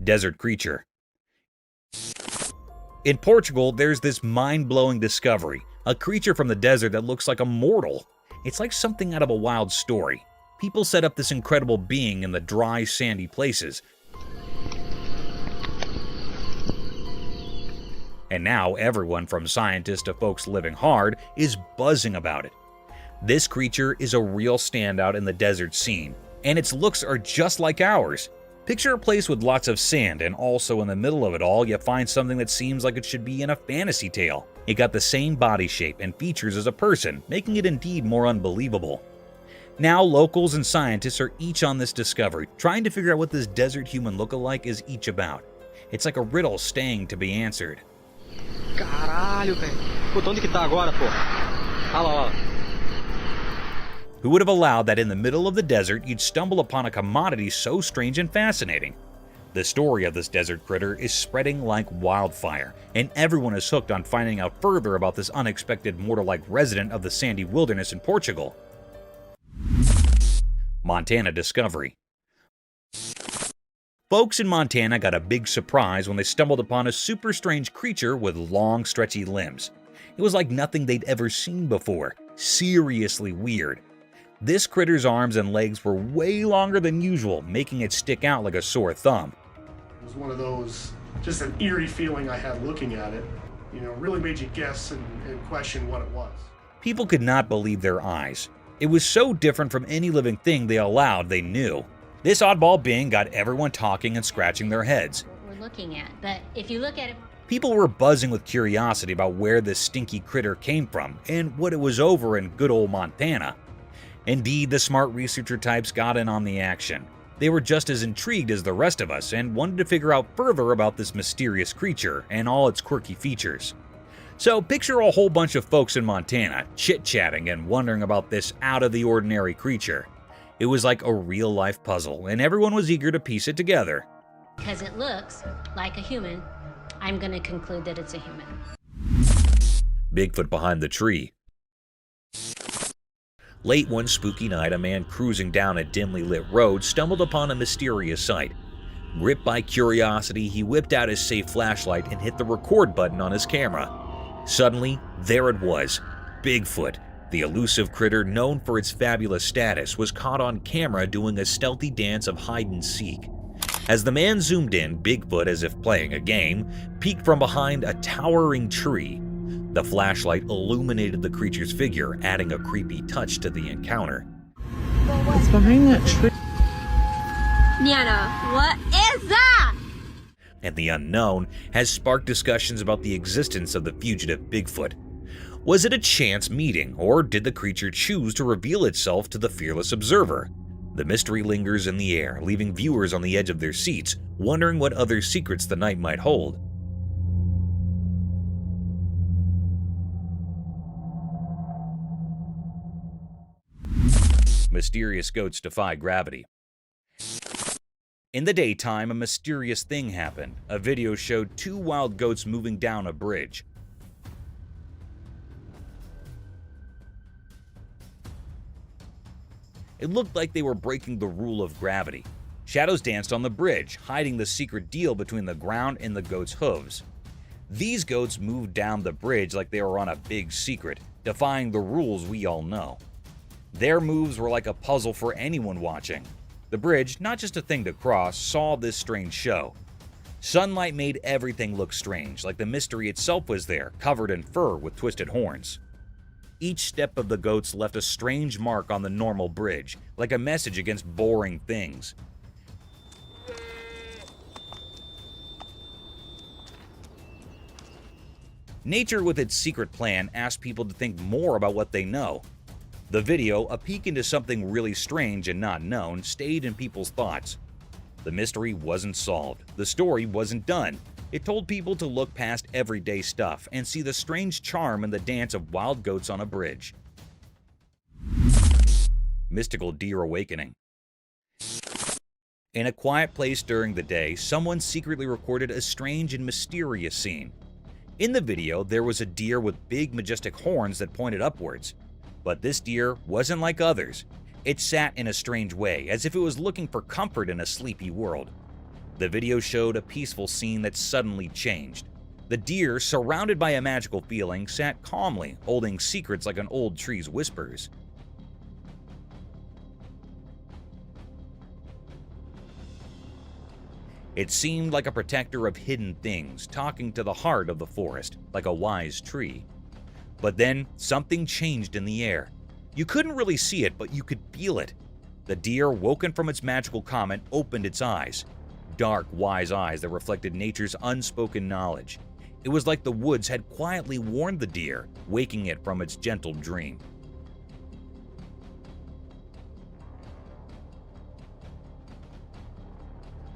Desert creature. In Portugal, there's this mind-blowing discovery, a creature from the desert that looks like a mortal. It's like something out of a wild story. People set up this incredible being in the dry, sandy places. And now everyone from scientists to folks living hard is buzzing about it. This creature is a real standout in the desert scene, and its looks are just like ours. Picture a place with lots of sand, and also in the middle of it all you find something that seems like it should be in a fantasy tale. It got the same body shape and features as a person, making it indeed more unbelievable. Now locals and scientists are each on this discovery, trying to figure out what this desert human look-alike is each about. It's like a riddle staying to be answered. Caralho, velho. Puta, onde que tá agora, pô? Olha lá, olha lá. Who would have allowed that in the middle of the desert you'd stumble upon a commodity so strange and fascinating? The story of this desert critter is spreading like wildfire, and everyone is hooked on finding out further about this unexpected mortal-like resident of the sandy wilderness in Portugal. Montana discovery. Folks in Montana got a big surprise when they stumbled upon a super strange creature with long, stretchy limbs. It was like nothing they'd ever seen before. Seriously weird. This critter's arms and legs were way longer than usual, making it stick out like a sore thumb. It was one of those, just an eerie feeling I had looking at it. You know, really made you guess and question what it was. People could not believe their eyes. It was so different from any living thing they allowed they knew. This oddball being got everyone talking and scratching their heads. What we're looking at, but if you look at it, people were buzzing with curiosity about where this stinky critter came from and what it was over in good old Montana. Indeed, the smart researcher types got in on the action. They were just as intrigued as the rest of us and wanted to figure out further about this mysterious creature and all its quirky features. So picture a whole bunch of folks in Montana chit-chatting and wondering about this out-of-the-ordinary creature. It was like a real-life puzzle, and everyone was eager to piece it together. because it looks like a human, I'm going to conclude that it's a human. Bigfoot behind the tree. Late one spooky night, a man cruising down a dimly lit road stumbled upon a mysterious sight. Gripped by curiosity, he whipped out his safe flashlight and hit the record button on his camera. Suddenly, there it was, Bigfoot. The elusive critter, known for its fabulous status, was caught on camera doing a stealthy dance of hide-and-seek. As the man zoomed in, Bigfoot, as if playing a game, peeked from behind a towering tree. The flashlight illuminated the creature's figure, adding a creepy touch to the encounter. What's behind that tree? Niana, what is that? And the unknown has sparked discussions about the existence of the fugitive Bigfoot. Was it a chance meeting, or did the creature choose to reveal itself to the fearless observer? The mystery lingers in the air, leaving viewers on the edge of their seats, wondering what other secrets the night might hold. Mysterious goats defy gravity. In the daytime, a mysterious thing happened. A video showed two wild goats moving down a bridge. It looked like they were breaking the rule of gravity. Shadows danced on the bridge, hiding the secret deal between the ground and the goats' hooves. These goats moved down the bridge like they were on a big secret, defying the rules we all know. Their moves were like a puzzle for anyone watching. The bridge, not just a thing to cross, saw this strange show. Sunlight made everything look strange, like the mystery itself was there, covered in fur with twisted horns. Each step of the goats left a strange mark on the normal bridge, like a message against boring things. Nature, with its secret plan, asked people to think more about what they know. The video, a peek into something really strange and not known, stayed in people's thoughts. The mystery wasn't solved. The story wasn't done. It told people to look past everyday stuff and see the strange charm in the dance of wild goats on a bridge. Mystical deer awakening. In a quiet place during the day, someone secretly recorded a strange and mysterious scene. In the video, there was a deer with big, majestic horns that pointed upwards. But this deer wasn't like others. It sat in a strange way, as if it was looking for comfort in a sleepy world. The video showed a peaceful scene that suddenly changed. The deer, surrounded by a magical feeling, sat calmly, holding secrets like an old tree's whispers. It seemed like a protector of hidden things, talking to the heart of the forest, like a wise tree. But then, something changed in the air. You couldn't really see it, but you could feel it. The deer, woken from its magical comment, opened its eyes. Dark, wise eyes that reflected nature's unspoken knowledge. It was like the woods had quietly warned the deer, waking it from its gentle dream.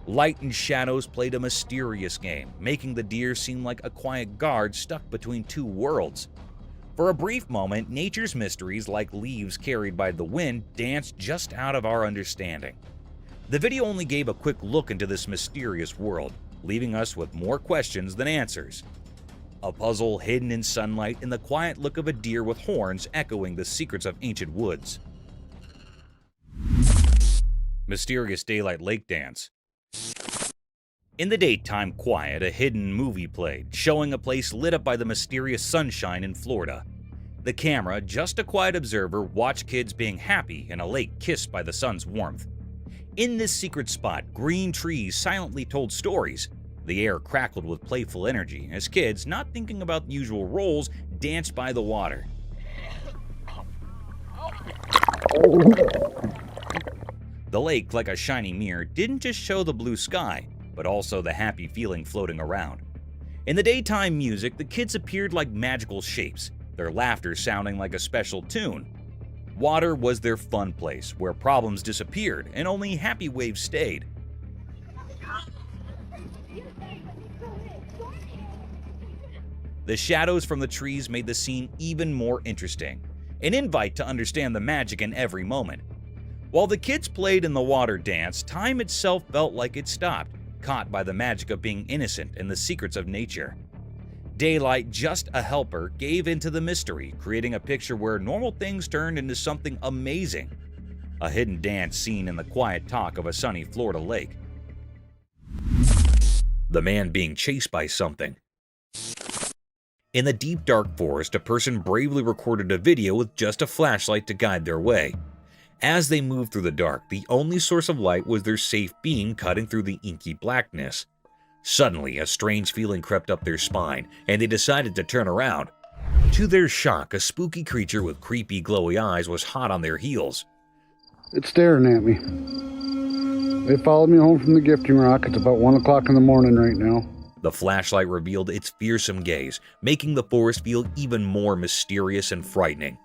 Light and shadows played a mysterious game, making the deer seem like a quiet guard stuck between two worlds. For a brief moment, nature's mysteries, like leaves carried by the wind, danced just out of our understanding. The video only gave a quick look into this mysterious world, leaving us with more questions than answers. A puzzle hidden in sunlight and the quiet look of a deer with horns echoing the secrets of ancient woods. Mysterious daylight lake dance. In the daytime quiet, a hidden movie played, showing a place lit up by the mysterious sunshine in Florida. The camera, just a quiet observer, watched kids being happy in a lake kissed by the sun's warmth. In this secret spot, green trees silently told stories. The air crackled with playful energy as kids, not thinking about the usual roles, danced by the water. The lake, like a shiny mirror, didn't just show the blue sky, but also the happy feeling floating around. In the daytime music, the kids appeared like magical shapes, their laughter sounding like a special tune. Water was their fun place, where problems disappeared and only happy waves stayed. The shadows from the trees made the scene even more interesting, an invite to understand the magic in every moment. While the kids played in the water dance, time itself felt like it stopped, caught by the magic of being innocent and the secrets of nature. Daylight, just a helper, gave into the mystery, creating a picture where normal things turned into something amazing. A hidden dance seen in the quiet talk of a sunny Florida lake. The man being chased by something. In the deep dark forest, a person bravely recorded a video with just a flashlight to guide their way. As they moved through the dark, the only source of light was their safe beam cutting through the inky blackness. Suddenly, a strange feeling crept up their spine, and they decided to turn around. To their shock, a spooky creature with creepy, glowy eyes was hot on their heels. It's staring at me. They followed me home from the gifting rock. It's about 1 o'clock in the morning right now. The flashlight revealed its fearsome gaze, making the forest feel even more mysterious and frightening.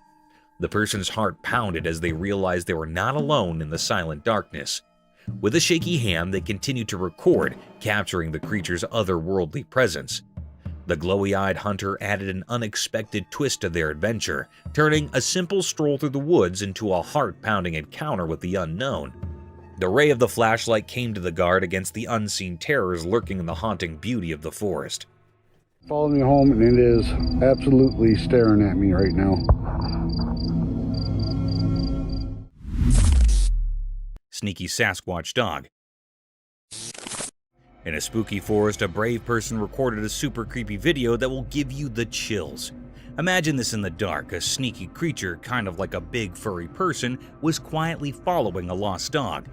The person's heart pounded as they realized they were not alone in the silent darkness. With a shaky hand, they continued to record, capturing the creature's otherworldly presence. The glowy-eyed hunter added an unexpected twist to their adventure, turning a simple stroll through the woods into a heart-pounding encounter with the unknown. The ray of the flashlight came to the guard against the unseen terrors lurking in the haunting beauty of the forest. Followed me home, and it is absolutely staring at me right now. Sneaky Sasquatch dog. In a spooky forest, a brave person recorded a super creepy video that will give you the chills. Imagine this in the dark. A sneaky creature, kind of like a big furry person, was quietly following a lost dog.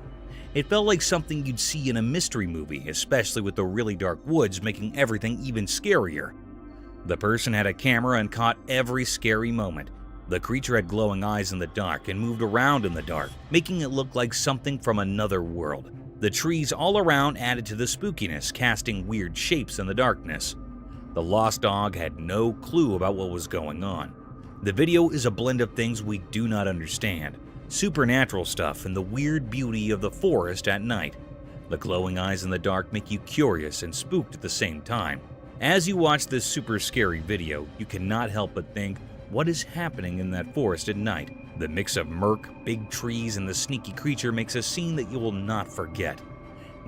It felt like something you'd see in a mystery movie, especially with the really dark woods making everything even scarier. The person had a camera and caught every scary moment. The creature had glowing eyes in the dark and moved around in the dark, making it look like something from another world. The trees all around added to the spookiness, casting weird shapes in the darkness. The lost dog had no clue about what was going on. The video is a blend of things we do not understand, supernatural stuff and the weird beauty of the forest at night. The glowing eyes in the dark make you curious and spooked at the same time. As you watch this super scary video, you cannot help but think, what is happening in that forest at night? The mix of murk, big trees, and the sneaky creature makes a scene that you will not forget.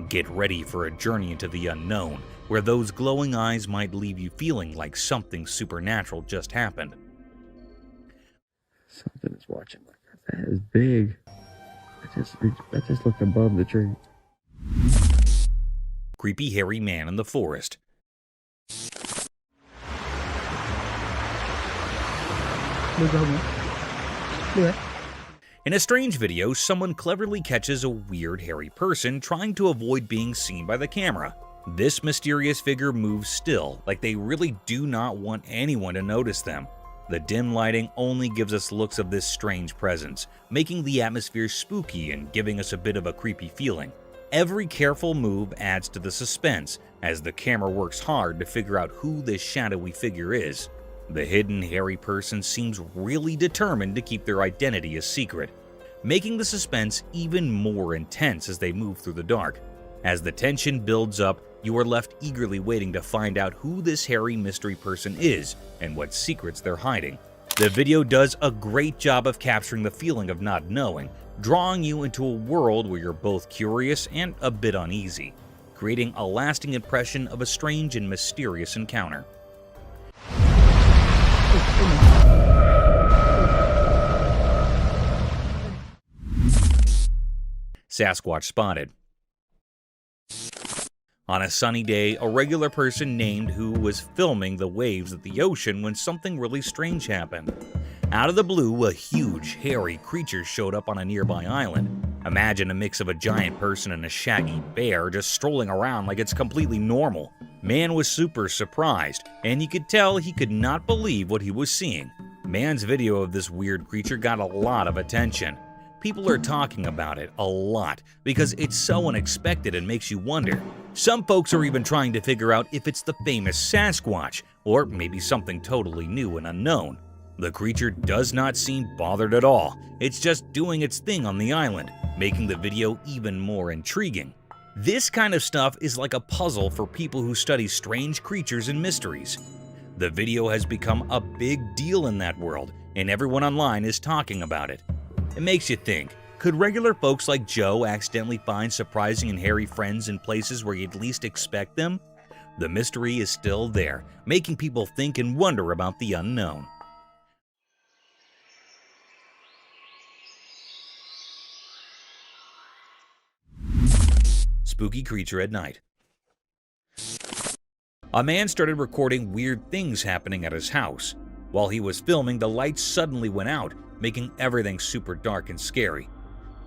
Get ready for a journey into the unknown, where those glowing eyes might leave you feeling like something supernatural just happened. Something is watching like that. That is big. I just looked above the tree. creepy hairy man in the forest. In a strange video, someone cleverly catches a weird hairy person trying to avoid being seen by the camera. This mysterious figure moves still, like they really do not want anyone to notice them. The dim lighting only gives us looks of this strange presence, making the atmosphere spooky and giving us a bit of a creepy feeling. Every careful move adds to the suspense, as the camera works hard to figure out who this shadowy figure is. The hidden hairy person seems really determined to keep their identity a secret, making the suspense even more intense as they move through the dark. As the tension builds up, you are left eagerly waiting to find out who this hairy mystery person is and what secrets they're hiding. The video does a great job of capturing the feeling of not knowing, drawing you into a world where you're both curious and a bit uneasy, creating a lasting impression of a strange and mysterious encounter. Sasquatch spotted. On a sunny day, a regular person named who was filming the waves of the ocean when something really strange happened. Out of the blue, a huge, hairy creature showed up on a nearby island. Imagine a mix of a giant person and a shaggy bear just strolling around like it's completely normal. Man was super surprised, and you could tell he could not believe what he was seeing. Man's video of this weird creature got a lot of attention. People are talking about it a lot because it's so unexpected and makes you wonder. Some folks are even trying to figure out if it's the famous Sasquatch, or maybe something totally new and unknown. The creature does not seem bothered at all. It's just doing its thing on the island, making the video even more intriguing. This kind of stuff is like a puzzle for people who study strange creatures and mysteries. The video has become a big deal in that world, and everyone online is talking about it. It makes you think, could regular folks like Joe accidentally find surprising and hairy friends in places where you'd least expect them? The mystery is still there, making people think and wonder about the unknown. Spooky creature at night. A man started recording weird things happening at his house. While he was filming, the lights suddenly went out, making everything super dark and scary.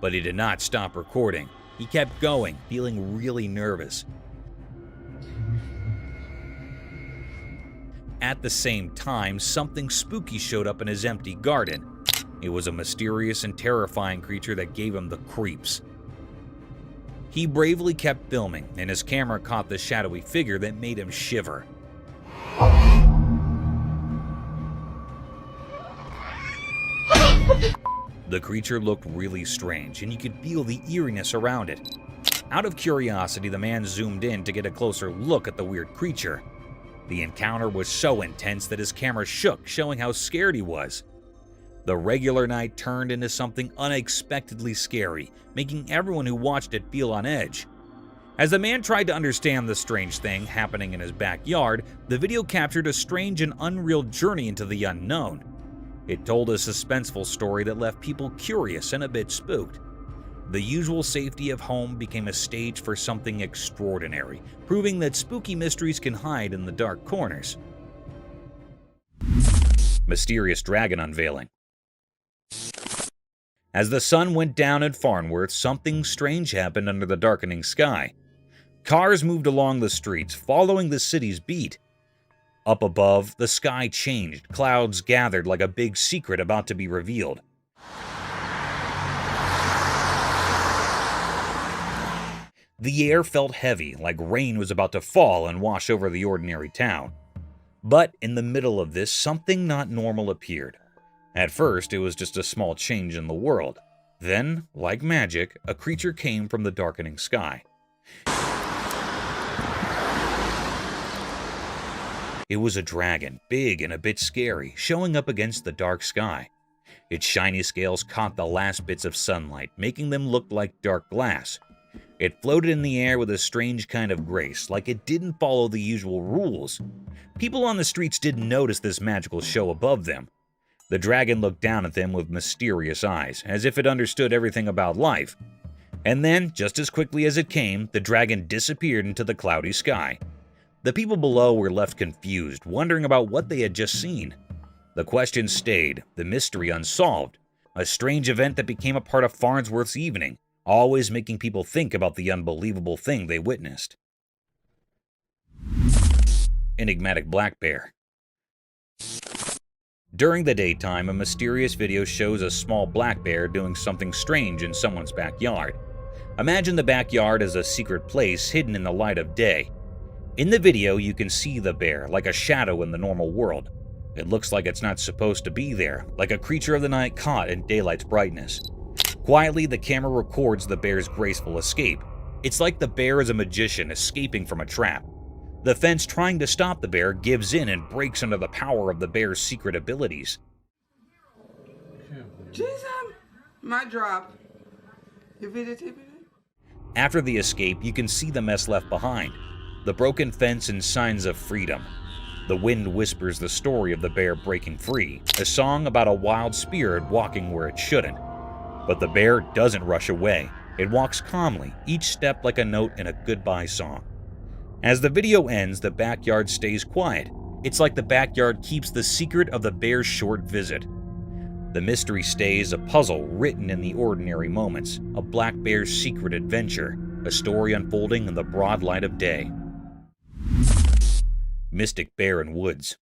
But he did not stop recording. He kept going, feeling really nervous. At the same time, something spooky showed up in his empty garden. It was a mysterious and terrifying creature that gave him the creeps. He bravely kept filming, and his camera caught the shadowy figure that made him shiver. The creature looked really strange, and you could feel the eeriness around it. Out of curiosity, the man zoomed in to get a closer look at the weird creature. The encounter was so intense that his camera shook, showing how scared he was. The regular night turned into something unexpectedly scary, making everyone who watched it feel on edge. As the man tried to understand the strange thing happening in his backyard, the video captured a strange and unreal journey into the unknown. It told a suspenseful story that left people curious and a bit spooked. The usual safety of home became a stage for something extraordinary, proving that spooky mysteries can hide in the dark corners. Mysterious dragon unveiling. As the sun went down at Farnworth, something strange happened under the darkening sky. Cars moved along the streets, following the city's beat. Up above, the sky changed, clouds gathered like a big secret about to be revealed. The air felt heavy, like rain was about to fall and wash over the ordinary town. But in the middle of this, something not normal appeared. At first, it was just a small change in the world. Then, like magic, a creature came from the darkening sky. It was a dragon, big and a bit scary, showing up against the dark sky. Its shiny scales caught the last bits of sunlight, making them look like dark glass. It floated in the air with a strange kind of grace, like it didn't follow the usual rules. People on the streets didn't notice this magical show above them. The dragon looked down at them with mysterious eyes, as if it understood everything about life. And then, just as quickly as it came, the dragon disappeared into the cloudy sky. The people below were left confused, wondering about what they had just seen. The question stayed, the mystery unsolved, a strange event that became a part of Farnsworth's evening, always making people think about the unbelievable thing they witnessed. Enigmatic black bear. During the daytime, a mysterious video shows a small black bear doing something strange in someone's backyard. Imagine the backyard as a secret place hidden in the light of day. In the video, you can see the bear like a shadow in the normal world. It looks like it's not supposed to be there, like a creature of the night caught in daylight's brightness. Quietly, the camera records the bear's graceful escape. It's like the bear is a magician escaping from a trap. The fence trying to stop the bear gives in and breaks under the power of the bear's secret abilities. Jesus, my drop. You videotaping it? After the escape, you can see the mess left behind. The broken fence and signs of freedom. The wind whispers the story of the bear breaking free, a song about a wild spirit walking where it shouldn't. But the bear doesn't rush away. It walks calmly, each step like a note in a goodbye song. As the video ends, the backyard stays quiet. It's like the backyard keeps the secret of the bear's short visit. The mystery stays a puzzle written in the ordinary moments, a black bear's secret adventure, a story unfolding in the broad light of day. Mystic bear in woods.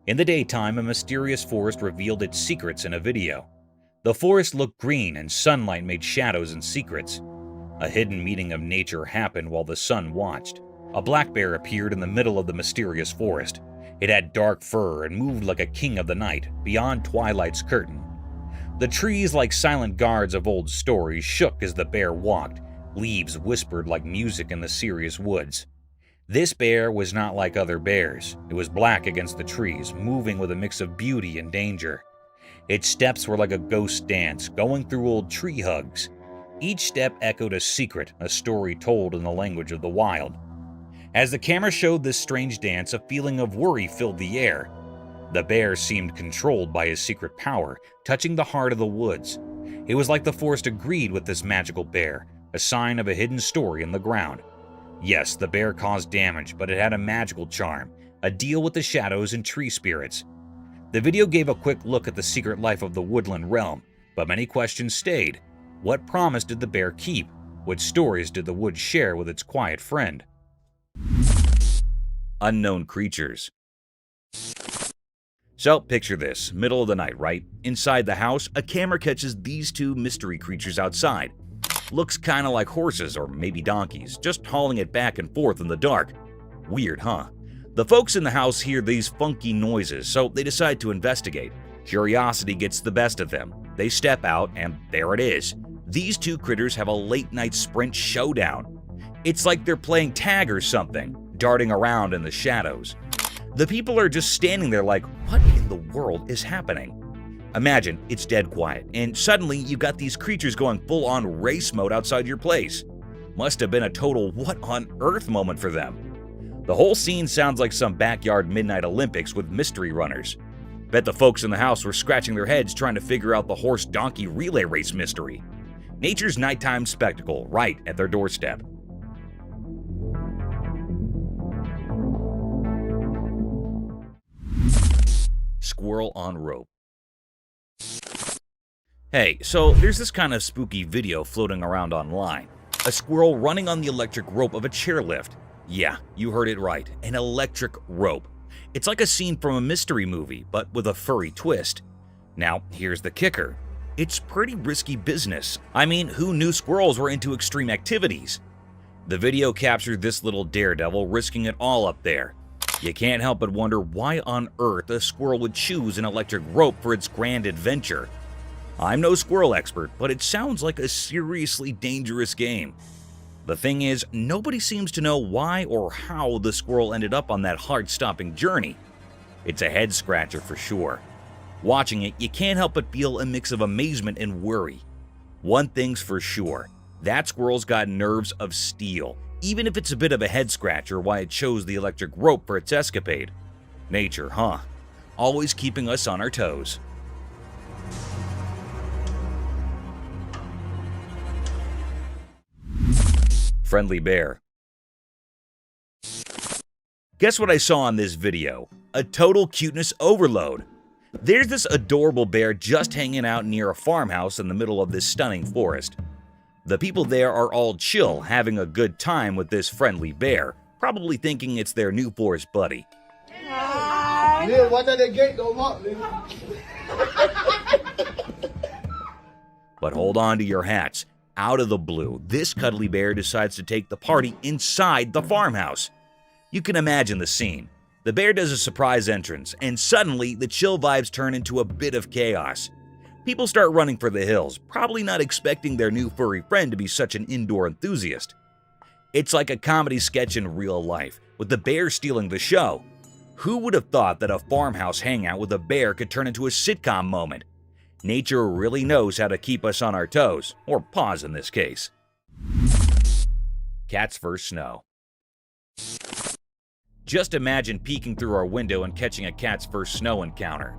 In the daytime, a mysterious forest revealed its secrets in a video. The forest looked green and sunlight made shadows and secrets. A hidden meeting of nature happened while the sun watched. A black bear appeared in the middle of the mysterious forest. It had dark fur and moved like a king of the night, beyond twilight's curtain. The trees, like silent guards of old stories, shook as the bear walked. Leaves whispered like music in the serious woods. This bear was not like other bears. It was black against the trees, moving with a mix of beauty and danger. Its steps were like a ghost dance, going through old tree hugs. Each step echoed a secret, a story told in the language of the wild. As the camera showed this strange dance, a feeling of worry filled the air. The bear seemed controlled by his secret power, touching the heart of the woods. It was like the forest agreed with this magical bear, a sign of a hidden story in the ground. Yes, the bear caused damage, but it had a magical charm, a deal with the shadows and tree spirits. The video gave a quick look at the secret life of the woodland realm, but many questions stayed. What promise did the bear keep? What stories did the woods share with its quiet friend? Unknown creatures. So, picture this, middle of the night, right? Inside the house, a camera catches these two mystery creatures outside. Looks kinda like horses or maybe donkeys, just hauling it back and forth in the dark. Weird, huh? The folks in the house hear these funky noises, so they decide to investigate. Curiosity gets the best of them. They step out, and there it is. These two critters have a late-night sprint showdown. It's like they're playing tag or something, darting around in the shadows. The people are just standing there like, what in the world is happening? Imagine it's dead quiet, and suddenly you got these creatures going full-on race mode outside your place. Must have been a total what on earth moment for them. The whole scene sounds like some backyard midnight Olympics with mystery runners. Bet the folks in the house were scratching their heads trying to figure out the horse-donkey relay race mystery. Nature's nighttime spectacle right at their doorstep. Squirrel on rope. Hey, so there's this kind of spooky video floating around online. A squirrel running on the electric rope of a chairlift. Yeah, you heard it right, an electric rope. It's like a scene from a mystery movie, but with a furry twist. Now, here's the kicker. It's pretty risky business. I mean, who knew squirrels were into extreme activities? The video captured this little daredevil risking it all up there. You can't help but wonder why on earth a squirrel would choose an electric rope for its grand adventure. I'm no squirrel expert, but it sounds like a seriously dangerous game. The thing is, nobody seems to know why or how the squirrel ended up on that heart-stopping journey. It's a head-scratcher for sure. Watching it, you can't help but feel a mix of amazement and worry. One thing's for sure, that squirrel's got nerves of steel, even if it's a bit of a head-scratcher why it chose the electric rope for its escapade. Nature, huh? Always keeping us on our toes. friendly bear. Guess what I saw in this video? A total cuteness overload. There's this adorable bear just hanging out near a farmhouse in the middle of this stunning forest. The people there are all chill, having a good time with this friendly bear, probably thinking it's their new forest buddy. But hold on to your hats. Out of the blue, this cuddly bear decides to take the party inside the farmhouse. You can imagine the scene. The bear does a surprise entrance, and suddenly the chill vibes turn into a bit of chaos. People start running for the hills, probably not expecting their new furry friend to be such an indoor enthusiast. It's like a comedy sketch in real life, with the bear stealing the show. Who would have thought that a farmhouse hangout with a bear could turn into a sitcom moment? Nature really knows how to keep us on our toes, or paws in this case. Cat's first snow. Just imagine peeking through our window and catching a cat's first snow encounter.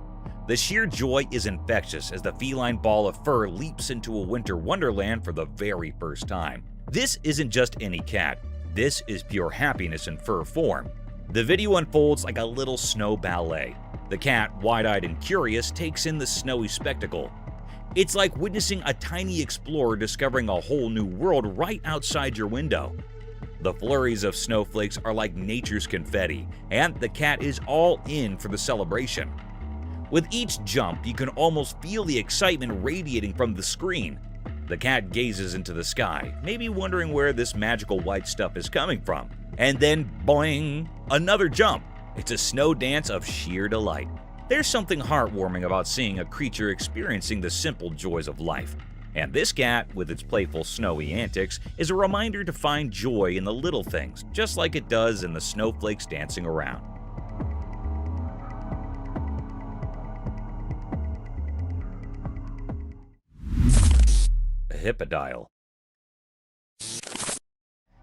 The sheer joy is infectious as the feline ball of fur leaps into a winter wonderland for the very first time. This isn't just any cat. This is pure happiness in fur form. The video unfolds like a little snow ballet. The cat, wide-eyed and curious, takes in the snowy spectacle. It's like witnessing a tiny explorer discovering a whole new world right outside your window. The flurries of snowflakes are like nature's confetti, and the cat is all in for the celebration. With each jump, you can almost feel the excitement radiating from the screen. The cat gazes into the sky, maybe wondering where this magical white stuff is coming from. And then, boing, another jump. It's a snow dance of sheer delight. There's something heartwarming about seeing a creature experiencing the simple joys of life. And this cat, with its playful snowy antics, is a reminder to find joy in the little things, just like it does in the snowflakes dancing around. A hippodile.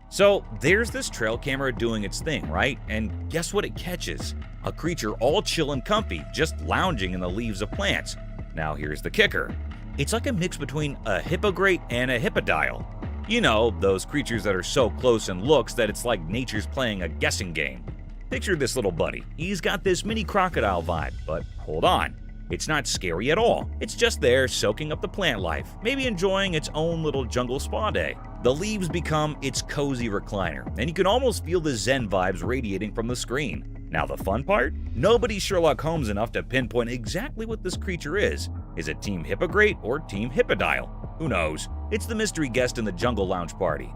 So there's this trail camera doing its thing, right? And guess what it catches? A creature all chill and comfy, just lounging in the leaves of plants. Now here's the kicker. It's like a mix between a hippogriff and a hippodile. You know, those creatures that are so close in looks that it's like nature's playing a guessing game. Picture this little buddy. He's got this mini crocodile vibe, but hold on. It's not scary at all. It's just there soaking up the plant life, maybe enjoying its own little jungle spa day. The leaves become its cozy recliner, and you can almost feel the zen vibes radiating from the screen. Now the fun part? Nobody's Sherlock Holmes enough to pinpoint exactly what this creature is. Is it Team Hippogriff or Team Hippodile? Who knows? It's the mystery guest in the Jungle Lounge party.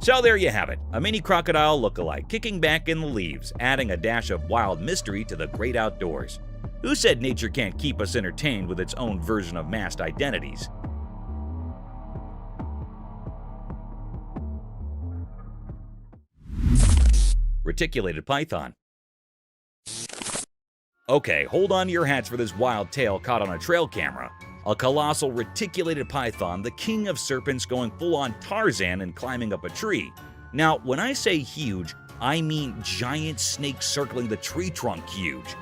So there you have it, a mini crocodile lookalike kicking back in the leaves, adding a dash of wild mystery to the great outdoors. Who said nature can't keep us entertained with its own version of masked identities? Reticulated Python. Okay, hold on to your hats for this wild tale caught on a trail camera. A colossal reticulated python, the king of serpents, going full-on Tarzan and climbing up a tree. Now, when I say huge, I mean giant snake circling the tree trunk huge.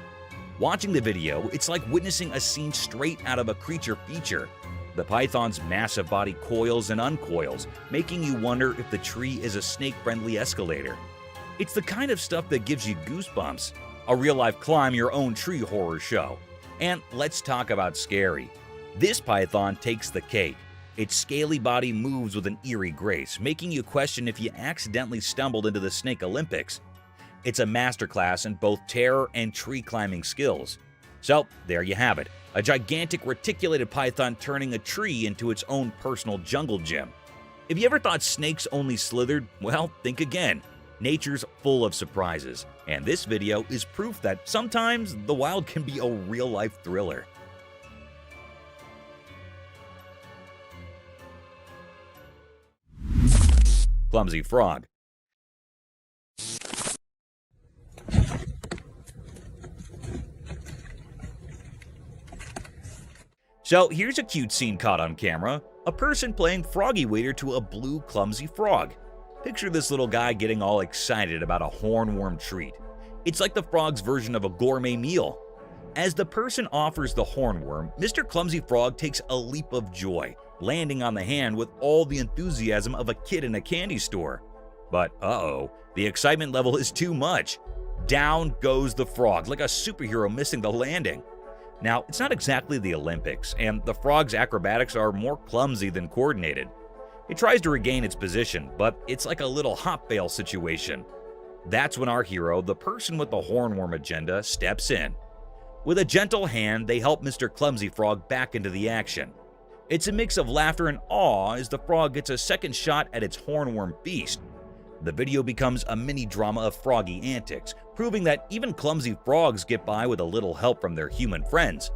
Watching the video, it's like witnessing a scene straight out of a creature feature. The python's massive body coils and uncoils, making you wonder if the tree is a snake-friendly escalator. It's the kind of stuff that gives you goosebumps. A real-life climb-your-own-tree horror show. And let's talk about scary. This python takes the cake. Its scaly body moves with an eerie grace, making you question if you accidentally stumbled into the Snake Olympics. It's a masterclass in both terror and tree climbing skills. So there you have it, a gigantic reticulated python turning a tree into its own personal jungle gym. If you ever thought snakes only slithered, well, think again. Nature's full of surprises, and this video is proof that sometimes the wild can be a real-life thriller. Clumsy Frog. So here's a cute scene caught on camera, a person playing froggy waiter to a blue clumsy frog. Picture this little guy getting all excited about a hornworm treat. It's like the frog's version of a gourmet meal. As the person offers the hornworm, Mr. Clumsy Frog takes a leap of joy, landing on the hand with all the enthusiasm of a kid in a candy store. But uh-oh, the excitement level is too much. Down goes the frog, like a superhero missing the landing. Now, it's not exactly the Olympics, and the frog's acrobatics are more clumsy than coordinated. It tries to regain its position, but it's like a little hop fail situation. That's when our hero, the person with the hornworm agenda, steps in. With a gentle hand, they help Mr. Clumsy Frog back into the action. It's a mix of laughter and awe as the frog gets a second shot at its hornworm feast. The video becomes a mini-drama of froggy antics, proving that even clumsy frogs get by with a little help from their human friends.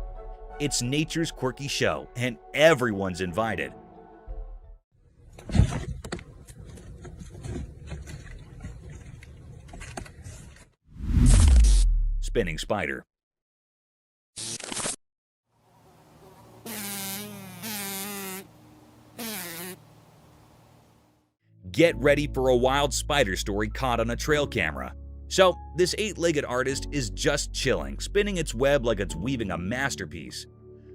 It's nature's quirky show, and everyone's invited. Spinning spider. Get ready for a wild spider story caught on a trail camera. So, this 8-legged artist is just chilling, spinning its web like it's weaving a masterpiece.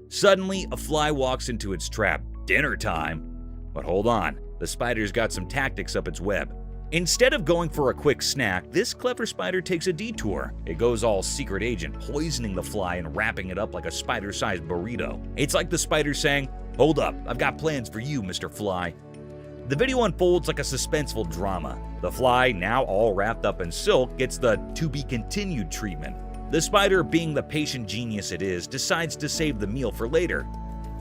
Suddenly, a fly walks into its trap. Dinner time! But hold on, the spider's got some tactics up its web. Instead of going for a quick snack, this clever spider takes a detour. It goes all secret agent, poisoning the fly and wrapping it up like a spider-sized burrito. It's like the spider saying, "Hold up, I've got plans for you, Mr. Fly." The video unfolds like a suspenseful drama. The fly, now all wrapped up in silk, gets the to-be-continued treatment. The spider, being the patient genius it is, decides to save the meal for later.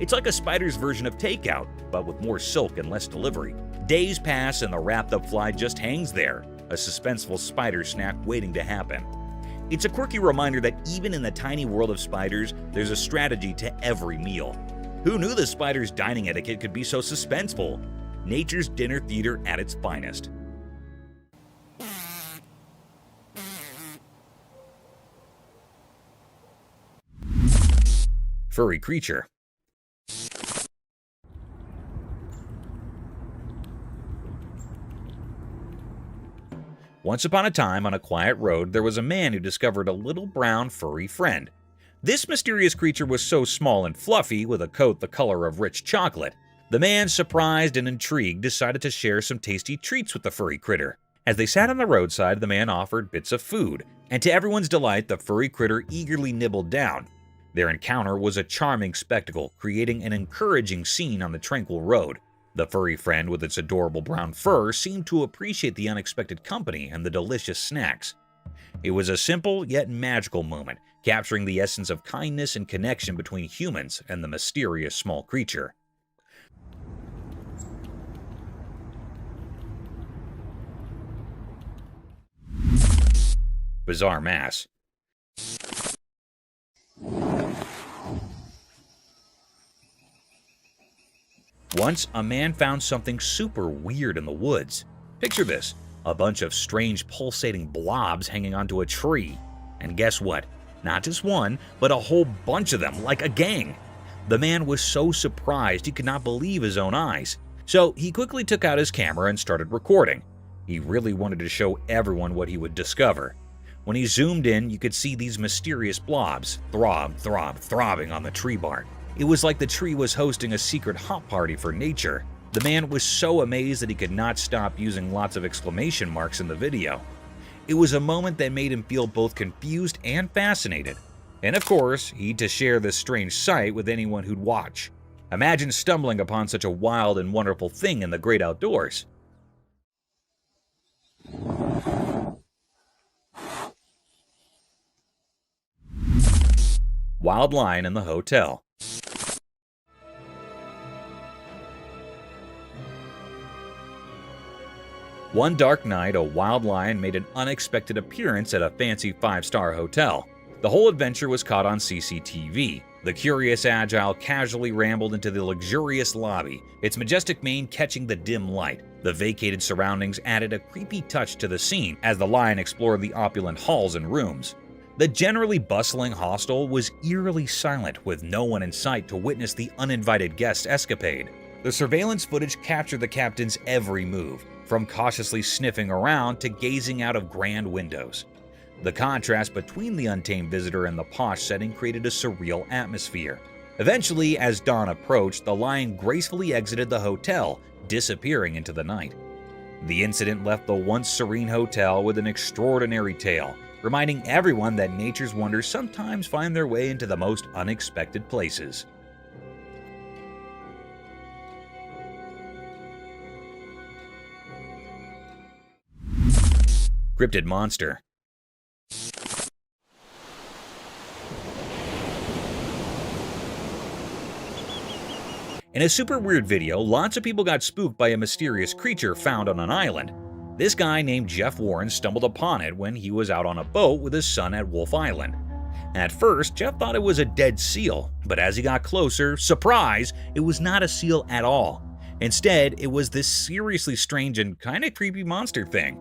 It's like a spider's version of takeout, but with more silk and less delivery. Days pass and the wrapped-up fly just hangs there, a suspenseful spider snack waiting to happen. It's a quirky reminder that even in the tiny world of spiders, there's a strategy to every meal. Who knew the spider's dining etiquette could be so suspenseful? Nature's dinner theater at its finest. Furry Creature. Once upon a time, on a quiet road, there was a man who discovered a little brown furry friend. This mysterious creature was so small and fluffy, with a coat the color of rich chocolate. The man, surprised and intrigued, decided to share some tasty treats with the furry critter. As they sat on the roadside, the man offered bits of food, and to everyone's delight, the furry critter eagerly nibbled down. Their encounter was a charming spectacle, creating an encouraging scene on the tranquil road. The furry friend, with its adorable brown fur, seemed to appreciate the unexpected company and the delicious snacks. It was a simple yet magical moment, capturing the essence of kindness and connection between humans and the mysterious small creature. Bizarre mass. Once, a man found something super weird in the woods. Picture this, a bunch of strange pulsating blobs hanging onto a tree. And guess what? Not just one, but a whole bunch of them, like a gang. The man was so surprised he could not believe his own eyes. So he quickly took out his camera and started recording. He really wanted to show everyone what he would discover. When he zoomed in, you could see these mysterious blobs throbbing on the tree bark. It was like the tree was hosting a secret hop party for nature. The man was so amazed that he could not stop using lots of exclamation marks in the video. It was a moment that made him feel both confused and fascinated. And of course, he'd to share this strange sight with anyone who'd watch. Imagine stumbling upon such a wild and wonderful thing in the great outdoors. Wild lion in the hotel. One dark night, a wild lion made an unexpected appearance at a fancy 5-star hotel. The whole adventure was caught on CCTV. The curious agile casually rambled into the luxurious lobby, its majestic mane catching the dim light. The vacated surroundings added a creepy touch to the scene as the lion explored the opulent halls and rooms. The generally bustling hostel was eerily silent, with no one in sight to witness the uninvited guest escapade. The surveillance footage captured the captain's every move, from cautiously sniffing around to gazing out of grand windows. The contrast between the untamed visitor and the posh setting created a surreal atmosphere. Eventually, as dawn approached, the lion gracefully exited the hotel, disappearing into the night. The incident left the once serene hotel with an extraordinary tale, reminding everyone that nature's wonders sometimes find their way into the most unexpected places. Cryptid monster. In a super weird video, lots of people got spooked by a mysterious creature found on an island. This guy named Jeff Warren stumbled upon it when he was out on a boat with his son at Wolf Island. At first, Jeff thought it was a dead seal, but as he got closer, surprise, it was not a seal at all. Instead, it was this seriously strange and kinda creepy monster thing.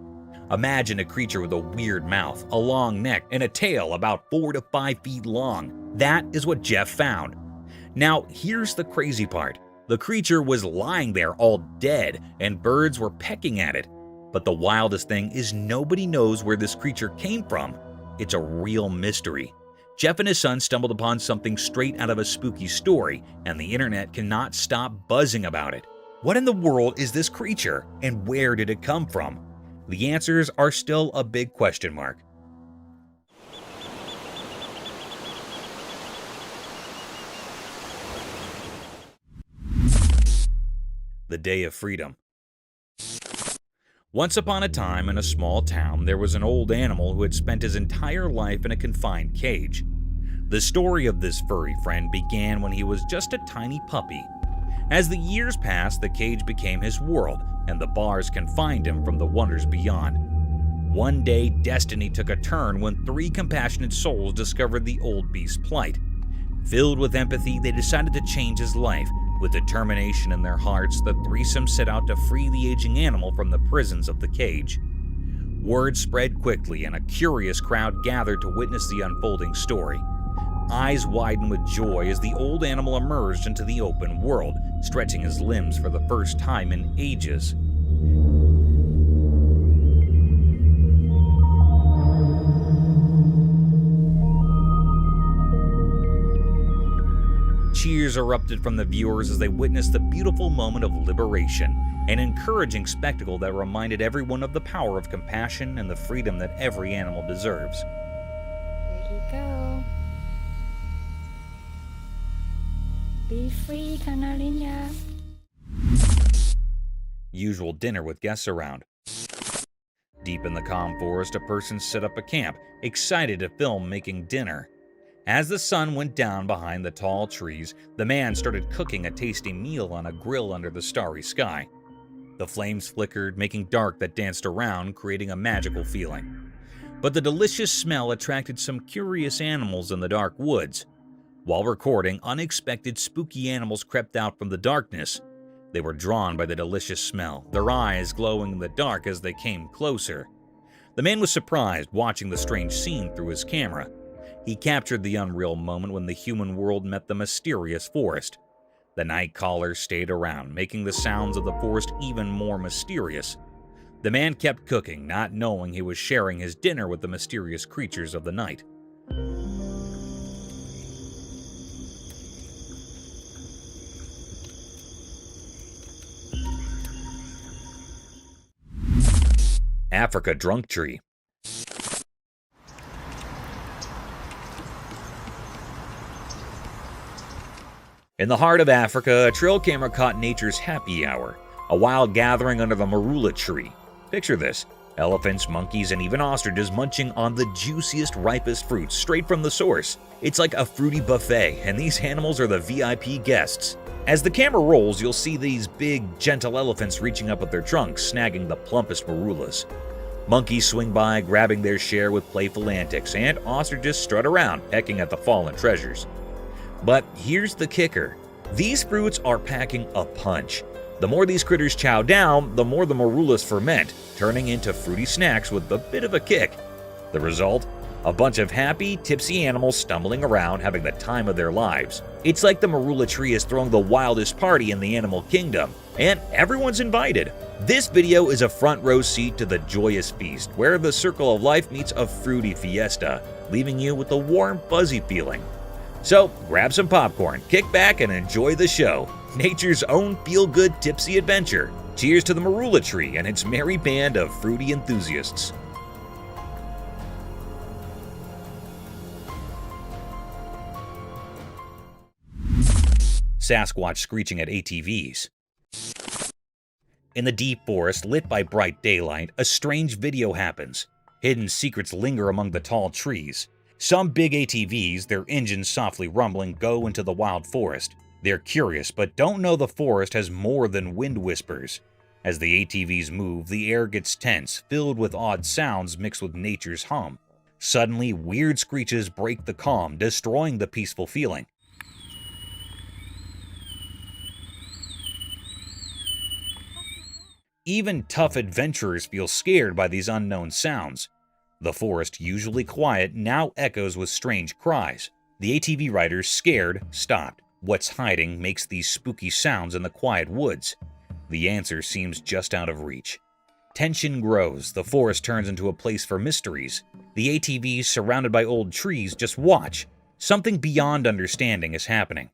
Imagine a creature with a weird mouth, a long neck, and a tail about 4 to 5 feet long. That is what Jeff found. Now, here's the crazy part. The creature was lying there all dead, and birds were pecking at it. But the wildest thing is nobody knows where this creature came from. It's a real mystery. Jeff and his son stumbled upon something straight out of a spooky story, and the internet cannot stop buzzing about it. What in the world is this creature, and where did it come from? The answers are still a big question mark. The Day of Freedom. Once upon a time in a small town, there was an old animal who had spent his entire life in a confined cage. The story of this furry friend began when he was just a tiny puppy. As the years passed, the cage became his world, and the bars confined him from the wonders beyond. One day, destiny took a turn when 3 compassionate souls discovered the old beast's plight. Filled with empathy, they decided to change his life. With determination in their hearts, the threesome set out to free the aging animal from the prisons of the cage. Word spread quickly, and a curious crowd gathered to witness the unfolding story. Eyes widened with joy as the old animal emerged into the open world, stretching his limbs for the first time in ages. Cheers erupted from the viewers as they witnessed the beautiful moment of liberation, an encouraging spectacle that reminded everyone of the power of compassion and the freedom that every animal deserves. There you go. Be free, Canalinha. Usual dinner with guests around. Deep in the calm forest, a person set up a camp, excited to film making dinner. As the sun went down behind the tall trees, the man started cooking a tasty meal on a grill under the starry sky. The flames flickered, making dark that danced around, creating a magical feeling. But the delicious smell attracted some curious animals in the dark woods. While recording, unexpected spooky animals crept out from the darkness. They were drawn by the delicious smell, their eyes glowing in the dark as they came closer. The man was surprised watching the strange scene through his camera. He captured the unreal moment when the human world met the mysterious forest. The night callers stayed around, making the sounds of the forest even more mysterious. The man kept cooking, not knowing he was sharing his dinner with the mysterious creatures of the night. Africa Drunk Tree. In the heart of Africa, a trail camera caught nature's happy hour, a wild gathering under the marula tree. Picture this: elephants, monkeys, and even ostriches munching on the juiciest, ripest fruits straight from the source. It's like a fruity buffet, and these animals are the VIP guests. As the camera rolls, you'll see these big, gentle elephants reaching up with their trunks, snagging the plumpest marulas. Monkeys swing by, grabbing their share with playful antics, and ostriches strut around, pecking at the fallen treasures. But here's the kicker. These fruits are packing a punch. The more these critters chow down, the more the marulas ferment, turning into fruity snacks with a bit of a kick. The result? A bunch of happy, tipsy animals stumbling around, having the time of their lives. It's like the marula tree is throwing the wildest party in the animal kingdom, and everyone's invited. This video is a front row seat to the joyous feast, where the circle of life meets a fruity fiesta, leaving you with a warm, fuzzy feeling. So grab some popcorn, kick back, and enjoy the show. Nature's own feel-good tipsy adventure. Cheers to the marula tree and its merry band of fruity enthusiasts. Sasquatch screeching at ATVs. In the deep forest, lit by bright daylight, a strange video happens. Hidden secrets linger among the tall trees. Some big ATVs, their engines softly rumbling, go into the wild forest. They're curious, but don't know the forest has more than wind whispers. As the ATVs move, the air gets tense, filled with odd sounds mixed with nature's hum. Suddenly, weird screeches break the calm, destroying the peaceful feeling. Even tough adventurers feel scared by these unknown sounds. The forest, usually quiet, now echoes with strange cries. The ATV riders, scared, stopped. What's hiding makes these spooky sounds in the quiet woods? The answer seems just out of reach. Tension grows. The forest turns into a place for mysteries. The ATVs, surrounded by old trees, just watch. Something beyond understanding is happening.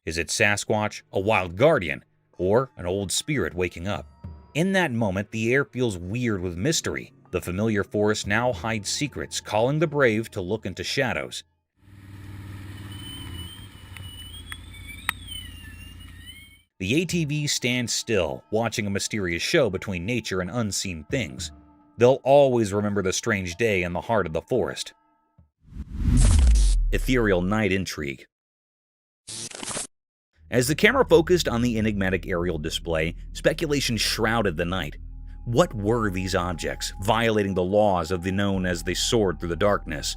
Is it Sasquatch, a wild guardian, or an old spirit waking up? In that moment, the air feels weird with mystery. The familiar forest now hides secrets, calling the brave to look into shadows. The ATVs stand still, watching a mysterious show between nature and unseen things. They'll always remember the strange day in the heart of the forest. Ethereal night intrigue. As the camera focused on the enigmatic aerial display, speculation shrouded the night. What were these objects, violating the laws of the known as they soared through the darkness?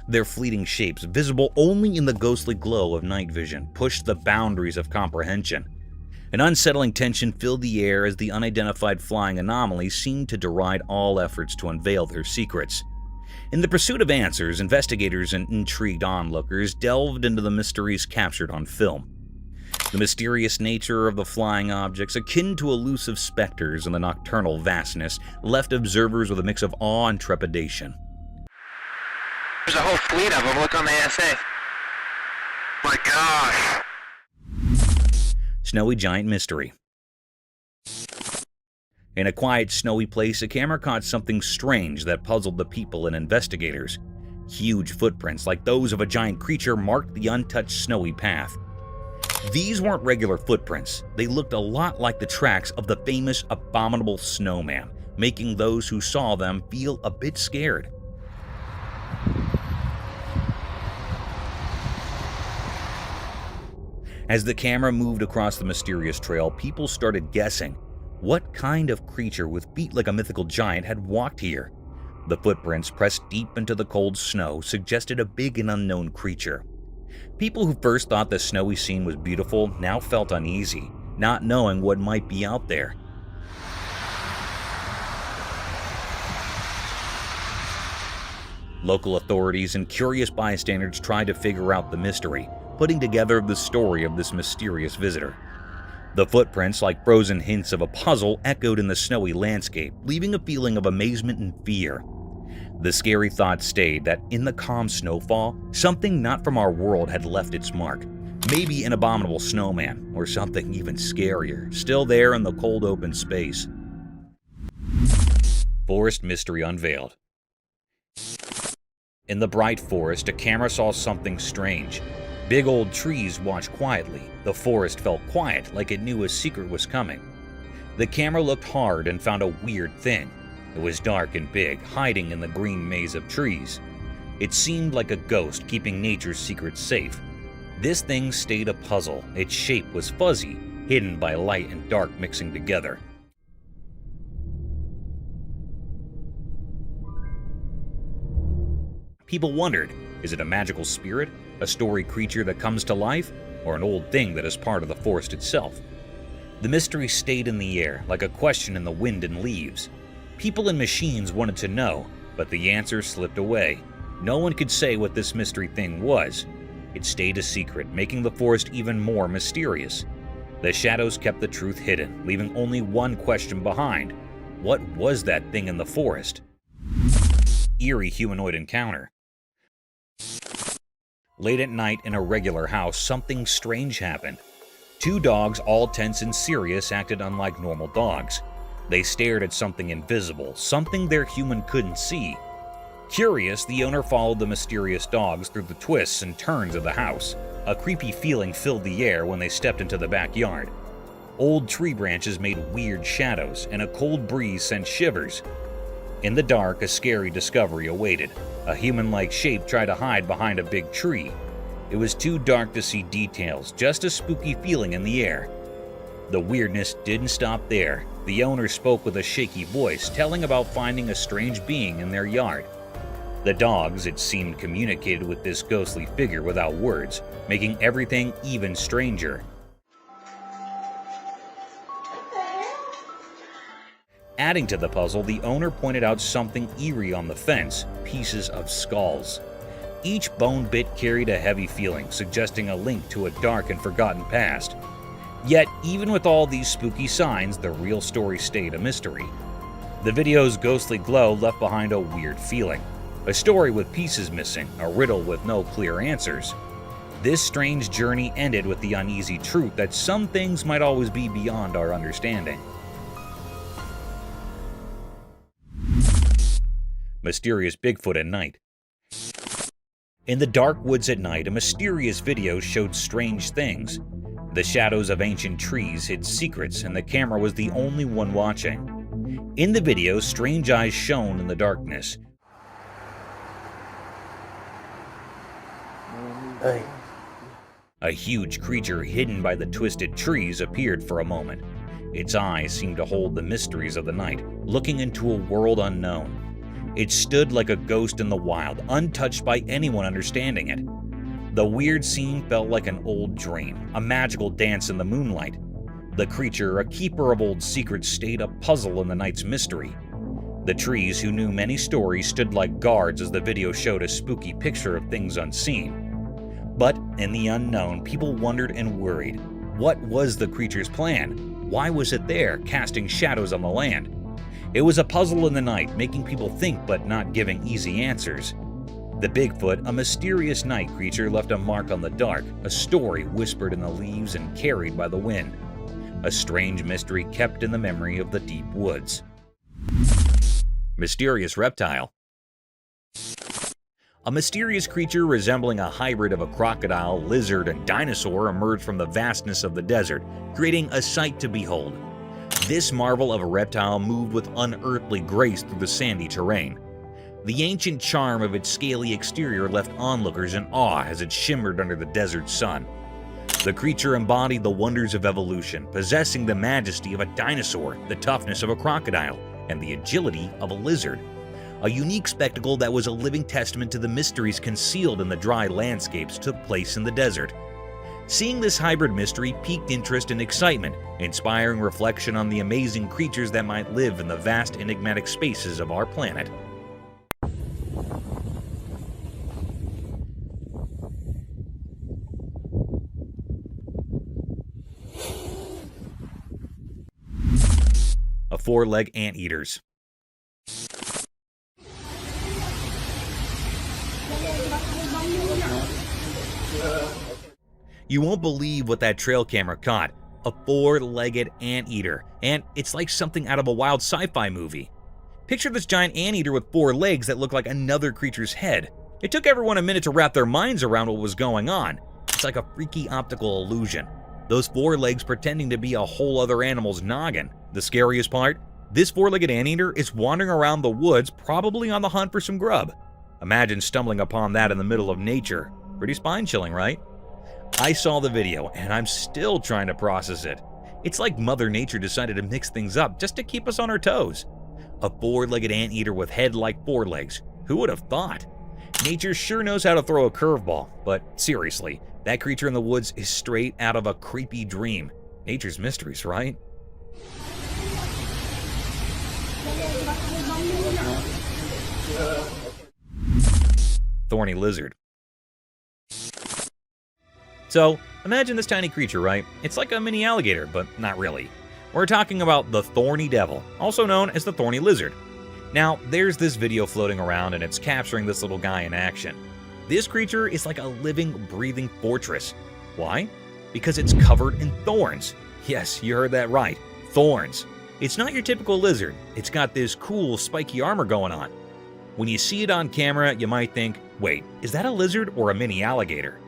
Their fleeting shapes, visible only in the ghostly glow of night vision, pushed the boundaries of comprehension. An unsettling tension filled the air as the unidentified flying anomalies seemed to deride all efforts to unveil their secrets. In the pursuit of answers, investigators and intrigued onlookers delved into the mysteries captured on film. The mysterious nature of the flying objects, akin to elusive specters in the nocturnal vastness, left observers with a mix of awe and trepidation. There's a whole fleet of them. Look on the ASA. My gosh. Snowy giant mystery. In a quiet, snowy place, a camera caught something strange that puzzled the people and investigators. Huge footprints, like those of a giant creature, marked the untouched snowy path. These weren't regular footprints. They looked a lot like the tracks of the famous abominable snowman, making those who saw them feel a bit scared. As the camera moved across the mysterious trail, people started guessing. What kind of creature with feet like a mythical giant had walked here? The footprints, pressed deep into the cold snow, suggested a big and unknown creature. People who first thought the snowy scene was beautiful now felt uneasy, not knowing what might be out there. Local authorities and curious bystanders tried to figure out the mystery, putting together the story of this mysterious visitor. The footprints, like frozen hints of a puzzle, echoed in the snowy landscape, leaving a feeling of amazement and fear. The scary thought stayed that in the calm snowfall, something not from our world had left its mark. Maybe an abominable snowman, or something even scarier, still there in the cold open space. Forest mystery unveiled. In the bright forest, a camera saw something strange. Big old trees watched quietly. The forest felt quiet, like it knew a secret was coming. The camera looked hard and found a weird thing. It was dark and big, hiding in the green maze of trees. It seemed like a ghost keeping nature's secrets safe. This thing stayed a puzzle. Its shape was fuzzy, hidden by light and dark mixing together. People wondered, is it a magical spirit, a story creature that comes to life, or an old thing that is part of the forest itself? The mystery stayed in the air, like a question in the wind and leaves. People and machines wanted to know, but the answer slipped away. No one could say what this mystery thing was. It stayed a secret, making the forest even more mysterious. The shadows kept the truth hidden, leaving only one question behind. What was that thing in the forest? Eerie humanoid encounter. Late at night in a regular house, something strange happened. Two dogs, all tense and serious, acted unlike normal dogs. They stared at something invisible, something their human couldn't see. Curious, the owner followed the mysterious dogs through the twists and turns of the house. A creepy feeling filled the air when they stepped into the backyard. Old tree branches made weird shadows, and a cold breeze sent shivers. In the dark, a scary discovery awaited. A human-like shape tried to hide behind a big tree. It was too dark to see details, just a spooky feeling in the air. The weirdness didn't stop there. The owner spoke with a shaky voice, telling about finding a strange being in their yard. The dogs, it seemed, communicated with this ghostly figure without words, making everything even stranger. Adding to the puzzle, the owner pointed out something eerie on the fence, pieces of skulls. Each bone bit carried a heavy feeling, suggesting a link to a dark and forgotten past. Yet, even with all these spooky signs, the real story stayed a mystery. The video's ghostly glow left behind a weird feeling. A story with pieces missing, a riddle with no clear answers. This strange journey ended with the uneasy truth that some things might always be beyond our understanding. Mysterious Bigfoot at night. In the dark woods at night, a mysterious video showed strange things. The shadows of ancient trees hid secrets, and the camera was the only one watching. In the video, strange eyes shone in the darkness. Hey. A huge creature hidden by the twisted trees appeared for a moment. Its eyes seemed to hold the mysteries of the night, looking into a world unknown. It stood like a ghost in the wild, untouched by anyone understanding it. The weird scene felt like an old dream, a magical dance in the moonlight. The creature, a keeper of old secrets, stayed a puzzle in the night's mystery. The trees, who knew many stories, stood like guards as the video showed a spooky picture of things unseen. But in the unknown, people wondered and worried. What was the creature's plan? Why was it there, casting shadows on the land? It was a puzzle in the night, making people think but not giving easy answers. The Bigfoot, a mysterious night creature, left a mark on the dark, a story whispered in the leaves and carried by the wind. A strange mystery kept in the memory of the deep woods. Mysterious Reptile. A mysterious creature resembling a hybrid of a crocodile, lizard, and dinosaur emerged from the vastness of the desert, creating a sight to behold. This marvel of a reptile moved with unearthly grace through the sandy terrain. The ancient charm of its scaly exterior left onlookers in awe as it shimmered under the desert sun. The creature embodied the wonders of evolution, possessing the majesty of a dinosaur, the toughness of a crocodile, and the agility of a lizard. A unique spectacle that was a living testament to the mysteries concealed in the dry landscapes took place in the desert. Seeing this hybrid mystery piqued interest and excitement, inspiring reflection on the amazing creatures that might live in the vast enigmatic spaces of our planet. A FourLeg Ant Eaters. You won't believe what that trail camera caught. A four-legged anteater, and it's like something out of a wild sci-fi movie. Picture this giant anteater with 4 legs that look like another creature's head. It took everyone a minute to wrap their minds around what was going on. It's like a freaky optical illusion. Those 4 legs pretending to be a whole other animal's noggin. The scariest part? This 4-legged anteater is wandering around the woods, probably on the hunt for some grub. Imagine stumbling upon that in the middle of nature. Pretty spine-chilling, right? I saw the video, and I'm still trying to process it. It's like Mother Nature decided to mix things up just to keep us on our toes. A 4-legged anteater with head like 4 legs. Who would have thought? Nature sure knows how to throw a curveball, but seriously, that creature in the woods is straight out of a creepy dream. Nature's mysteries, right? Thorny Lizard. So, imagine this tiny creature, right? It's like a mini alligator, but not really. We're talking about the Thorny Devil, also known as the Thorny Lizard. Now, there's this video floating around and it's capturing this little guy in action. This creature is like a living, breathing fortress. Why? Because it's covered in thorns. Yes, you heard that right. Thorns. It's not your typical lizard. It's got this cool, spiky armor going on. When you see it on camera, you might think, wait, is that a lizard or a mini alligator?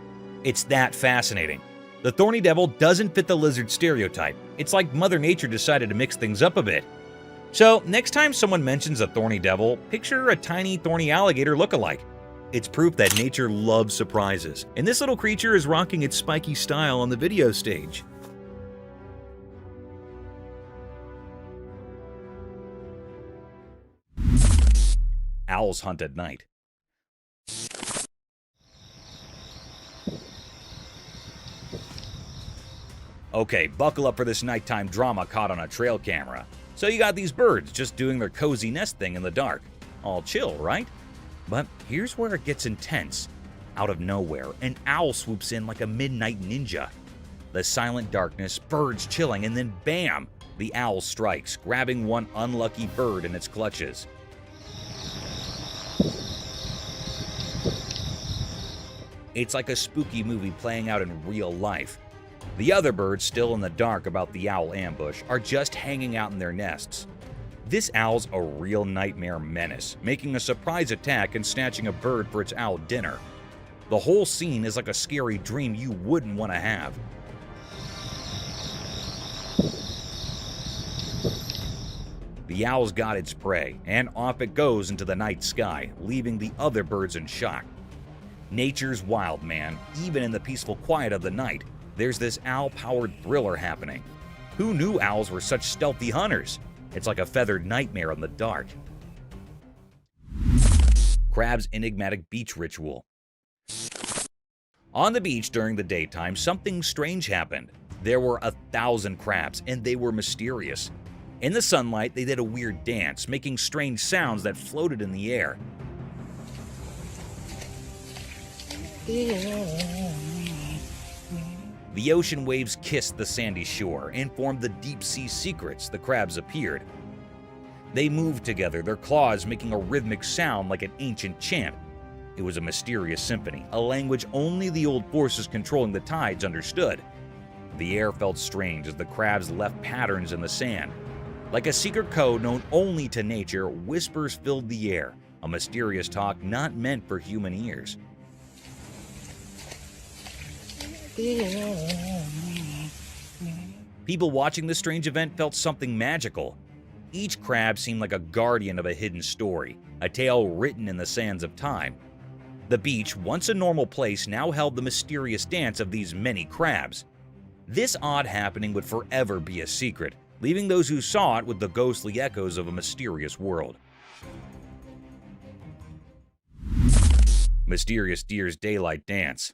It's that fascinating. The thorny devil doesn't fit the lizard stereotype. It's like Mother Nature decided to mix things up a bit. So, next time someone mentions a thorny devil, picture a tiny thorny alligator look-alike. It's proof that nature loves surprises, and this little creature is rocking its spiky style on the video stage. Owls hunt at night. Okay, buckle up for this nighttime drama caught on a trail camera. So you got these birds just doing their cozy nest thing in the dark. All chill, right? But here's where it gets intense. Out of nowhere, an owl swoops in like a midnight ninja. The silent darkness, birds chilling, and then bam! The owl strikes, grabbing one unlucky bird in its clutches. It's like a spooky movie playing out in real life. The other birds, still in the dark about the owl ambush, are just hanging out in their nests. This owl's a real nightmare menace, making a surprise attack and snatching a bird for its owl dinner. The whole scene is like a scary dream you wouldn't want to have. The owl's got its prey, and off it goes into the night sky, leaving the other birds in shock. Nature's wild, man. Even in the peaceful quiet of the night, there's this owl-powered thriller happening. Who knew owls were such stealthy hunters? It's like a feathered nightmare in the dark. Crab's enigmatic beach ritual. On the beach during the daytime, something strange happened. There were 1,000 crabs, and they were mysterious. In the sunlight, they did a weird dance, making strange sounds that floated in the air. The ocean waves kissed the sandy shore and formed the deep-sea secrets the crabs appeared. They moved together, their claws making a rhythmic sound like an ancient chant. It was a mysterious symphony, a language only the old forces controlling the tides understood. The air felt strange as the crabs left patterns in the sand. Like a secret code known only to nature, whispers filled the air, a mysterious talk not meant for human ears. People watching this strange event felt something magical. Each crab seemed like a guardian of a hidden story, a tale written in the sands of time. The beach, once a normal place, now held the mysterious dance of these many crabs. This odd happening would forever be a secret, leaving those who saw it with the ghostly echoes of a mysterious world. Mysterious deer's daylight dance.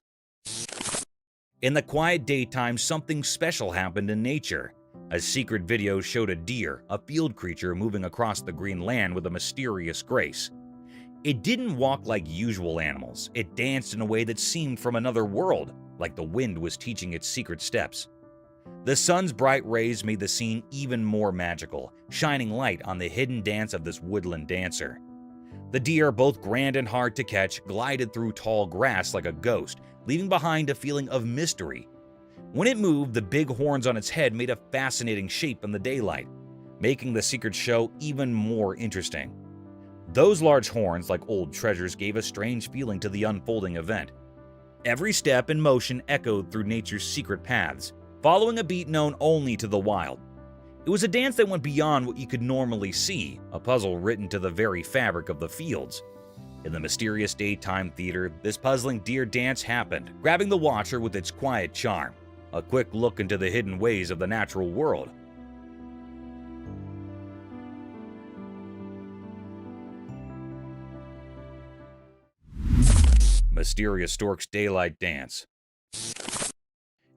In the quiet daytime, something special happened in nature. A secret video showed a deer, a field creature, moving across the green land with a mysterious grace. It didn't walk like usual animals. It danced in a way that seemed from another world, like the wind was teaching its secret steps. The sun's bright rays made the scene even more magical, shining light on the hidden dance of this woodland dancer. The deer, both grand and hard to catch, glided through tall grass like a ghost, leaving behind a feeling of mystery. When it moved, the big horns on its head made a fascinating shape in the daylight, making the secret show even more interesting. Those large horns, like old treasures, gave a strange feeling to the unfolding event. Every step and motion echoed through nature's secret paths, following a beat known only to the wild. It was a dance that went beyond what you could normally see, a puzzle written to the very fabric of the fields. In the mysterious daytime theater, this puzzling deer dance happened, grabbing the watcher with its quiet charm, a quick look into the hidden ways of the natural world. Mysterious stork's daylight dance.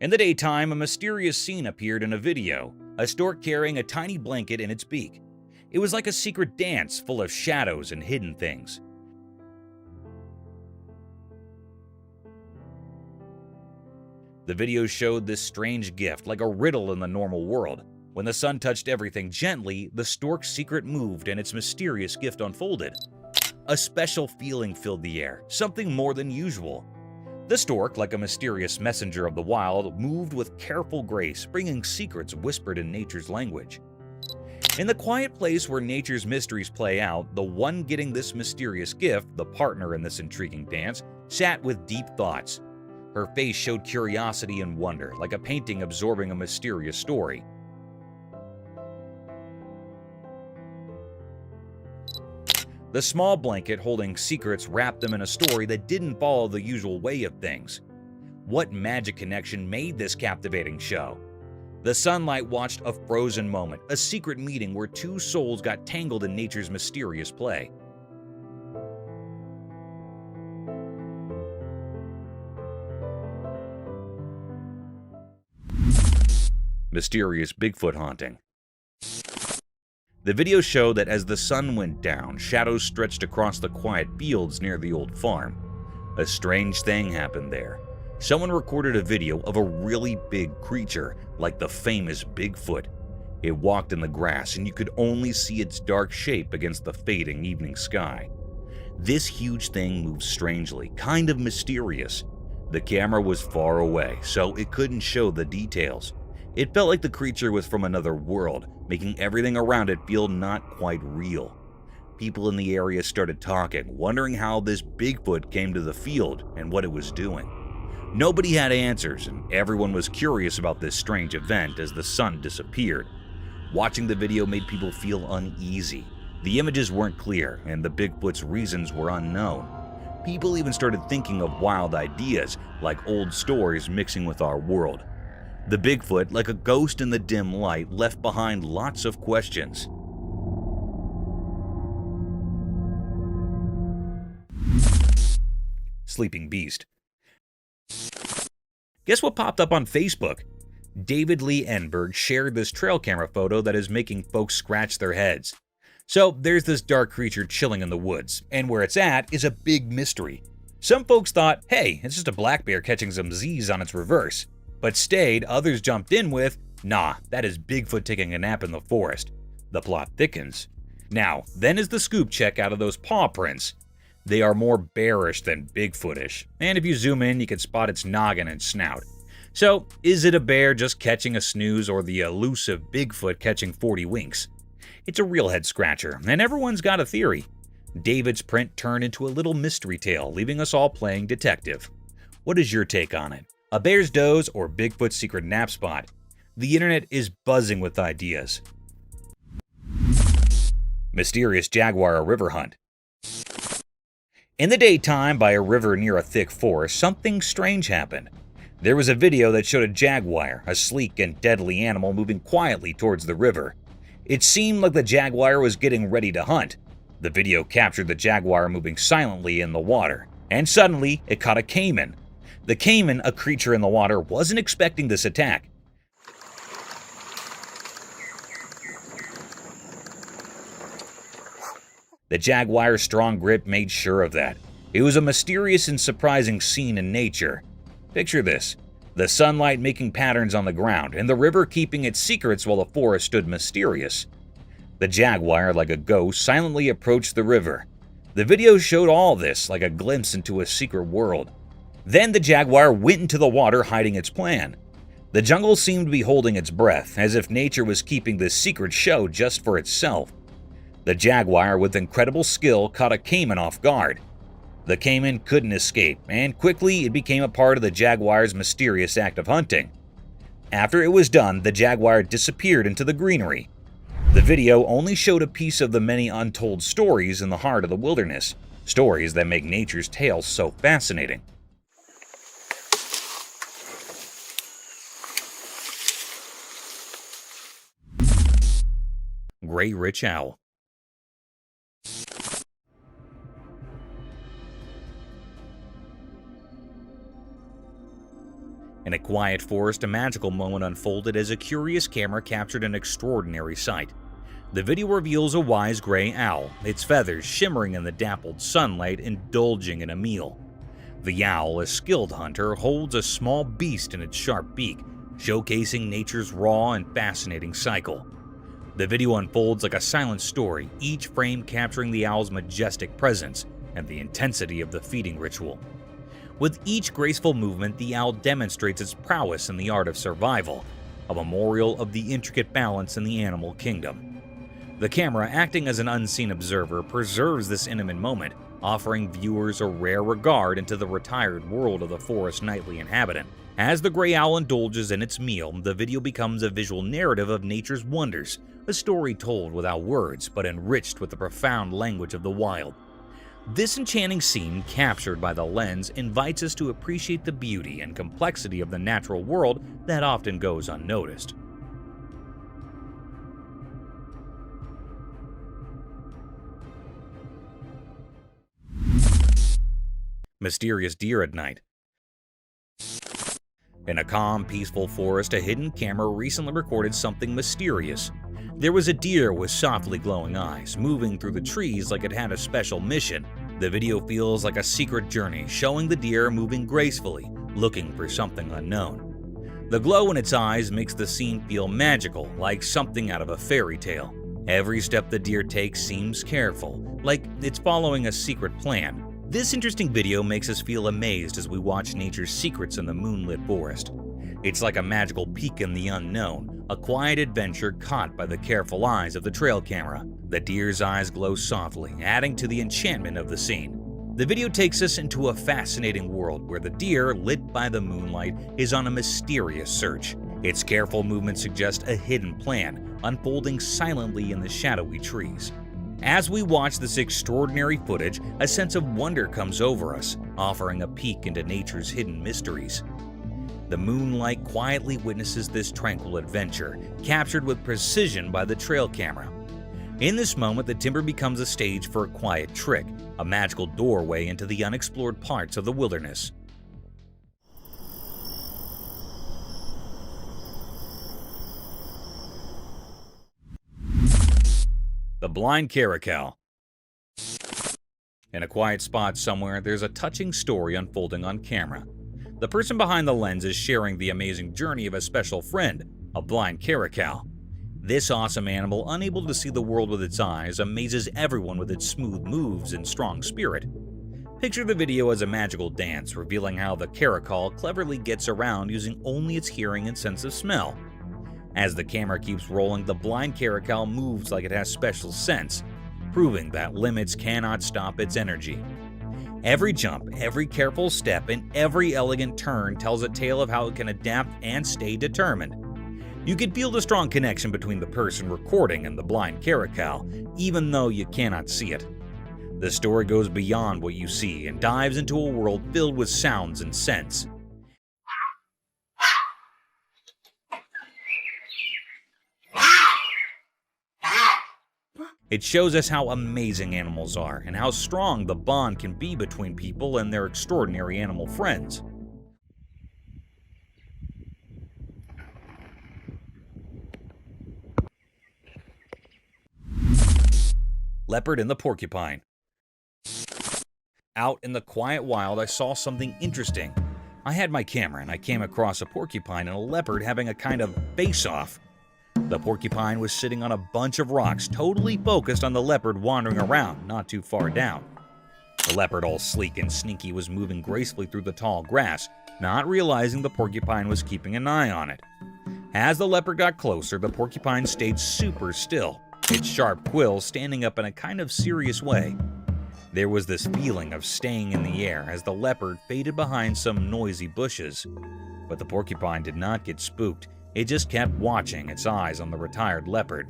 In the daytime, a mysterious scene appeared in a video, a stork carrying a tiny blanket in its beak. It was like a secret dance full of shadows and hidden things. The video showed this strange gift, like a riddle in the normal world. When the sun touched everything gently, the stork's secret moved and its mysterious gift unfolded. A special feeling filled the air, something more than usual. The stork, like a mysterious messenger of the wild, moved with careful grace, bringing secrets whispered in nature's language. In the quiet place where nature's mysteries play out, the one getting this mysterious gift, the partner in this intriguing dance, sat with deep thoughts. Her face showed curiosity and wonder, like a painting absorbing a mysterious story. The small blanket holding secrets wrapped them in a story that didn't follow the usual way of things. What magic connection made this captivating show? The sunlight watched a frozen moment, a secret meeting where two souls got tangled in nature's mysterious play. Mysterious Bigfoot haunting. The video showed that as the sun went down, shadows stretched across the quiet fields near the old farm. A strange thing happened there. Someone recorded a video of a really big creature, like the famous Bigfoot. It walked in the grass, and you could only see its dark shape against the fading evening sky. This huge thing moved strangely, kind of mysterious. The camera was far away, so it couldn't show the details. It felt like the creature was from another world, making everything around it feel not quite real. People in the area started talking, wondering how this Bigfoot came to the field and what it was doing. Nobody had answers, and everyone was curious about this strange event as the sun disappeared. Watching the video made people feel uneasy. The images weren't clear, and the Bigfoot's reasons were unknown. People even started thinking of wild ideas, like old stories mixing with our world. The Bigfoot, like a ghost in the dim light, left behind lots of questions. Sleeping Beast. Guess what popped up on Facebook? David Lee Enberg shared this trail camera photo that is making folks scratch their heads. So there's this dark creature chilling in the woods, and where it's at is a big mystery. Some folks thought, hey, it's just a black bear catching some Z's on its reverse. But stayed, others jumped in with, nah, that is Bigfoot taking a nap in the forest. The plot thickens. Now, then is the scoop check out of those paw prints. They are more bearish than Bigfootish, and if you zoom in, you can spot its noggin and snout. So, is it a bear just catching a snooze or the elusive Bigfoot catching 40 winks? It's a real head scratcher, and everyone's got a theory. David's print turned into a little mystery tale, leaving us all playing detective. What is your take on it? A bear's doze or Bigfoot's secret nap spot? The internet is buzzing with ideas. Mysterious Jaguar river hunt. In the daytime, by a river near a thick forest, something strange happened. There was a video that showed a jaguar, a sleek and deadly animal, moving quietly towards the river. It seemed like the jaguar was getting ready to hunt. The video captured the jaguar moving silently in the water, and suddenly it caught a caiman. The caiman, a creature in the water, wasn't expecting this attack. The jaguar's strong grip made sure of that. It was a mysterious and surprising scene in nature. Picture this: the sunlight making patterns on the ground, and the river keeping its secrets while the forest stood mysterious. The jaguar, like a ghost, silently approached the river. The video showed all this, like a glimpse into a secret world. Then the jaguar went into the water, hiding its plan. The jungle seemed to be holding its breath, as if nature was keeping this secret show just for itself. The jaguar, with incredible skill, caught a caiman off guard. The caiman couldn't escape, and quickly it became a part of the jaguar's mysterious act of hunting. After it was done, the jaguar disappeared into the greenery. The video only showed a piece of the many untold stories in the heart of the wilderness, stories that make nature's tales so fascinating. Gray Rich Owl. In a quiet forest, a magical moment unfolded as a curious camera captured an extraordinary sight. The video reveals a wise gray owl, its feathers shimmering in the dappled sunlight, indulging in a meal. The owl, a skilled hunter, holds a small beast in its sharp beak, showcasing nature's raw and fascinating cycle. The video unfolds like a silent story, each frame capturing the owl's majestic presence and the intensity of the feeding ritual. With each graceful movement, the owl demonstrates its prowess in the art of survival, a memorial of the intricate balance in the animal kingdom. The camera, acting as an unseen observer, preserves this intimate moment, offering viewers a rare regard into the retired world of the forest nightly inhabitant. As the gray owl indulges in its meal, the video becomes a visual narrative of nature's wonders, a story told without words but enriched with the profound language of the wild. This enchanting scene, captured by the lens, invites us to appreciate the beauty and complexity of the natural world that often goes unnoticed. Mysterious deer at night. In a calm, peaceful forest, a hidden camera recently recorded something mysterious. There was a deer with softly glowing eyes, moving through the trees like it had a special mission. The video feels like a secret journey, showing the deer moving gracefully, looking for something unknown. The glow in its eyes makes the scene feel magical, like something out of a fairy tale. Every step the deer takes seems careful, like it's following a secret plan. This interesting video makes us feel amazed as we watch nature's secrets in the moonlit forest. It's like a magical peek in the unknown, a quiet adventure caught by the careful eyes of the trail camera. The deer's eyes glow softly, adding to the enchantment of the scene. The video takes us into a fascinating world where the deer, lit by the moonlight, is on a mysterious search. Its careful movements suggest a hidden plan, unfolding silently in the shadowy trees. As we watch this extraordinary footage, a sense of wonder comes over us, offering a peek into nature's hidden mysteries. The moonlight quietly witnesses this tranquil adventure, captured with precision by the trail camera. In this moment, the timber becomes a stage for a quiet trick, a magical doorway into the unexplored parts of the wilderness. The Blind Caracal. In a quiet spot somewhere, there's a touching story unfolding on camera. The person behind the lens is sharing the amazing journey of a special friend, a blind caracal. This awesome animal, unable to see the world with its eyes, amazes everyone with its smooth moves and strong spirit. Picture the video as a magical dance, revealing how the caracal cleverly gets around using only its hearing and sense of smell. As the camera keeps rolling, the blind caracal moves like it has special sense, proving that limits cannot stop its energy. Every jump, every careful step, and every elegant turn tells a tale of how it can adapt and stay determined. You can feel the strong connection between the person recording and the blind caracal, even though you cannot see it. The story goes beyond what you see and dives into a world filled with sounds and scents. It shows us how amazing animals are and how strong the bond can be between people and their extraordinary animal friends. Leopard and the Porcupine. Out in the quiet wild, I saw something interesting. I had my camera and I came across a porcupine and a leopard having a kind of face-off. The porcupine was sitting on a bunch of rocks, totally focused on the leopard wandering around, not too far down. The leopard, all sleek and sneaky, was moving gracefully through the tall grass, not realizing the porcupine was keeping an eye on it. As the leopard got closer, the porcupine stayed super still, its sharp quills standing up in a kind of serious way. There was this feeling of staying in the air as the leopard faded behind some noisy bushes. But the porcupine did not get spooked. It just kept watching, its eyes on the retired leopard.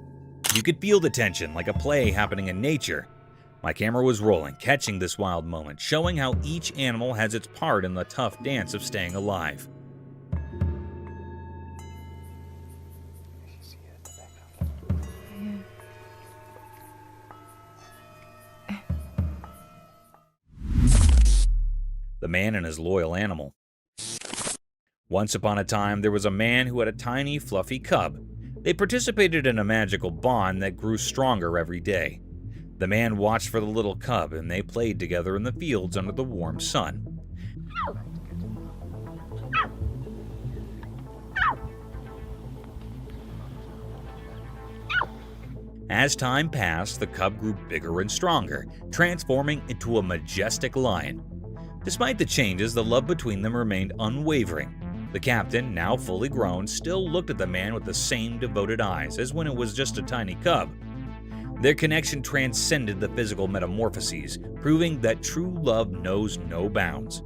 You could feel the tension, like a play happening in nature. My camera was rolling, catching this wild moment, showing how each animal has its part in the tough dance of staying alive. The man and his loyal animal. Once upon a time, there was a man who had a tiny, fluffy cub. They participated in a magical bond that grew stronger every day. The man watched for the little cub, and they played together in the fields under the warm sun. As time passed, the cub grew bigger and stronger, transforming into a majestic lion. Despite the changes, the love between them remained unwavering. The captain, now fully grown, still looked at the man with the same devoted eyes as when it was just a tiny cub. Their connection transcended the physical metamorphoses, proving that true love knows no bounds.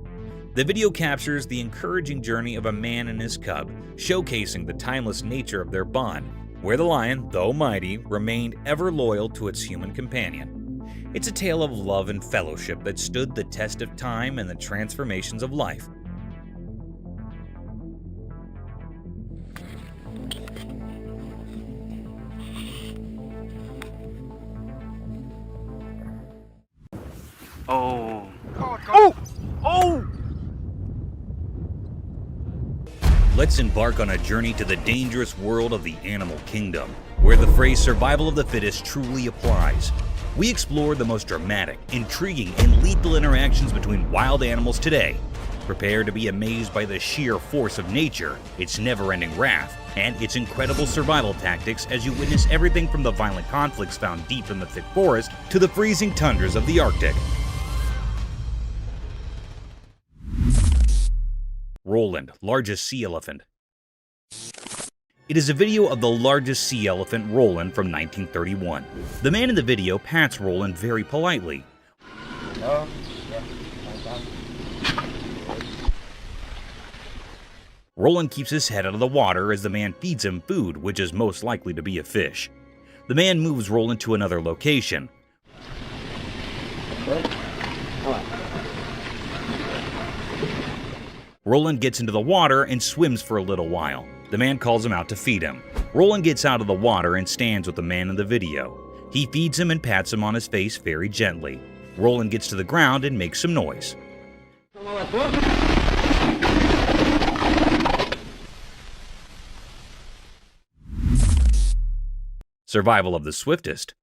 The video captures the encouraging journey of a man and his cub, showcasing the timeless nature of their bond, where the lion, though mighty, remained ever loyal to its human companion. It's a tale of love and fellowship that stood the test of time and the transformations of life. Oh. Let's embark on a journey to the dangerous world of the animal kingdom, where the phrase survival of the fittest truly applies. We explore the most dramatic, intriguing, and lethal interactions between wild animals today. Prepare to be amazed by the sheer force of nature, its never-ending wrath, and its incredible survival tactics as you witness everything from the violent conflicts found deep in the thick forest to the freezing tundras of the Arctic. Roland, largest sea elephant. It is a video of the largest sea elephant, Roland, from 1931. The man in the video pats Roland very politely. Roland keeps his head out of the water as the man feeds him food, which is most likely to be a fish. The man moves Roland to another location. Roland gets into the water and swims for a little while. The man calls him out to feed him. Roland gets out of the water and stands with the man in the video. He feeds him and pats him on his face very gently. Roland gets to the ground and makes some noise. Survival of the swiftest.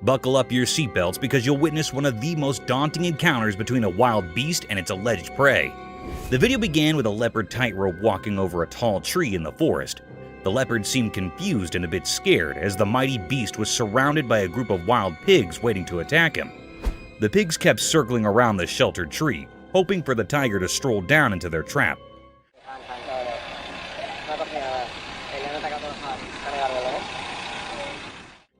Buckle up your seatbelts because you'll witness one of the most daunting encounters between a wild beast and its alleged prey. The video began with a leopard tightrope walking over a tall tree in the forest. The leopard seemed confused and a bit scared as the mighty beast was surrounded by a group of wild pigs waiting to attack him. The pigs kept circling around the sheltered tree, hoping for the tiger to stroll down into their trap.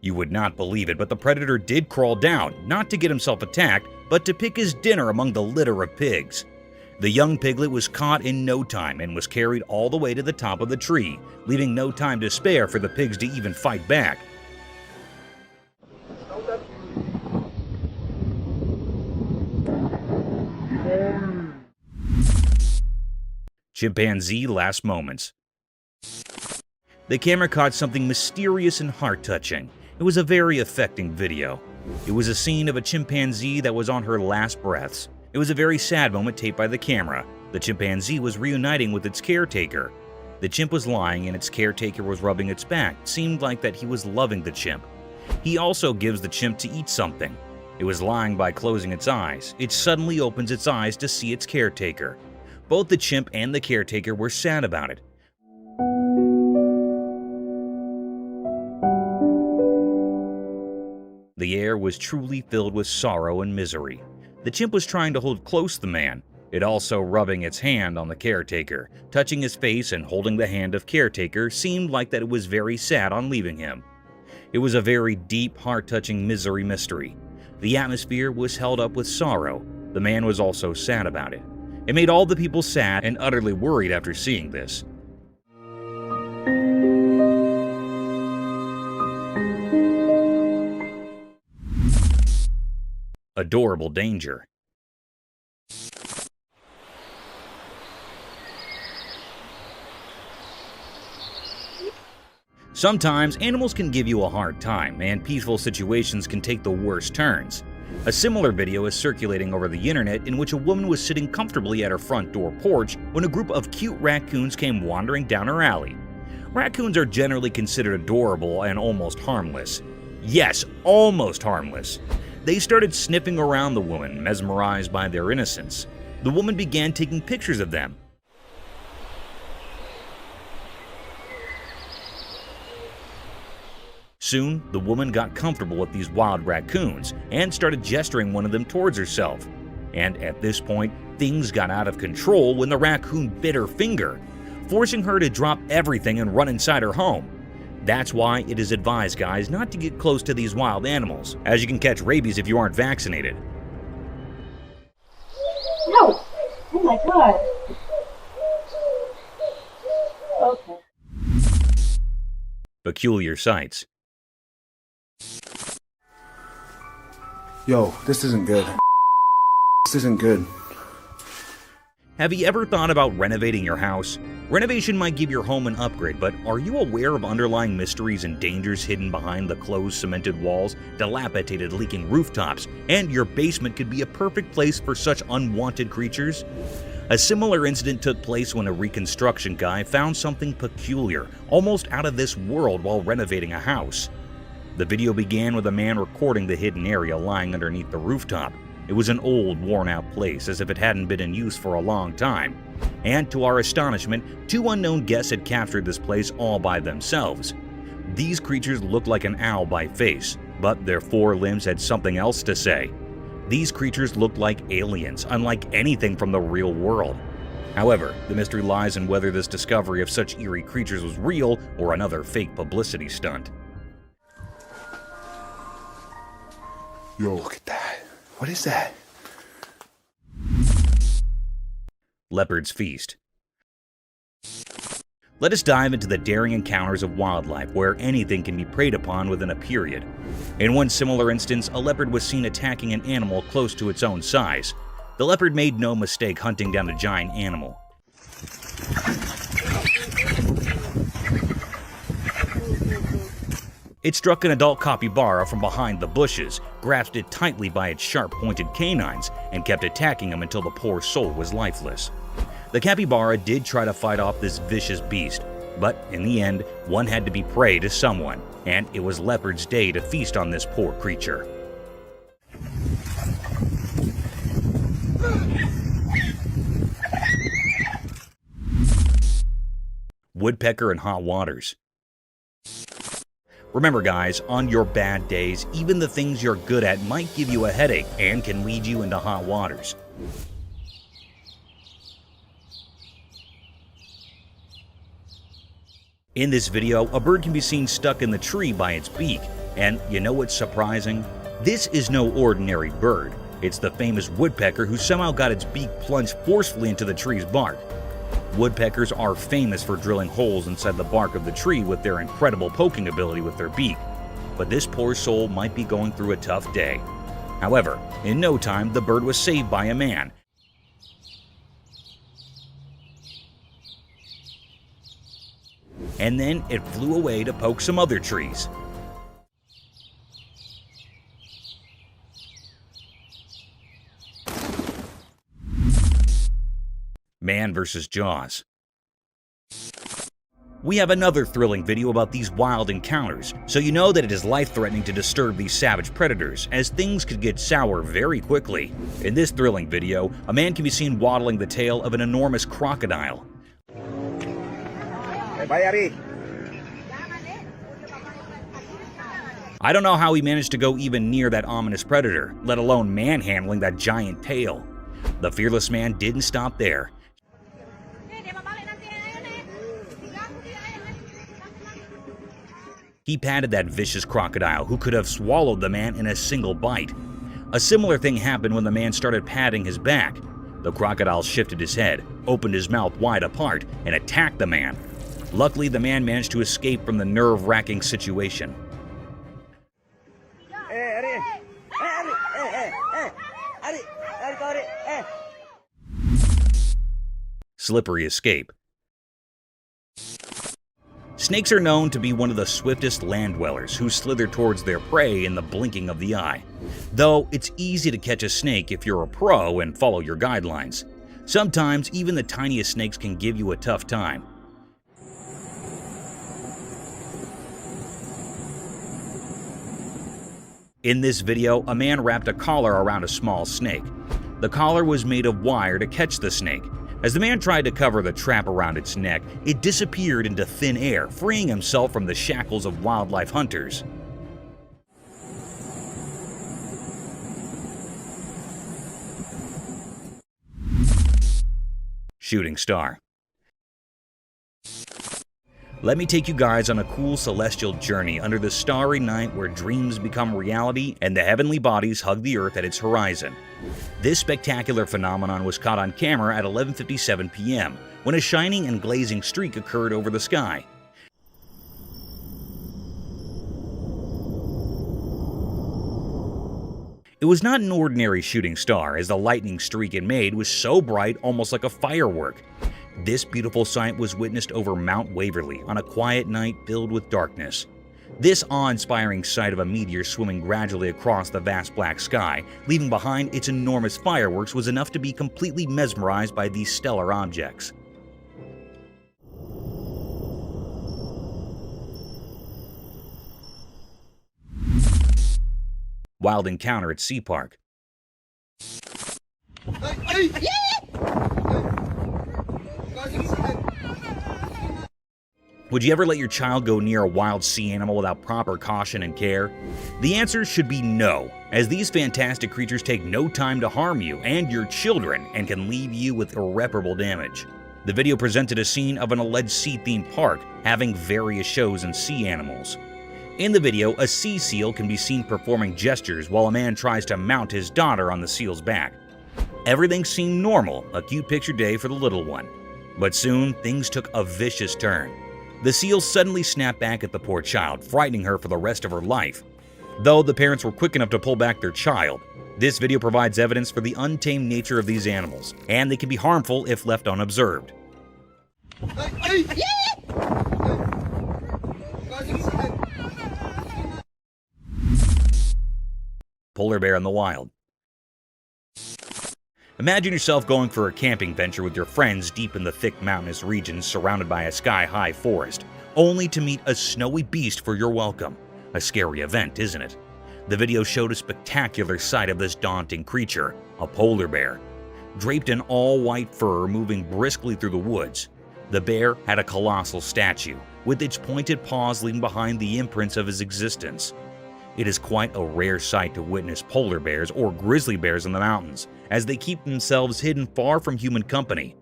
You would not believe it, but the predator did crawl down, not to get himself attacked, but to pick his dinner among the litter of pigs. The young piglet was caught in no time and was carried all the way to the top of the tree, leaving no time to spare for the pigs to even fight back. Chimpanzee last moments. The camera caught something mysterious and heart-touching. It was a very affecting video. It was a scene of a chimpanzee that was on her last breaths. It was a very sad moment taped by the camera. The chimpanzee was reuniting with its caretaker. The chimp was lying and its caretaker was rubbing its back. It seemed like that he was loving the chimp. He also gives the chimp to eat something. It was lying by closing its eyes. It suddenly opens its eyes to see its caretaker. Both the chimp and the caretaker were sad about it. The air was truly filled with sorrow and misery. The chimp was trying to hold close the man, it also rubbing its hand on the caretaker. Touching his face and holding the hand of caretaker seemed like that it was very sad on leaving him. It was a very deep, heart-touching misery mystery. The atmosphere was held up with sorrow. The man was also sad about it. It made all the people sad and utterly worried after seeing this. Adorable danger. Sometimes animals can give you a hard time, and peaceful situations can take the worst turns. A similar video is circulating over the internet in which a woman was sitting comfortably at her front door porch when a group of cute raccoons came wandering down her alley. Raccoons are generally considered adorable and almost harmless. Yes, almost harmless. They started sniffing around the woman, mesmerized by their innocence. the woman began taking pictures of them. Soon, the woman got comfortable with these wild raccoons and started gesturing one of them towards herself. And at this point, things got out of control when the raccoon bit her finger, forcing her to drop everything and run inside her home. That's why it is advised, guys, not to get close to these wild animals, as you can catch rabies if you aren't vaccinated. No! Oh my god! Okay. Peculiar sights. Yo, this isn't good. This isn't good. Have you ever thought about renovating your house? Renovation might give your home an upgrade, but are you aware of underlying mysteries and dangers hidden behind the closed cemented walls, dilapidated leaking rooftops, and your basement could be a perfect place for such unwanted creatures? A similar incident took place when a reconstruction guy found something peculiar, almost out of this world while renovating a house. The video began with a man recording the hidden area lying underneath the rooftop. It was an old, worn-out place, as if it hadn't been in use for a long time. And to our astonishment, two unknown guests had captured this place all by themselves. These creatures looked like an owl by face, but their four limbs had something else to say. These creatures looked like aliens, unlike anything from the real world. However, the mystery lies in whether this discovery of such eerie creatures was real or another fake publicity stunt. Yo, look at that. What is that? Leopard's Feast. Let us dive into the daring encounters of wildlife where anything can be preyed upon within a period. In one similar instance, a leopard was seen attacking an animal close to its own size. The leopard made no mistake hunting down a giant animal. It struck an adult capybara from behind the bushes, grasped it tightly by its sharp-pointed canines, and kept attacking him until the poor soul was lifeless. The capybara did try to fight off this vicious beast, but in the end, one had to be prey to someone, and it was Leopard's day to feast on this poor creature. Woodpecker in hot waters. Remember guys, on your bad days, even the things you're good at might give you a headache and can lead you into hot waters. In this video, a bird can be seen stuck in the tree by its beak, and you know what's surprising? This is no ordinary bird. It's the famous woodpecker who somehow got its beak plunged forcefully into the tree's bark. Woodpeckers are famous for drilling holes inside the bark of the tree with their incredible poking ability with their beak. But this poor soul might be going through a tough day. However, in no time, the bird was saved by a man. And then it flew away to poke some other trees. Man vs. Jaws. We have another thrilling video about these wild encounters, so you know that it is life-threatening to disturb these savage predators, as things could get sour very quickly. In this thrilling video, a man can be seen waddling the tail of an enormous crocodile. I don't know how he managed to go even near that ominous predator, let alone manhandling that giant tail. The fearless man didn't stop there. He patted that vicious crocodile who could have swallowed the man in a single bite. A similar thing happened when the man started patting his back. The crocodile shifted his head, opened his mouth wide apart, and attacked the man. Luckily, the man managed to escape from the nerve-wracking situation. Slippery escape. Snakes are known to be one of the swiftest land dwellers who slither towards their prey in the blinking of the eye. Though it's easy to catch a snake if you're a pro and follow your guidelines. Sometimes even the tiniest snakes can give you a tough time. In this video, a man wrapped a collar around a small snake. The collar was made of wire to catch the snake. As the man tried to cover the trap around its neck, it disappeared into thin air, freeing himself from the shackles of wildlife hunters. Shooting star. Let me take you guys on a cool celestial journey under the starry night where dreams become reality and the heavenly bodies hug the earth at its horizon. This spectacular phenomenon was caught on camera at 11:57 p.m. when a shining and glazing streak occurred over the sky. It was not an ordinary shooting star, as the lightning streak it made was so bright, almost like a firework. This beautiful sight was witnessed over Mount Waverly on a quiet night filled with darkness. This awe-inspiring sight of a meteor swimming gradually across the vast black sky, leaving behind its enormous fireworks, was enough to be completely mesmerized by these stellar objects. Wild encounter at Sea Park. Would you ever let your child go near a wild sea animal without proper caution and care? The answer should be no, as these fantastic creatures take no time to harm you and your children and can leave you with irreparable damage. The video presented a scene of an alleged sea-themed park having various shows and sea animals. In the video, a sea seal can be seen performing gestures while a man tries to mount his daughter on the seal's back. Everything seemed normal, a cute picture day for the little one. But soon, things took a vicious turn. The seal suddenly snapped back at the poor child, frightening her for the rest of her life. Though the parents were quick enough to pull back their child, this video provides evidence for the untamed nature of these animals, and they can be harmful if left unobserved. Polar bear in the wild. Imagine yourself going for a camping venture with your friends deep in the thick mountainous regions surrounded by a sky-high forest, only to meet a snowy beast for your welcome. A scary event, isn't it? The video showed a spectacular sight of this daunting creature, a polar bear. Draped in all-white fur moving briskly through the woods, the bear had a colossal statue, with its pointed paws leaving behind the imprints of his existence. It is quite a rare sight to witness polar bears or grizzly bears in the mountains, as they keep themselves hidden far from human company.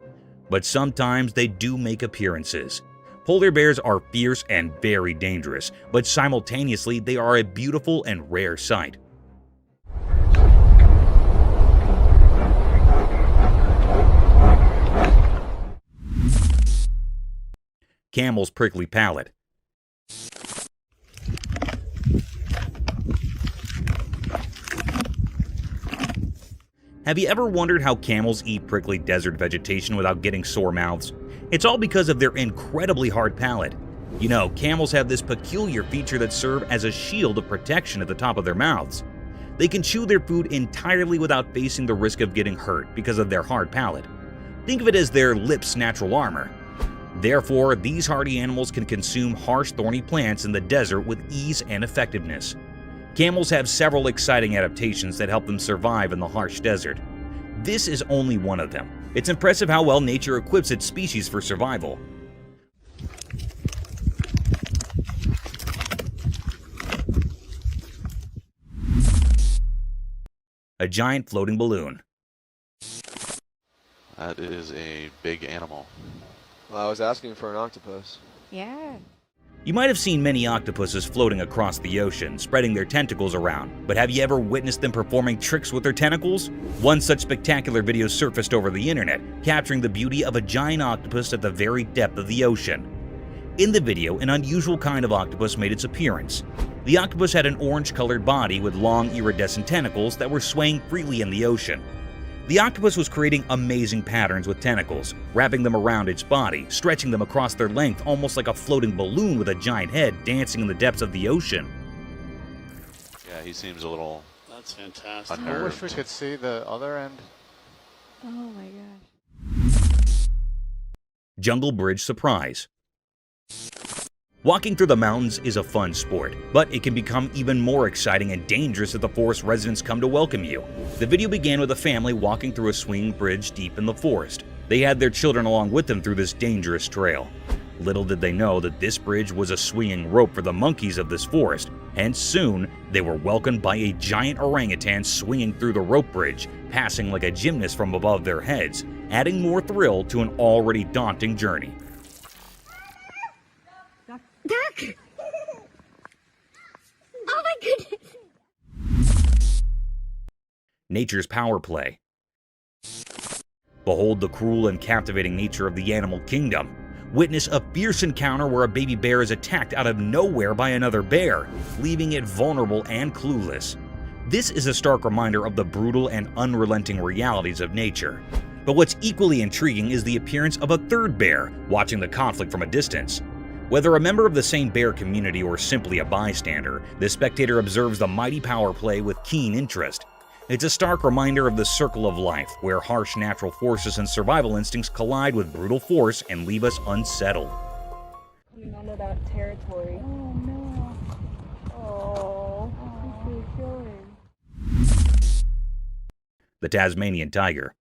But sometimes they do make appearances. Polar bears are fierce and very dangerous, but simultaneously they are a beautiful and rare sight. Camel's prickly palate. Have you ever wondered how camels eat prickly desert vegetation without getting sore mouths? It's all because of their incredibly hard palate. You know, camels have this peculiar feature that serves as a shield of protection at the top of their mouths. They can chew their food entirely without facing the risk of getting hurt because of their hard palate. Think of it as their lips' natural armor. Therefore, these hardy animals can consume harsh thorny plants in the desert with ease and effectiveness. Camels have several exciting adaptations that help them survive in the harsh desert. This is only one of them. It's impressive how well nature equips its species for survival. A giant floating balloon. That is a big animal. Well, I was asking for an octopus. Yeah. You might have seen many octopuses floating across the ocean, spreading their tentacles around, but have you ever witnessed them performing tricks with their tentacles? One such spectacular video surfaced over the internet, capturing the beauty of a giant octopus at the very depth of the ocean. In the video, an unusual kind of octopus made its appearance. The octopus had an orange-colored body with long iridescent tentacles that were swaying freely in the ocean. The octopus was creating amazing patterns with tentacles, wrapping them around its body, stretching them across their length almost like a floating balloon with a giant head dancing in the depths of the ocean. Yeah, he seems a little That's fantastic. unnerved. I wish we could see the other end. Oh my gosh. Jungle Bridge surprise. Walking through the mountains is a fun sport, but it can become even more exciting and dangerous if the forest residents come to welcome you. The video began with a family walking through a swinging bridge deep in the forest. They had their children along with them through this dangerous trail. Little did they know that this bridge was a swinging rope for the monkeys of this forest, and soon they were welcomed by a giant orangutan swinging through the rope bridge, passing like a gymnast from above their heads, adding more thrill to an already daunting journey. Duck! Oh my goodness! Nature's power play. Behold the cruel and captivating nature of the animal kingdom. Witness a fierce encounter where a baby bear is attacked out of nowhere by another bear, leaving it vulnerable and clueless. This is a stark reminder of the brutal and unrelenting realities of nature. But what's equally intriguing is the appearance of a third bear, watching the conflict from a distance. Whether a member of the same bear community or simply a bystander, the spectator observes the mighty power play with keen interest. It's a stark reminder of the circle of life, where harsh natural forces and survival instincts collide with brutal force and leave us unsettled. Coming onto that territory. Oh no. Oh, what's he feeling? The Tasmanian tiger.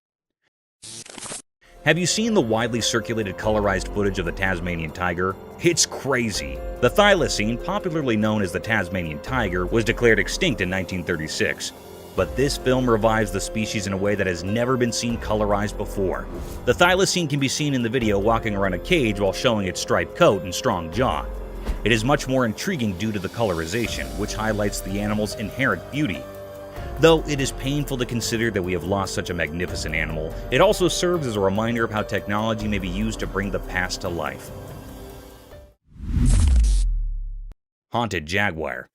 Have you seen the widely circulated colorized footage of the Tasmanian tiger? It's crazy. The thylacine, popularly known as the Tasmanian tiger, was declared extinct in 1936. But this film revives the species in a way that has never been seen colorized before. The thylacine can be seen in the video walking around a cage while showing its striped coat and strong jaw. It is much more intriguing due to the colorization, which highlights the animal's inherent beauty. Though it is painful to consider that we have lost such a magnificent animal, it also serves as a reminder of how technology may be used to bring the past to life. Haunted jaguar.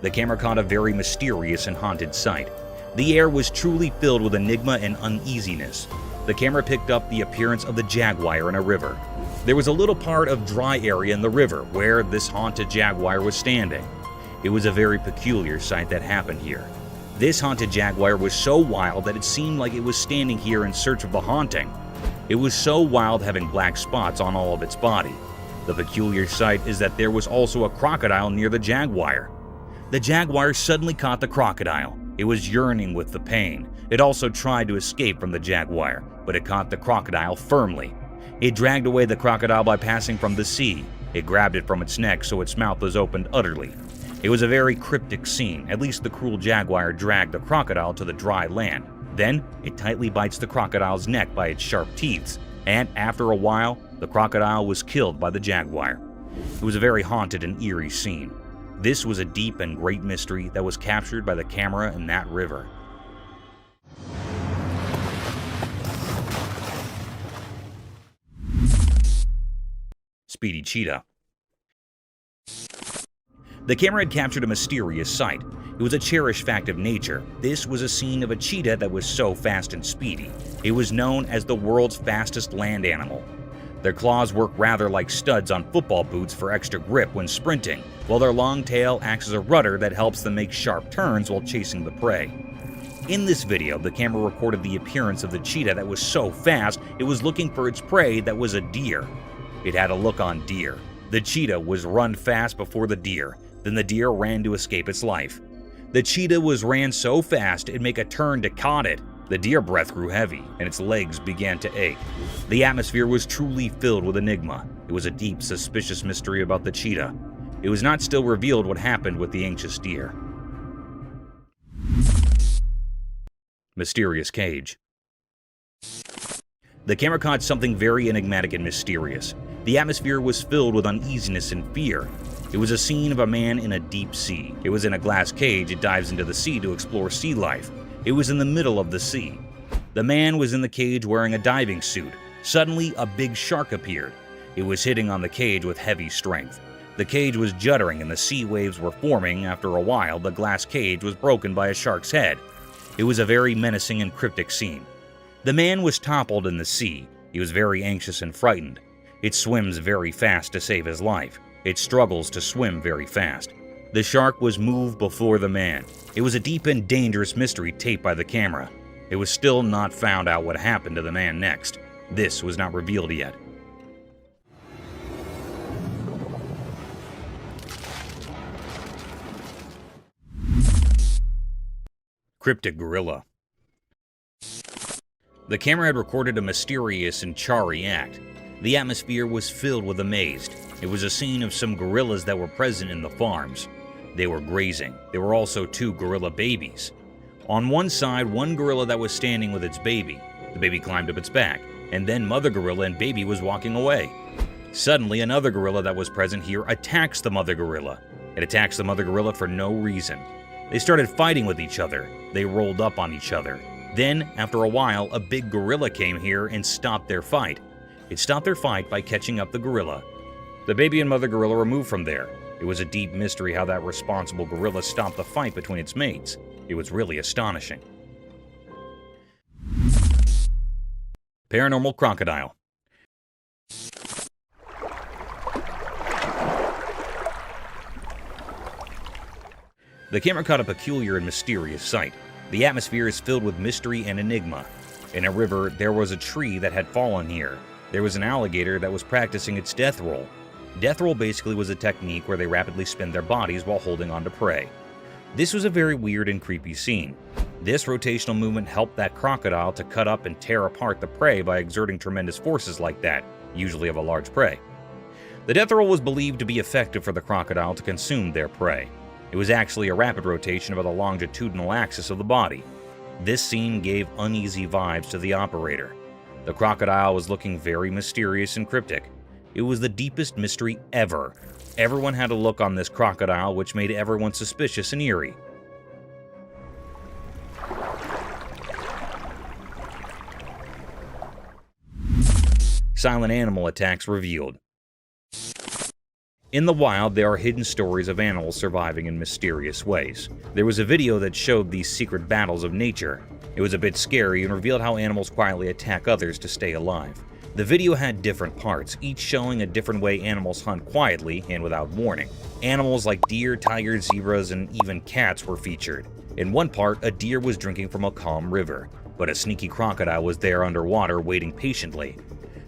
The camera caught a very mysterious and haunted sight. The air was truly filled with enigma and uneasiness. The camera picked up the appearance of the jaguar in a river. There was a little part of dry area in the river where this haunted jaguar was standing. It was a very peculiar sight that happened here. This haunted jaguar was so wild that it seemed like it was standing here in search of the haunting. It was so wild, having black spots on all of its body. The peculiar sight is that there was also a crocodile near the jaguar. The jaguar suddenly caught the crocodile. It was yearning with the pain. It also tried to escape from the jaguar, but it caught the crocodile firmly. It dragged away the crocodile by passing from the sea. It grabbed it from its neck so its mouth was opened utterly. It was a very cryptic scene. At least the cruel jaguar dragged the crocodile to the dry land. Then, it tightly bites the crocodile's neck by its sharp teeth, and after a while, the crocodile was killed by the jaguar. It was a very haunted and eerie scene. This was a deep and great mystery that was captured by the camera in that river. Speedy cheetah. The camera had captured a mysterious sight. It was a cherished fact of nature. This was a scene of a cheetah that was so fast and speedy. It was known as the world's fastest land animal. Their claws work rather like studs on football boots for extra grip when sprinting, while their long tail acts as a rudder that helps them make sharp turns while chasing the prey. In this video, the camera recorded the appearance of the cheetah that was so fast it was looking for its prey that was a deer. It had a look on deer. The cheetah was run fast before the deer. Then the deer ran to escape its life. The cheetah ran so fast it'd make a turn to caught it. The deer breath grew heavy, and its legs began to ache. The atmosphere was truly filled with enigma. It was a deep, suspicious mystery about the cheetah. It was not still revealed what happened with the anxious deer. Mysterious cage. The camera caught something very enigmatic and mysterious. The atmosphere was filled with uneasiness and fear. It was a scene of a man in a deep sea. It was in a glass cage. It dives into the sea to explore sea life. It was in the middle of the sea. The man was in the cage wearing a diving suit. Suddenly, a big shark appeared. It was hitting on the cage with heavy strength. The cage was juddering and the sea waves were forming. After a while, the glass cage was broken by a shark's head. It was a very menacing and cryptic scene. The man was toppled in the sea. He was very anxious and frightened. It swims very fast to save his life. It struggles to swim very fast. The shark was moved before the man. It was a deep and dangerous mystery taped by the camera. It was still not found out what happened to the man next. This was not revealed yet. Cryptic gorilla. The camera had recorded a mysterious and chary act. The atmosphere was filled with amaze. It was a scene of some gorillas that were present in the farms. They were grazing. There were also 2 gorilla babies. On one side, one gorilla that was standing with its baby. The baby climbed up its back, and then mother gorilla and baby was walking away. Suddenly, another gorilla that was present here attacks the mother gorilla. It attacks the mother gorilla for no reason. They started fighting with each other. They rolled up on each other. Then, after a while, a big gorilla came here and stopped their fight. It stopped their fight by catching up the gorilla. The baby and mother gorilla were moved from there. It was a deep mystery how that responsible gorilla stopped the fight between its mates. It was really astonishing. Paranormal crocodile. The camera caught a peculiar and mysterious sight. The atmosphere is filled with mystery and enigma. In a river, there was a tree that had fallen here. There was an alligator that was practicing its death roll. Death roll basically was a technique where they rapidly spin their bodies while holding on to prey. This was a very weird and creepy scene. This rotational movement helped that crocodile to cut up and tear apart the prey by exerting tremendous forces like that, usually of a large prey. The death roll was believed to be effective for the crocodile to consume their prey. It was actually a rapid rotation about the longitudinal axis of the body. This scene gave uneasy vibes to the operator. The crocodile was looking very mysterious and cryptic. It was the deepest mystery ever. Everyone had a look on this crocodile which made everyone suspicious and eerie. Silent animal attacks revealed. In the wild, there are hidden stories of animals surviving in mysterious ways. There was a video that showed these secret battles of nature. It was a bit scary and revealed how animals quietly attack others to stay alive. The video had different parts, each showing a different way animals hunt quietly and without warning. Animals like deer, tigers, zebras, and even cats were featured. In one part, a deer was drinking from a calm river, but a sneaky crocodile was there underwater waiting patiently.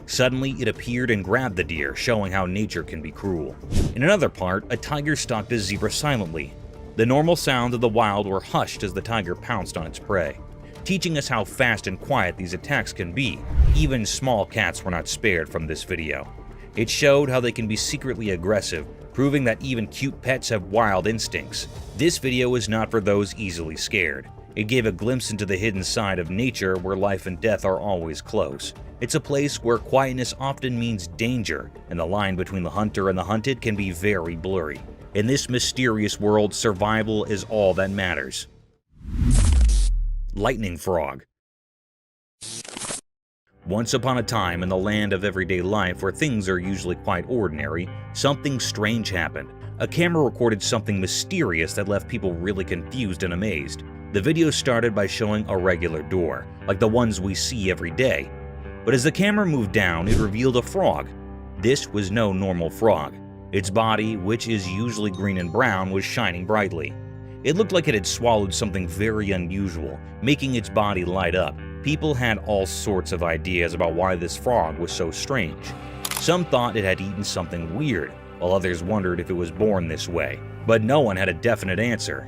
Suddenly, it appeared and grabbed the deer, showing how nature can be cruel. In another part, a tiger stalked a zebra silently. The normal sounds of the wild were hushed as the tiger pounced on its prey, teaching us how fast and quiet these attacks can be. Even small cats were not spared from this video. It showed how they can be secretly aggressive, proving that even cute pets have wild instincts. This video is not for those easily scared. It gave a glimpse into the hidden side of nature where life and death are always close. It's a place where quietness often means danger, and the line between the hunter and the hunted can be very blurry. In this mysterious world, survival is all that matters. Lightning frog. Once upon a time in the land of everyday life where things are usually quite ordinary, something strange happened. A camera recorded something mysterious that left people really confused and amazed. The video started by showing a regular door, like the ones we see every day. But as the camera moved down, it revealed a frog. This was no normal frog. Its body, which is usually green and brown, was shining brightly. It looked like it had swallowed something very unusual, making its body light up. People had all sorts of ideas about why this frog was so strange. Some thought it had eaten something weird, while others wondered if it was born this way. But no one had a definite answer.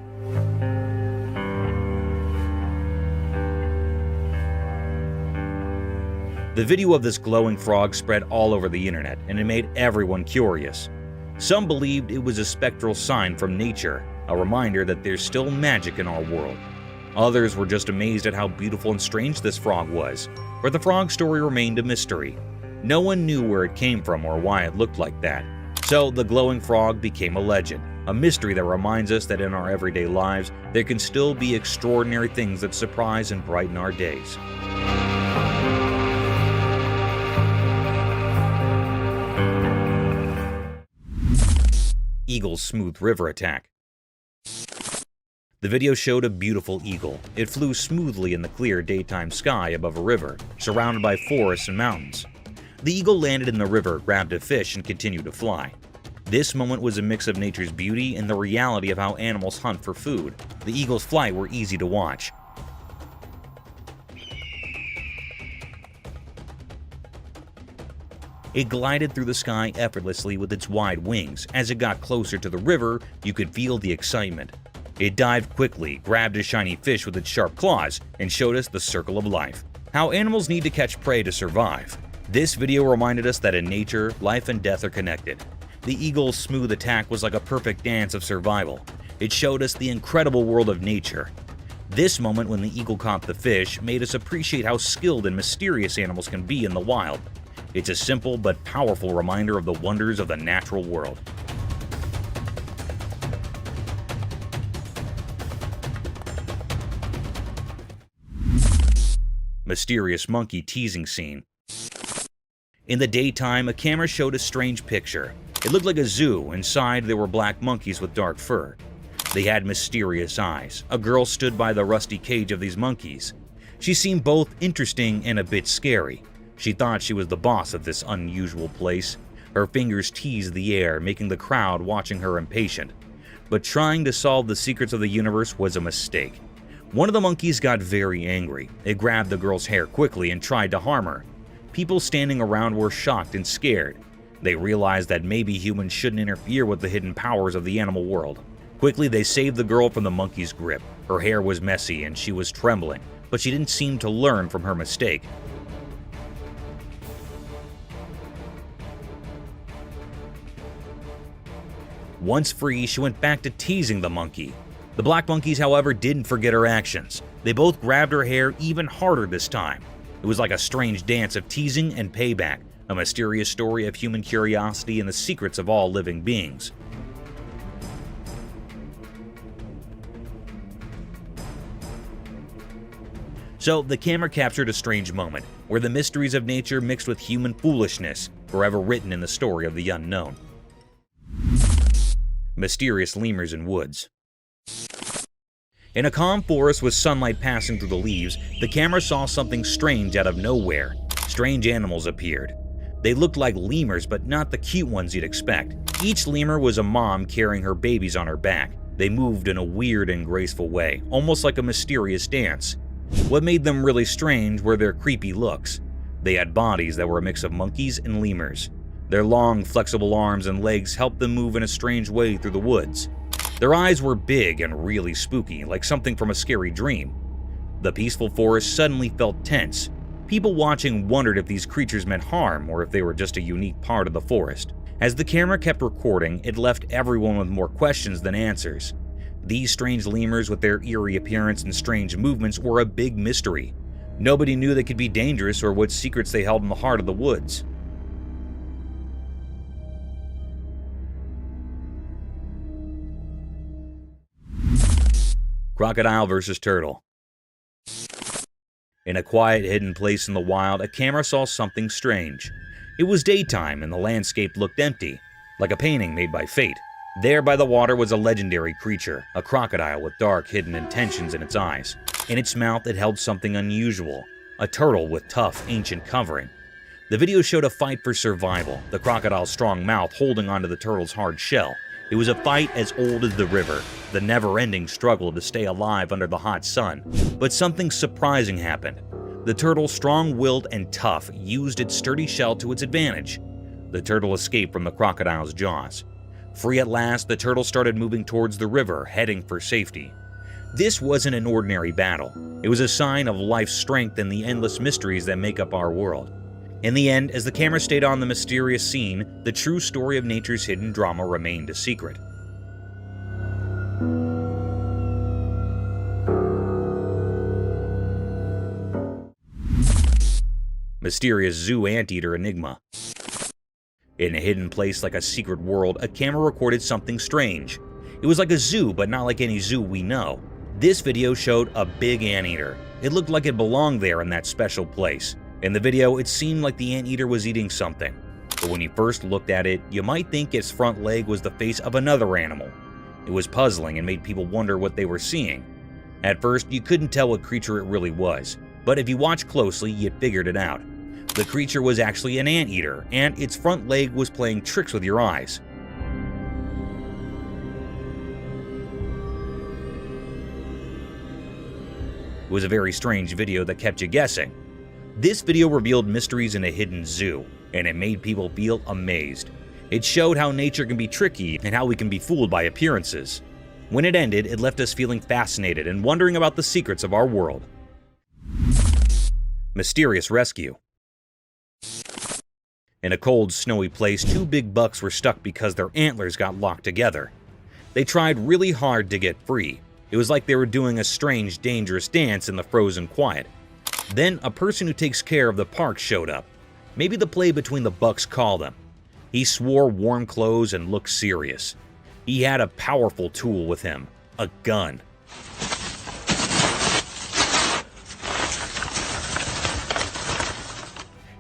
The video of this glowing frog spread all over the internet, and it made everyone curious. Some believed it was a spectral sign from nature, a reminder that there's still magic in our world. Others were just amazed at how beautiful and strange this frog was, but the frog story remained a mystery. No one knew where it came from or why it looked like that. So the glowing frog became a legend, a mystery that reminds us that in our everyday lives, there can still be extraordinary things that surprise and brighten our days. Eagle's smooth river attack. The video showed a beautiful eagle. It flew smoothly in the clear daytime sky above a river, surrounded by forests and mountains. The eagle landed in the river, grabbed a fish, and continued to fly. This moment was a mix of nature's beauty and the reality of how animals hunt for food. The eagle's flight were easy to watch. It glided through the sky effortlessly with its wide wings. As it got closer to the river, you could feel the excitement. It dived quickly, grabbed a shiny fish with its sharp claws, and showed us the circle of life. How animals need to catch prey to survive. This video reminded us that in nature, life and death are connected. The eagle's smooth attack was like a perfect dance of survival. It showed us the incredible world of nature. This moment when the eagle caught the fish made us appreciate how skilled and mysterious animals can be in the wild. It's a simple but powerful reminder of the wonders of the natural world. Mysterious monkey teasing scene. In the daytime, a camera showed a strange picture. It looked like a zoo. Inside, there were black monkeys with dark fur. They had mysterious eyes. A girl stood by the rusty cage of these monkeys. She seemed both interesting and a bit scary. She thought she was the boss of this unusual place. Her fingers teased the air, making the crowd watching her impatient. But trying to solve the secrets of the universe was a mistake. One of the monkeys got very angry. It grabbed the girl's hair quickly and tried to harm her. People standing around were shocked and scared. They realized that maybe humans shouldn't interfere with the hidden powers of the animal world. Quickly, they saved the girl from the monkey's grip. Her hair was messy and she was trembling, but she didn't seem to learn from her mistake. Once free, she went back to teasing the monkey. The black monkeys, however, didn't forget her actions. They both grabbed her hair even harder this time. It was like a strange dance of teasing and payback, a mysterious story of human curiosity and the secrets of all living beings. So, the camera captured a strange moment, where the mysteries of nature mixed with human foolishness, forever written in the story of the unknown. Mysterious lemurs in woods. In a calm forest with sunlight passing through the leaves, the camera saw something strange out of nowhere. Strange animals appeared. They looked like lemurs, but not the cute ones you'd expect. Each lemur was a mom carrying her babies on her back. They moved in a weird and graceful way, almost like a mysterious dance. What made them really strange were their creepy looks. They had bodies that were a mix of monkeys and lemurs. Their long, flexible arms and legs helped them move in a strange way through the woods. Their eyes were big and really spooky, like something from a scary dream. The peaceful forest suddenly felt tense. People watching wondered if these creatures meant harm or if they were just a unique part of the forest. As the camera kept recording, it left everyone with more questions than answers. These strange lemurs with their eerie appearance and strange movements were a big mystery. Nobody knew they could be dangerous or what secrets they held in the heart of the woods. Crocodile versus turtle. In a quiet, hidden place in the wild, a camera saw something strange. It was daytime and the landscape looked empty, like a painting made by fate. There by the water was a legendary creature, a crocodile with dark, hidden intentions in its eyes. In its mouth it held something unusual, a turtle with tough, ancient covering. The video showed a fight for survival, the crocodile's strong mouth holding onto the turtle's hard shell. It was a fight as old as the river, the never-ending struggle to stay alive under the hot sun. But something surprising happened. The turtle, strong-willed and tough, used its sturdy shell to its advantage. The turtle escaped from the crocodile's jaws. Free at last, the turtle started moving towards the river, heading for safety. This wasn't an ordinary battle. It was a sign of life's strength and the endless mysteries that make up our world. In the end, as the camera stayed on the mysterious scene, the true story of nature's hidden drama remained a secret. Mysterious zoo anteater enigma. In a hidden place like a secret world, a camera recorded something strange. It was like a zoo, but not like any zoo we know. This video showed a big anteater. It looked like it belonged there in that special place. In the video, it seemed like the anteater was eating something. But when you first looked at it, you might think its front leg was the face of another animal. It was puzzling and made people wonder what they were seeing. At first, you couldn't tell what creature it really was, but if you watched closely, you figured it out. The creature was actually an anteater, and its front leg was playing tricks with your eyes. It was a very strange video that kept you guessing. This video revealed mysteries in a hidden zoo, and it made people feel amazed. It showed how nature can be tricky and how we can be fooled by appearances. When it ended, it left us feeling fascinated and wondering about the secrets of our world. Mysterious rescue. In a cold, snowy place, 2 big bucks were stuck because their antlers got locked together. They tried really hard to get free. It was like they were doing a strange, dangerous dance in the frozen quiet. Then a person who takes care of the park showed up. Maybe the play between the bucks called him. He swore warm clothes and looked serious. He had a powerful tool with him, a gun.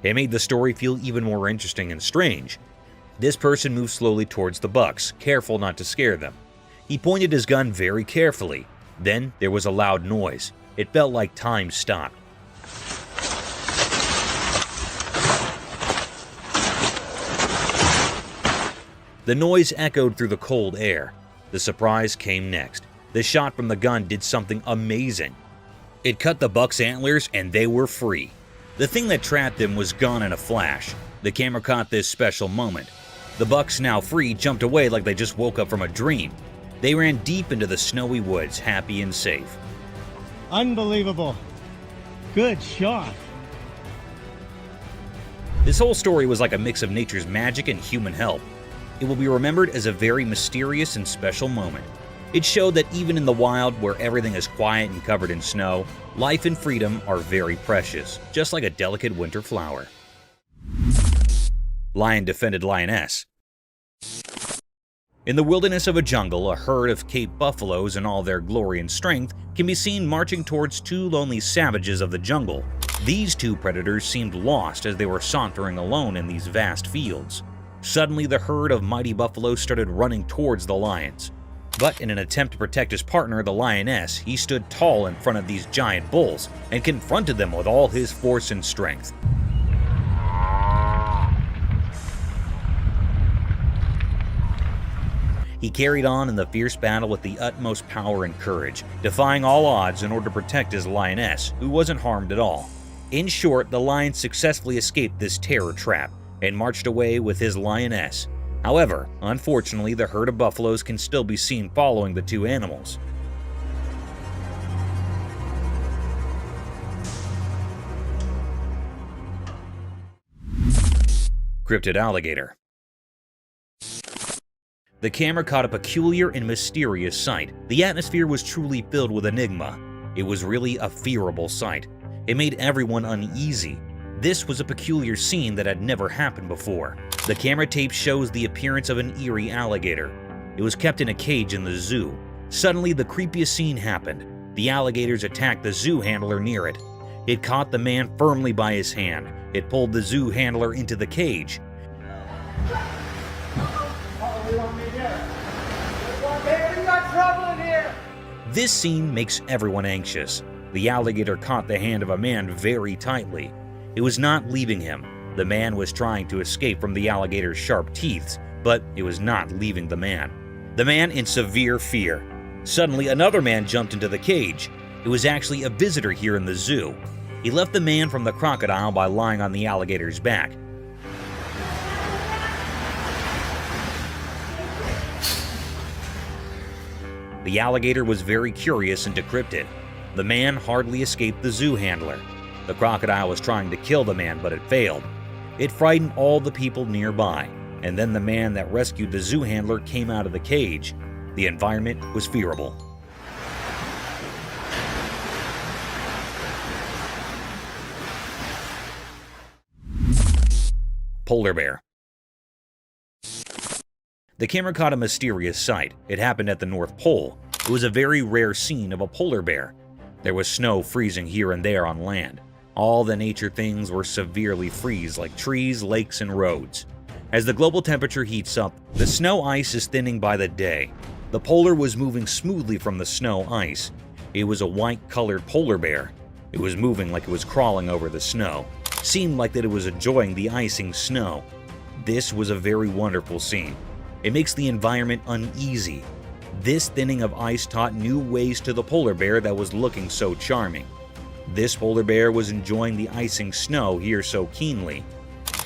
It made the story feel even more interesting and strange. This person moved slowly towards the bucks, careful not to scare them. He pointed his gun very carefully. Then there was a loud noise. It felt like time stopped. The noise echoed through the cold air. The surprise came next. The shot from the gun did something amazing. It cut the buck's antlers and they were free. The thing that trapped them was gone in a flash. The camera caught this special moment. The bucks, now free, jumped away like they just woke up from a dream. They ran deep into the snowy woods, happy and safe. Unbelievable. Good shot. This whole story was like a mix of nature's magic and human help. It will be remembered as a very mysterious and special moment. It showed that even in the wild, where everything is quiet and covered in snow, life and freedom are very precious, just like a delicate winter flower. Lion defended lioness. In the wilderness of a jungle, a herd of Cape buffaloes in all their glory and strength can be seen marching towards 2 lonely savages of the jungle. These 2 predators seemed lost as they were sauntering alone in these vast fields. Suddenly, the herd of mighty buffaloes started running towards the lions. But in an attempt to protect his partner, the lioness, he stood tall in front of these giant bulls and confronted them with all his force and strength. He carried on in the fierce battle with the utmost power and courage, defying all odds in order to protect his lioness, who wasn't harmed at all. In short, the lion successfully escaped this terror trap and marched away with his lioness. However, unfortunately, the herd of buffaloes can still be seen following the 2 animals. Cryptid alligator. The camera caught a peculiar and mysterious sight. The atmosphere was truly filled with enigma. It was really a fearable sight. It made everyone uneasy. This was a peculiar scene that had never happened before. The camera tape shows the appearance of an Eerie alligator. It was kept in a cage in the zoo. Suddenly, the creepiest scene happened. The alligators attacked the zoo handler near it. It caught the man firmly by his hand. It pulled the zoo handler into the cage. This scene makes everyone anxious. The alligator caught the hand of a man very tightly. It was not leaving him. The man was trying to escape from the alligator's sharp teeth, but it was not leaving the man. The man in severe fear. Suddenly, another man jumped into the cage. It was actually a visitor here in the zoo. He left the man from the crocodile by lying on the alligator's back. The alligator was very curious and decrypted. The man hardly escaped the zoo handler. The crocodile was trying to kill the man, but it failed. It frightened all the people nearby, and then the man that rescued the zoo handler came out of the cage. The environment was fearable. Polar bear. The camera caught a mysterious sight. It happened at the North Pole. It was a very rare scene of a polar bear. There was snow freezing here and there on land. All the nature things were severely freeze, like trees, lakes, and roads. As the global temperature heats up, the snow ice is thinning by the day. The polar was moving smoothly from the snow ice. It was a white-colored polar bear. It was moving like it was crawling over the snow. Seemed like that it was enjoying the icing snow. This was a very wonderful scene. It makes the environment uneasy. This thinning of ice taught new ways to the polar bear that was looking so charming. This polar bear was enjoying the icing snow here so keenly.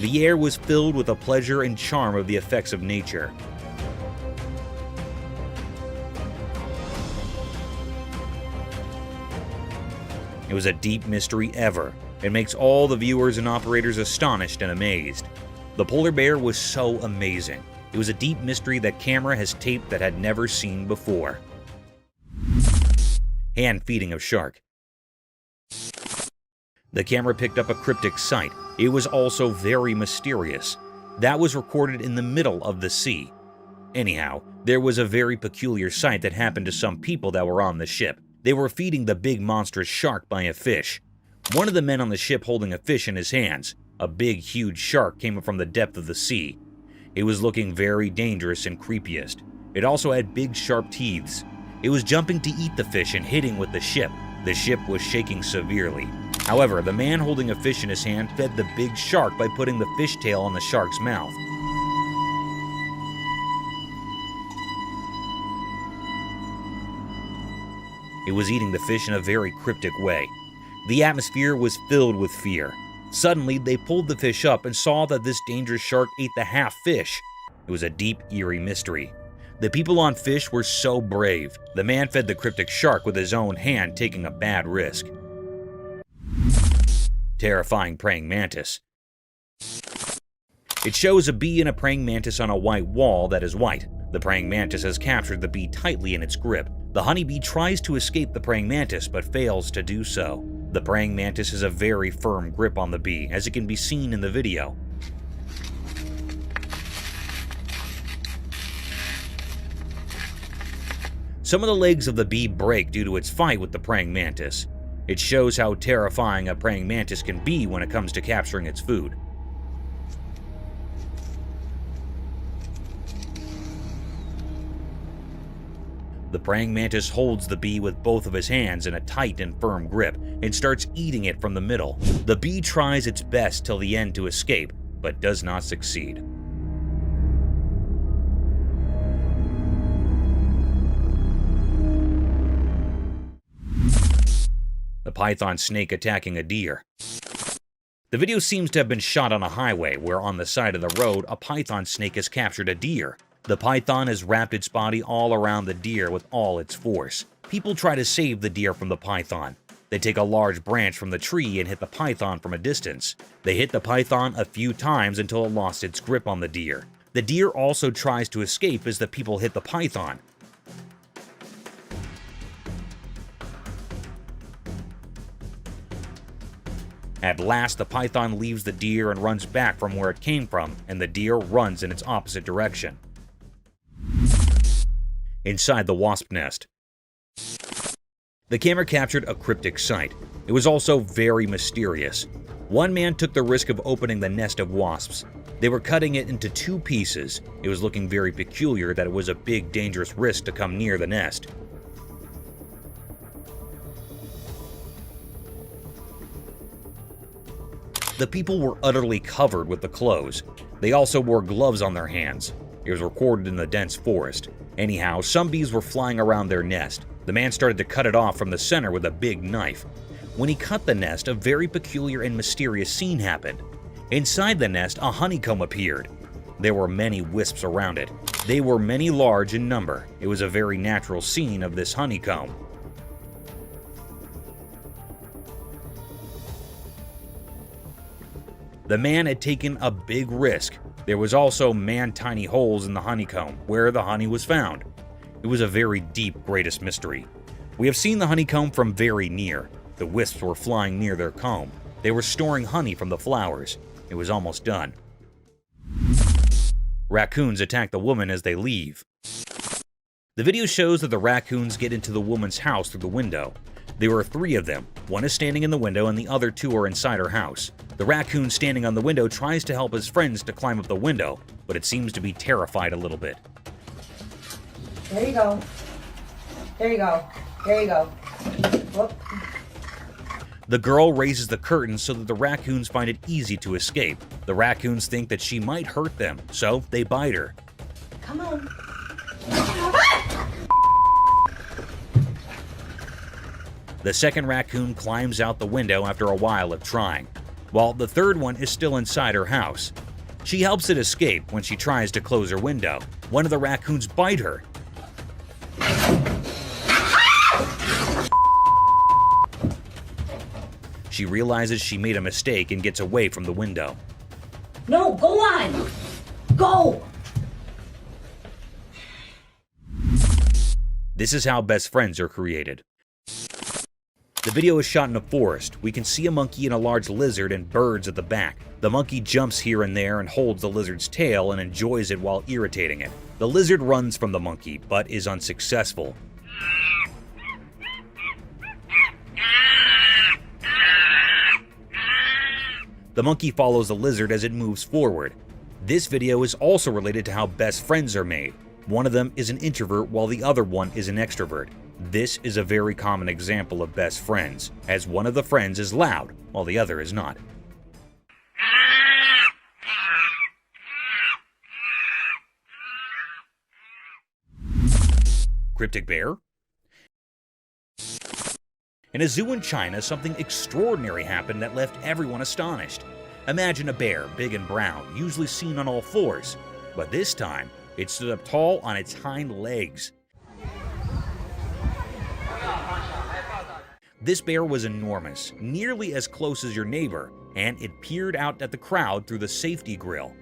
The air was filled with the pleasure and charm of the effects of nature. It was a deep mystery ever. It makes all the viewers and operators astonished and amazed. The polar bear was so amazing. It was a deep mystery that camera has taped that had never seen before. Hand feeding of shark. The camera picked up a cryptic sight. It was also very mysterious. That was recorded in the middle of the sea. Anyhow, there was a very peculiar sight that happened to some people that were on the ship. They were feeding the big monstrous shark by a fish. One of the men on the ship holding a fish in his hands. A big, huge shark came up from the depth of the sea. It was looking very dangerous and creepiest. It also had big, sharp teeth. It was jumping to eat the fish and hitting with the ship. The ship was shaking severely. However, the man holding a fish in his hand fed the big shark by putting the fish tail on the shark's mouth. It was eating the fish in a very cryptic way. The atmosphere was filled with fear. Suddenly, they pulled the fish up and saw that this dangerous shark ate the half fish. It was a deep, eerie mystery. The people on fish were so brave. The man fed the cryptic shark with his own hand, taking a bad risk. Terrifying praying mantis. It shows a bee and a praying mantis on a white wall that is white. The praying mantis has captured the bee tightly in its grip. The honeybee tries to escape the praying mantis but fails to do so. The praying mantis has a very firm grip on the bee, as it can be seen in the video. Some of the legs of the bee break due to its fight with the praying mantis. It shows how terrifying a praying mantis can be when it comes to capturing its food. The praying mantis holds the bee with both of his hands in a tight and firm grip and starts eating it from the middle. The bee tries its best till the end to escape, but does not succeed. The python snake attacking a deer. The video seems to have been shot on a highway where on the side of the road a python snake has captured a deer. The python has wrapped its body all around the deer with all its force. People try to save the deer from the python. They take a large branch from the tree and hit the python from a distance. They hit the python a few times until it lost its grip on the deer. The deer also tries to escape as the people hit the python. At last, the python leaves the deer and runs back from where it came from, and the deer runs in its opposite direction. Inside the wasp nest. The camera captured a cryptic sight. It was also very mysterious. One man took the risk of opening the nest of wasps. They were cutting it into 2 pieces. It was looking very peculiar that it was a big, dangerous risk to come near the nest. The people were utterly covered with the clothes. They also wore gloves on their hands. It was recorded in the dense forest. Anyhow, some bees were flying around their nest. The man started to cut it off from the center with a big knife. When he cut the nest, a very peculiar and mysterious scene happened. Inside the nest, a honeycomb appeared. There were many wisps around it. They were many large in number. It was a very natural scene of this honeycomb. The man had taken a big risk. There was also man-tiny holes in the honeycomb where the honey was found. It was a very deep, greatest mystery. We have seen the honeycomb from very near. The wisps were flying near their comb. They were storing honey from the flowers. It was almost done. Raccoons attack the woman as they leave. The video shows that the raccoons get into the woman's house through the window. There were 3 of them. One is standing in the window and the other 2 are inside her house. The raccoon standing on the window tries to help his friends to climb up the window, but it seems to be terrified a little bit. There you go. There you go. There you go. Whoop. The girl raises the curtain so that the raccoons find it easy to escape. The raccoons think that she might hurt them, so they bite her. Come on. The second raccoon climbs out the window after a while of trying, while the third one is still inside her house. She helps it escape when she tries to close her window. One of the raccoons bite her. She realizes she made a mistake and gets away from the window. No, go on! Go! This is how best friends are created. The video is shot in a forest. We can see a monkey and a large lizard and birds at the back. The monkey jumps here and there and holds the lizard's tail and enjoys it while irritating it. The lizard runs from the monkey, but is unsuccessful. The monkey follows the lizard as it moves forward. This video is also related to how best friends are made. One of them is an introvert while the other one is an extrovert. This is a very common example of best friends, as one of the friends is loud while the other is not. Cryptic bear? In a zoo in China, something extraordinary happened that left everyone astonished. Imagine a bear, big and brown, usually seen on all fours, but this time, it stood up tall on its hind legs. This bear was enormous, nearly as close as your neighbor, and it peered out at the crowd through the safety grill.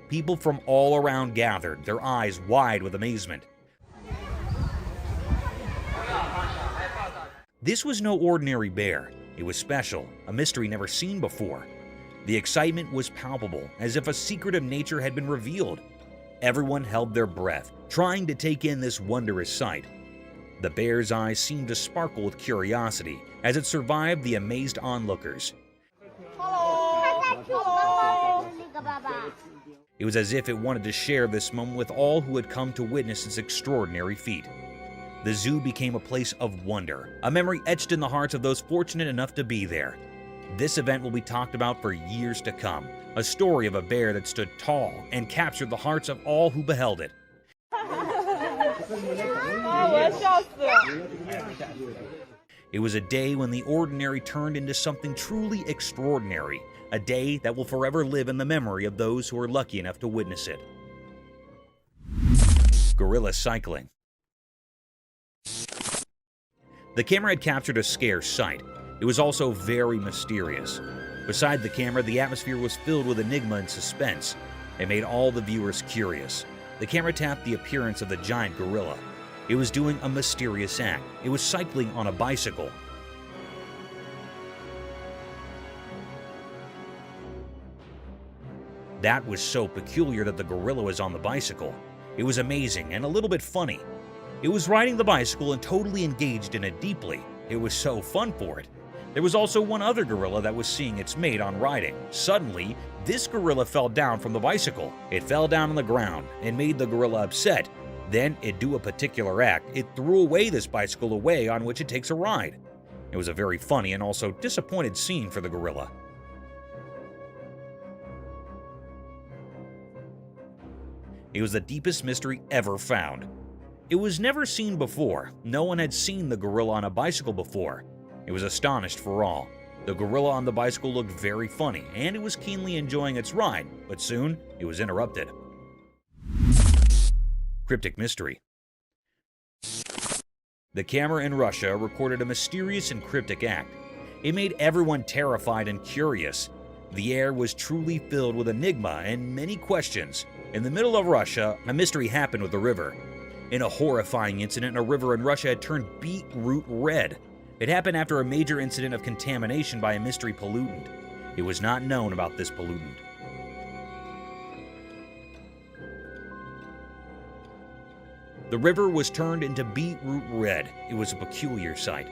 People from all around gathered, their eyes wide with amazement. This was no ordinary bear. It was special, a mystery never seen before. The excitement was palpable, as if a secret of nature had been revealed. Everyone held their breath, trying to take in this wondrous sight. The bear's eyes seemed to sparkle with curiosity as it survived the amazed onlookers. It was as if it wanted to share this moment with all who had come to witness its extraordinary feat. The zoo became a place of wonder, a memory etched in the hearts of those fortunate enough to be there. This event will be talked about for years to come, a story of a bear that stood tall and captured the hearts of all who beheld it. It was a day when the ordinary turned into something truly extraordinary, a day that will forever live in the memory of those who were lucky enough to witness it. Gorilla cycling. The camera had captured a scarce sight. It was also very mysterious. Beside the camera, the atmosphere was filled with enigma and suspense. It made all the viewers curious. The camera tapped the appearance of the giant gorilla. It was doing a mysterious act. It was cycling on a bicycle. That was so peculiar that the gorilla was on the bicycle. It was amazing and a little bit funny. It was riding the bicycle and totally engaged in it deeply. It was so fun for it. There was also one other gorilla that was seeing its mate on riding. Suddenly, this gorilla fell down from the bicycle. It fell down on the ground and made the gorilla upset. Then it do a particular act. It threw away this bicycle away on which it takes a ride. It was a very funny and also disappointed scene for the gorilla. It was the deepest mystery ever found. It was never seen before. No one had seen the gorilla on a bicycle before. It was astonished for all. The gorilla on the bicycle looked very funny, and it was keenly enjoying its ride, but soon it was interrupted. Cryptic mystery. The camera in Russia recorded a mysterious and cryptic act. It made everyone terrified and curious. The air was truly filled with enigma and many questions. In the middle of Russia, a mystery happened with the river. In a horrifying incident, a river in Russia had turned beetroot red. It happened after a major incident of contamination by a mystery pollutant. It was not known about this pollutant. The river was turned into beetroot red. It was a peculiar sight.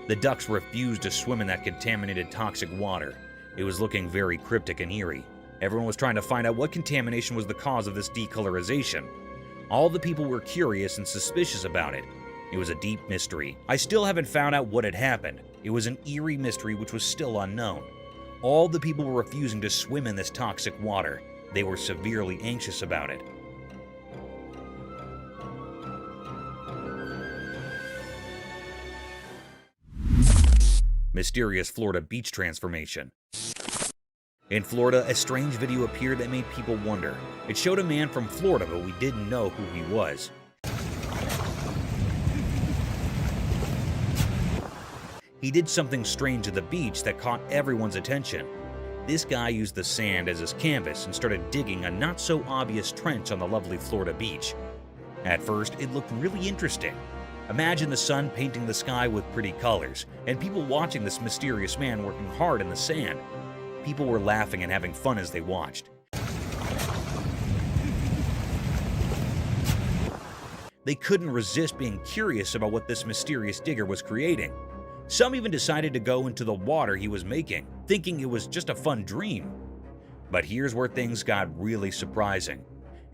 The ducks refused to swim in that contaminated toxic water. It was looking very cryptic and eerie. Everyone was trying to find out what contamination was the cause of this decolorization. All the people were curious and suspicious about it. It was a deep mystery. I still haven't found out what had happened. It was an eerie mystery which was still unknown. All the people were refusing to swim in this toxic water. They were severely anxious about it. Mysterious Florida beach transformation. In Florida, a strange video appeared that made people wonder. It showed a man from Florida, but we didn't know who he was. He did something strange at the beach that caught everyone's attention. This guy used the sand as his canvas and started digging a not-so-obvious trench on the lovely Florida beach. At first, it looked really interesting. Imagine the sun painting the sky with pretty colors, and people watching this mysterious man working hard in the sand. People were laughing and having fun as they watched. They couldn't resist being curious about what this mysterious digger was creating. Some even decided to go into the water he was making, thinking it was just a fun dream. But here's where things got really surprising.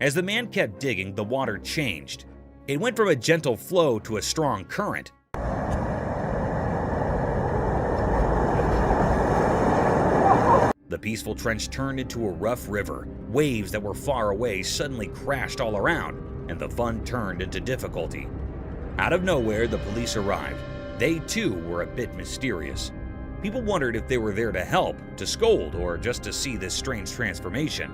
As the man kept digging, the water changed. It went from a gentle flow to a strong current. The peaceful trench turned into a rough river. Waves that were far away suddenly crashed all around, and the fun turned into difficulty. Out of nowhere, the police arrived. They too were a bit mysterious. People wondered if they were there to help, to scold, or just to see this strange transformation.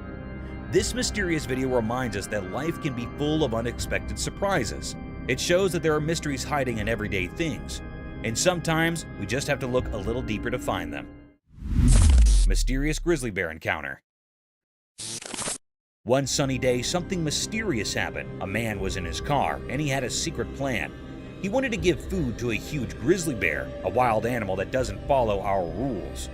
This mysterious video reminds us that life can be full of unexpected surprises. It shows that there are mysteries hiding in everyday things, and sometimes we just have to look a little deeper to find them. Mysterious grizzly bear encounter. One sunny day, something mysterious happened. A man was in his car, and he had a secret plan. He wanted to give food to a huge grizzly bear, a wild animal that doesn't follow our rules.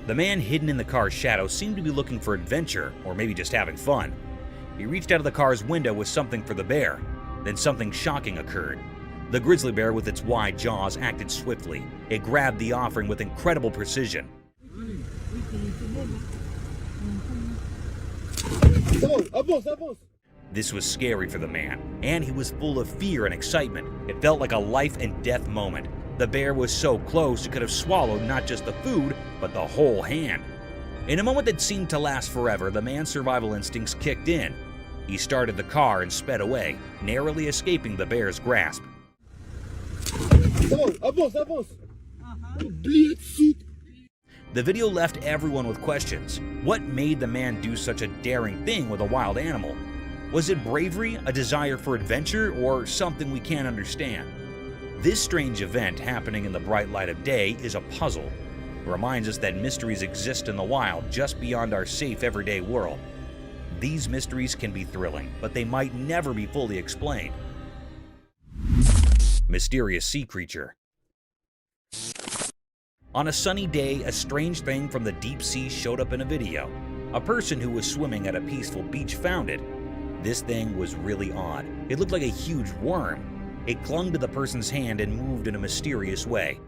The man hidden in the car's shadow seemed to be looking for adventure, or maybe just having fun. He reached out of the car's window with something for the bear. Then something shocking occurred. The grizzly bear with its wide jaws acted swiftly. It grabbed the offering with incredible precision. This was scary for the man, and he was full of fear and excitement. It felt like a life and death moment. The bear was so close it could have swallowed not just the food, but the whole hand. In a moment that seemed to last forever, the man's survival instincts kicked in. He started the car and sped away, narrowly escaping the bear's grasp. The video left everyone with questions. What made the man do such a daring thing with a wild animal? Was it bravery, a desire for adventure, or something we can't understand? This strange event happening in the bright light of day is a puzzle. It reminds us that mysteries exist in the wild just beyond our safe everyday world. These mysteries can be thrilling, but they might never be fully explained. Mysterious sea creature. On a sunny day, a strange thing from the deep sea showed up in a video. A person who was swimming at a peaceful beach found it. This thing was really odd. It looked like a huge worm. It clung to the person's hand and moved in a mysterious way.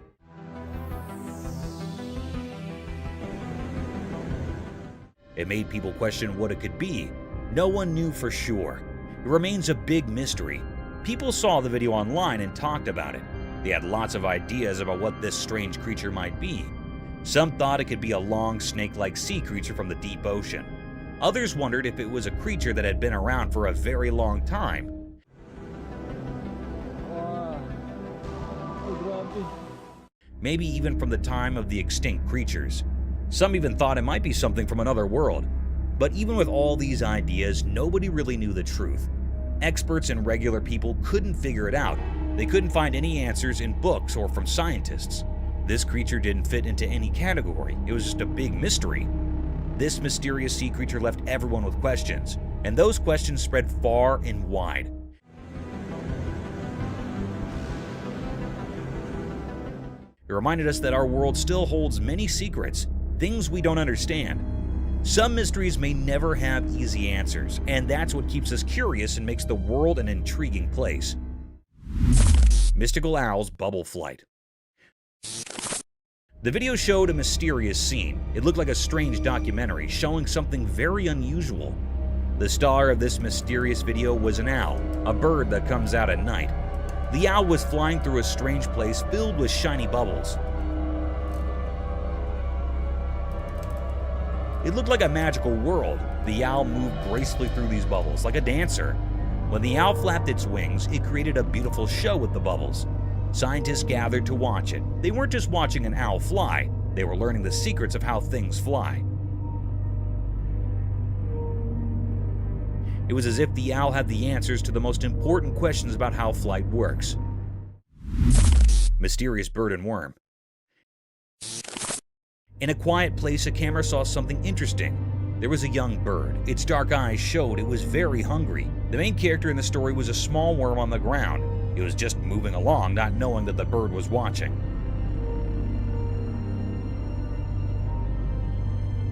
It made people question what it could be. No one knew for sure. It remains a big mystery. People saw the video online and talked about it. They had lots of ideas about what this strange creature might be. Some thought it could be a long, snake-like sea creature from the deep ocean. Others wondered if it was a creature that had been around for a very long time. Maybe even from the time of the extinct creatures. Some even thought it might be something from another world. But even with all these ideas, nobody really knew the truth. Experts and regular people couldn't figure it out. They couldn't find any answers in books or from scientists. This creature didn't fit into any category. It was just a big mystery. This mysterious sea creature left everyone with questions, and those questions spread far and wide. It reminded us that our world still holds many secrets, things we don't understand. Some mysteries may never have easy answers, and that's what keeps us curious and makes the world an intriguing place. Mystical owl's bubble flight. The video showed a mysterious scene. It looked like a strange documentary showing something very unusual. The star of this mysterious video was an owl, a bird that comes out at night. The owl was flying through a strange place filled with shiny bubbles. It looked like a magical world. The owl moved gracefully through these bubbles like a dancer. When the owl flapped its wings, it created a beautiful show with the bubbles. Scientists gathered to watch it. They weren't just watching an owl fly, they were learning the secrets of how things fly. It was as if the owl had the answers to the most important questions about how flight works. Mysterious bird and worm. In a quiet place, a camera saw something interesting. There was a young bird. Its dark eyes showed it was very hungry. The main character in the story was a small worm on the ground. It was just moving along, not knowing that the bird was watching.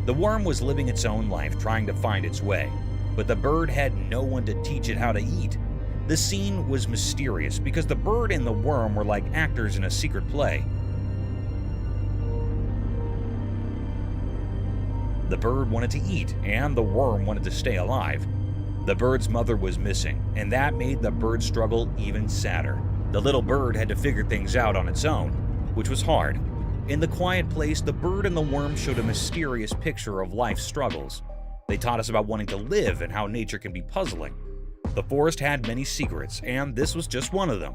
The worm was living its own life, trying to find its way, but the bird had no one to teach it how to eat. The scene was mysterious because the bird and the worm were like actors in a secret play. The bird wanted to eat, and the worm wanted to stay alive. The bird's mother was missing, and that made the bird struggle even sadder. The little bird had to figure things out on its own, which was hard. In the quiet place, the bird and the worm showed a mysterious picture of life's struggles. They taught us about wanting to live and how nature can be puzzling. The forest had many secrets, and this was just one of them.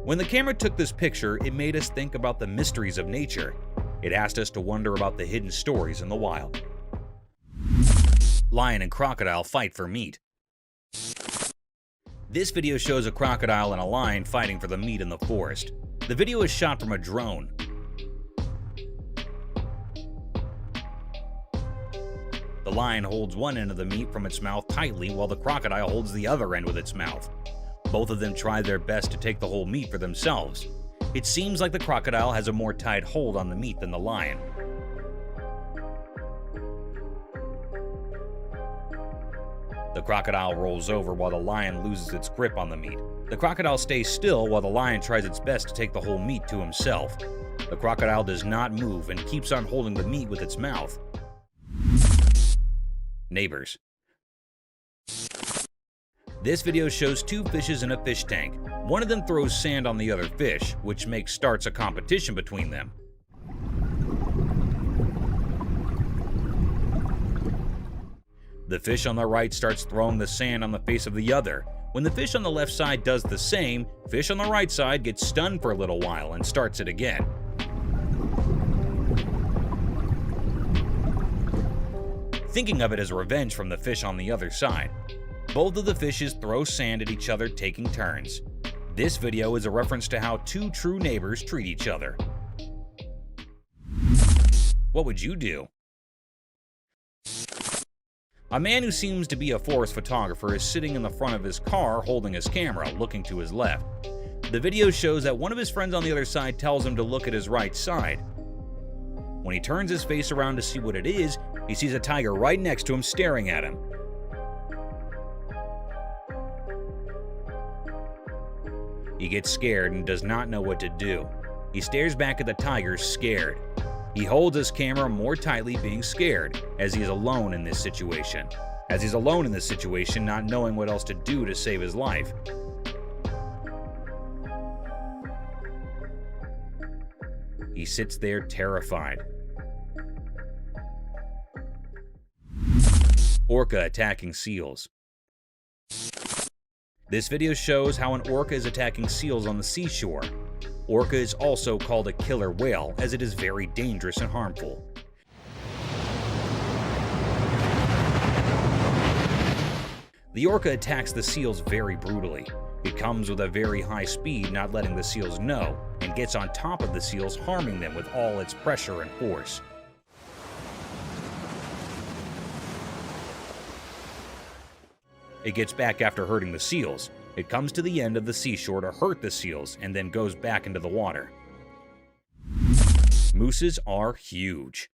When the camera took this picture, it made us think about the mysteries of nature. It asked us to wonder about the hidden stories in the wild. Lion and crocodile fight for meat. This video shows a crocodile and a lion fighting for the meat in the forest. The video is shot from a drone. The lion holds one end of the meat from its mouth tightly while the crocodile holds the other end with its mouth. Both of them try their best to take the whole meat for themselves. It seems like the crocodile has a more tight hold on the meat than the lion. The crocodile rolls over while the lion loses its grip on the meat. The crocodile stays still while the lion tries its best to take the whole meat to himself. The crocodile does not move and keeps on holding the meat with its mouth. Neighbors. This video shows two fishes in a fish tank. One of them throws sand on the other fish, which starts a competition between them. The fish on the right starts throwing the sand on the face of the other. When the fish on the left side does the same, fish on the right side gets stunned for a little while and starts it again. Thinking of it as revenge from the fish on the other side. Both of the fishes throw sand at each other, taking turns. This video is a reference to how two true neighbors treat each other. What would you do? A man who seems to be a forest photographer is sitting in the front of his car holding his camera, looking to his left. The video shows that one of his friends on the other side tells him to look at his right side. When he turns his face around to see what it is, he sees a tiger right next to him staring at him. He gets scared and does not know what to do. He stares back at the tiger, scared. He holds his camera more tightly, being scared, as he is alone in this situation. Not knowing what else to do to save his life. He sits there terrified. Orca attacking seals. This video shows how an orca is attacking seals on the seashore. Orca is also called a killer whale, as it is very dangerous and harmful. The orca attacks the seals very brutally. It comes with a very high speed, not letting the seals know, and gets on top of the seals, harming them with all its pressure and force. It gets back after hurting the seals. It comes to the end of the seashore to hurt the seals and then goes back into the water. Mooses are huge.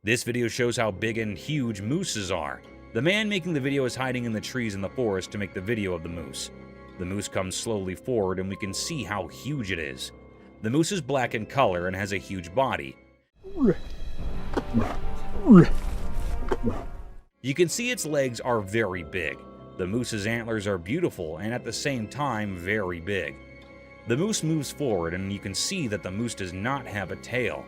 This video shows how big and huge mooses are. The man making the video is hiding in the trees in the forest to make the video of the moose. The moose comes slowly forward and we can see how huge it is. The moose is black in color and has a huge body. You can see its legs are very big. The moose's antlers are beautiful and at the same time very big. The moose moves forward and you can see that the moose does not have a tail.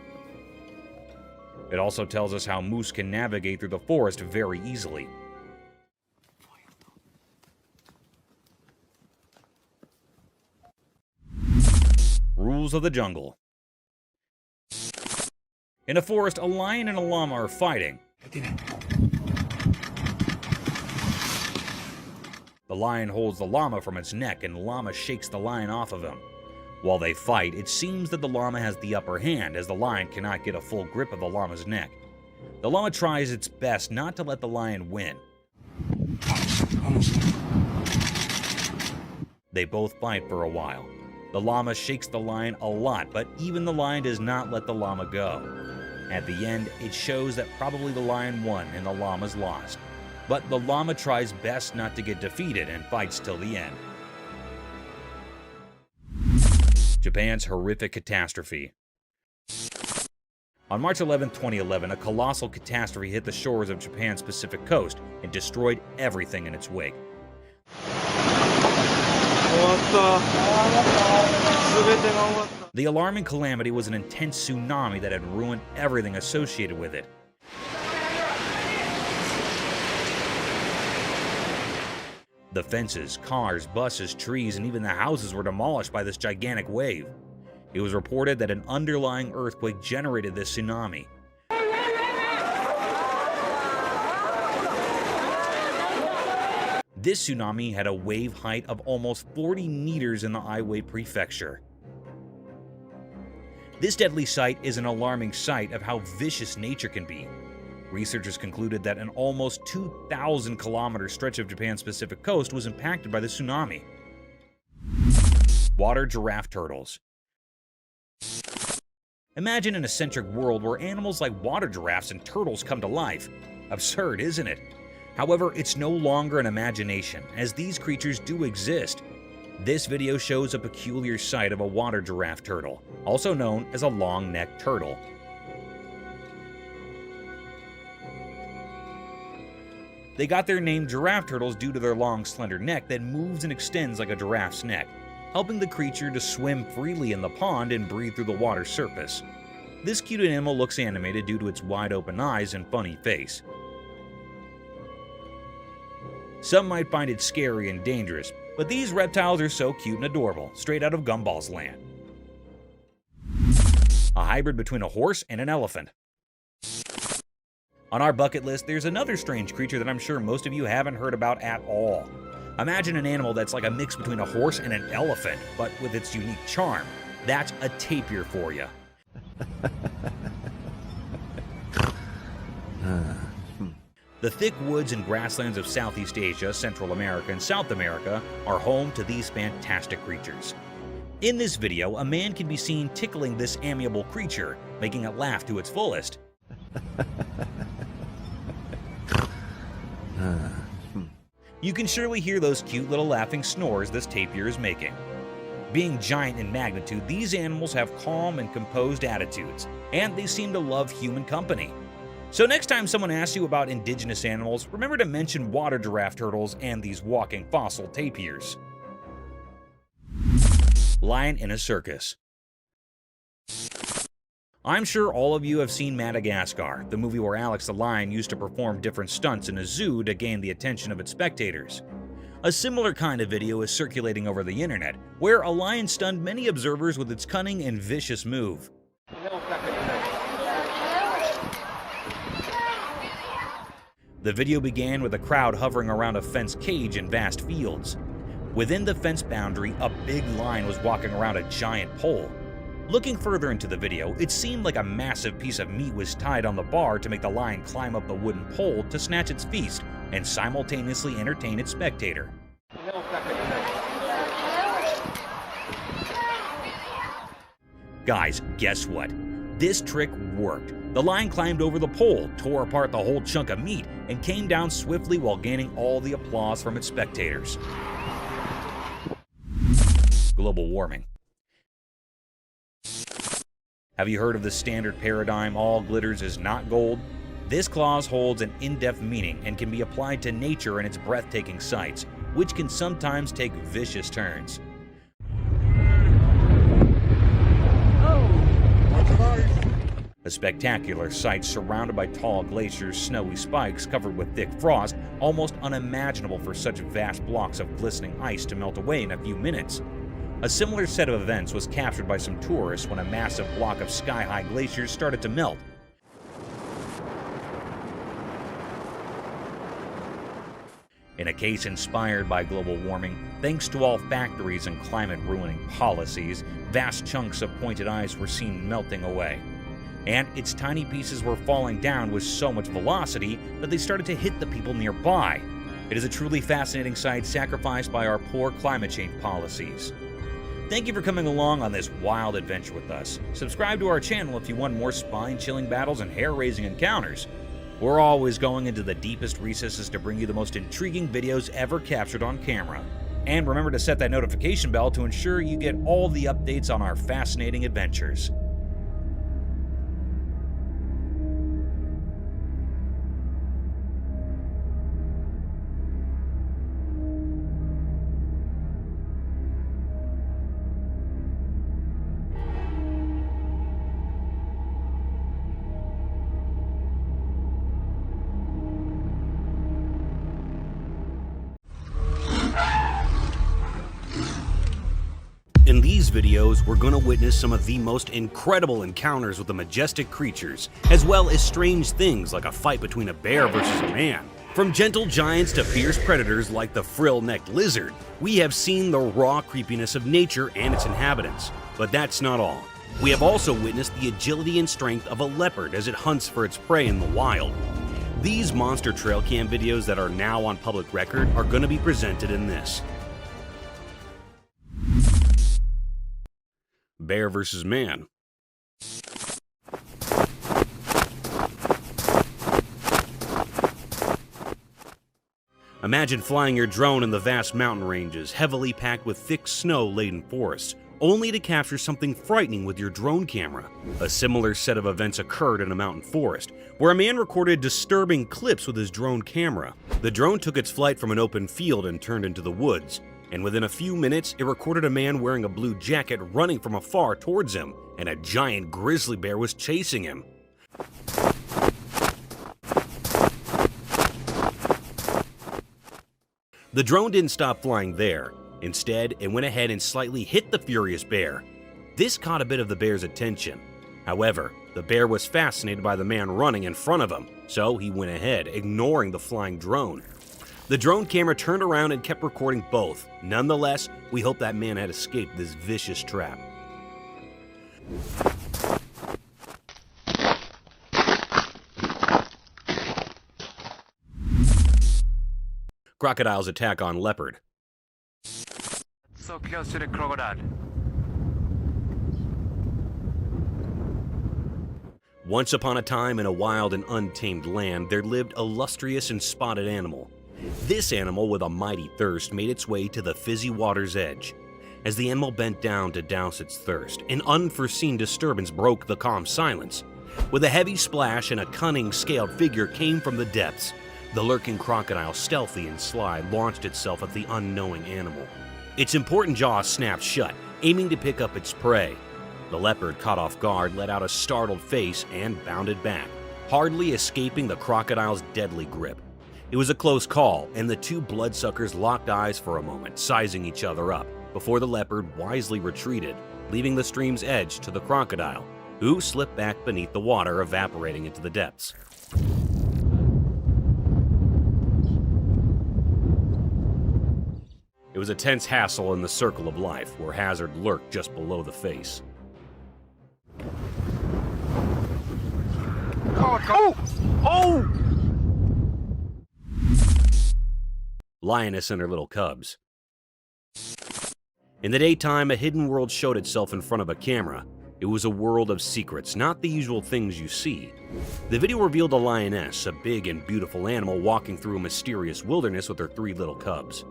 It also tells us how moose can navigate through the forest very easily. Rules of the jungle. In a forest, a lion and a llama are fighting. The lion holds the llama from its neck and the llama shakes the lion off of him. While they fight, it seems that the llama has the upper hand as the lion cannot get a full grip of the llama's neck. The llama tries its best not to let the lion win. They both fight for a while. The llama shakes the lion a lot, but even the lion does not let the llama go. At the end, it shows that probably the lion won and the llama's lost. But the llama tries best not to get defeated and fights till the end. Japan's horrific catastrophe. On March 11, 2011, a colossal catastrophe hit the shores of Japan's Pacific coast and destroyed everything in its wake. The alarming calamity was an intense tsunami that had ruined everything associated with it. The fences, cars, buses, trees, and even the houses were demolished by this gigantic wave. It was reported that an underlying earthquake generated this tsunami. This tsunami had a wave height of almost 40 meters in the Aiwei prefecture. This deadly sight is an alarming sight of how vicious nature can be. Researchers concluded that an almost 2,000-kilometer stretch of Japan's Pacific coast was impacted by the tsunami. Water giraffe turtles. Imagine an eccentric world where animals like water giraffes and turtles come to life. Absurd, isn't it? However, it's no longer an imagination, as these creatures do exist. This video shows a peculiar sight of a water giraffe turtle, also known as a long-necked turtle. They got their name giraffe turtles due to their long, slender neck that moves and extends like a giraffe's neck, helping the creature to swim freely in the pond and breathe through the water's surface. This cute animal looks animated due to its wide-open eyes and funny face. Some might find it scary and dangerous, but these reptiles are so cute and adorable, straight out of Gumball's land. A hybrid between a horse and an elephant. On our bucket list, there's another strange creature that I'm sure most of you haven't heard about at all. Imagine an animal that's like a mix between a horse and an elephant, but with its unique charm. That's a tapir for you. The thick woods and grasslands of Southeast Asia, Central America, and South America are home to these fantastic creatures. In this video, a man can be seen tickling this amiable creature, making it laugh to its fullest. You can surely hear those cute little laughing snores this tapir is making. Being giant in magnitude, these animals have calm and composed attitudes, and they seem to love human company. So next time someone asks you about indigenous animals, remember to mention water giraffe turtles and these walking fossil tapirs. Lion in a circus. I'm sure all of you have seen Madagascar, the movie where Alex the lion used to perform different stunts in a zoo to gain the attention of its spectators. A similar kind of video is circulating over the internet, where a lion stunned many observers with its cunning and vicious move. The video began with a crowd hovering around a fenced cage in vast fields. Within the fence boundary, a big lion was walking around a giant pole. Looking further into the video, it seemed like a massive piece of meat was tied on the bar to make the lion climb up the wooden pole to snatch its feast and simultaneously entertain its spectator. Guys, guess what? This trick worked. The lion climbed over the pole, tore apart the whole chunk of meat, and came down swiftly while gaining all the applause from its spectators. Global warming. Have you heard of the standard paradigm, all glitters is not gold? This clause holds an in-depth meaning and can be applied to nature and its breathtaking sights, which can sometimes take vicious turns. A spectacular sight surrounded by tall glaciers, snowy spikes covered with thick frost, almost unimaginable for such vast blocks of glistening ice to melt away in a few minutes. A similar set of events was captured by some tourists when a massive block of sky-high glaciers started to melt. In a case inspired by global warming, thanks to all factories and climate-ruining policies, vast chunks of pointed ice were seen melting away. And its tiny pieces were falling down with so much velocity that they started to hit the people nearby. It is a truly fascinating sight sacrificed by our poor climate change policies. Thank you for coming along on this wild adventure with us. Subscribe to our channel if you want more spine-chilling battles and hair-raising encounters. We're always going into the deepest recesses to bring you the most intriguing videos ever captured on camera. And remember to set that notification bell to ensure you get all the updates on our fascinating adventures. In these videos, we're going to witness some of the most incredible encounters with the majestic creatures, as well as strange things like a fight between a bear versus a man. From gentle giants to fierce predators like the frill-necked lizard, we have seen the raw creepiness of nature and its inhabitants. But that's not all. We have also witnessed the agility and strength of a leopard as it hunts for its prey in the wild. These monster trail cam videos that are now on public record are going to be presented in this. Bear versus man. Imagine flying your drone in the vast mountain ranges, heavily packed with thick snow-laden forests, only to capture something frightening with your drone camera. A similar set of events occurred in a mountain forest, where a man recorded disturbing clips with his drone camera. The drone took its flight from an open field and turned into the woods. And within a few minutes, it recorded a man wearing a blue jacket running from afar towards him, and a giant grizzly bear was chasing him. The drone didn't stop flying there. Instead, it went ahead and slightly hit the furious bear. This caught a bit of the bear's attention. However, the bear was fascinated by the man running in front of him, so he went ahead, ignoring the flying drone. The drone camera turned around and kept recording both. Nonetheless, we hope that man had escaped this vicious trap. Crocodile's attack on leopard. So close to the crocodile. Once upon a time in a wild and untamed land, there lived a lustrous and spotted animal. This animal with a mighty thirst made its way to the fizzy water's edge. As the animal bent down to douse its thirst, an unforeseen disturbance broke the calm silence. With a heavy splash and a cunning scaled figure came from the depths. The lurking crocodile, stealthy and sly, launched itself at the unknowing animal. Its important jaws snapped shut, aiming to pick up its prey. The leopard, caught off guard, let out a startled face and bounded back, hardly escaping the crocodile's deadly grip. It was a close call, and the two bloodsuckers locked eyes for a moment, sizing each other up, before the leopard wisely retreated, leaving the stream's edge to the crocodile, who slipped back beneath the water, evaporating into the depths. It was a tense hassle in the circle of life, where hazard lurked just below the face. Oh! Lioness and her little cubs. In the daytime, a hidden world showed itself in front of a camera. It was a world of secrets, not the usual things you see. The video revealed a lioness, a big and beautiful animal walking through a mysterious wilderness with her 3 little cubs.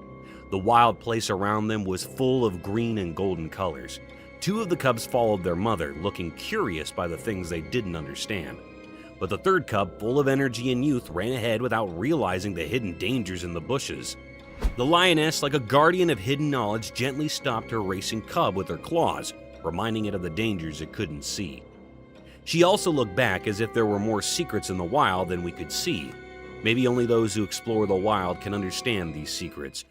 The wild place around them was full of green and golden colors. 2 of the cubs followed their mother, looking curious by the things they didn't understand. But the 3rd cub, full of energy and youth, ran ahead without realizing the hidden dangers in the bushes. The lioness, like a guardian of hidden knowledge, gently stopped her racing cub with her claws, reminding it of the dangers it couldn't see. She also looked back as if there were more secrets in the wild than we could see. Maybe only those who explore the wild can understand these secrets.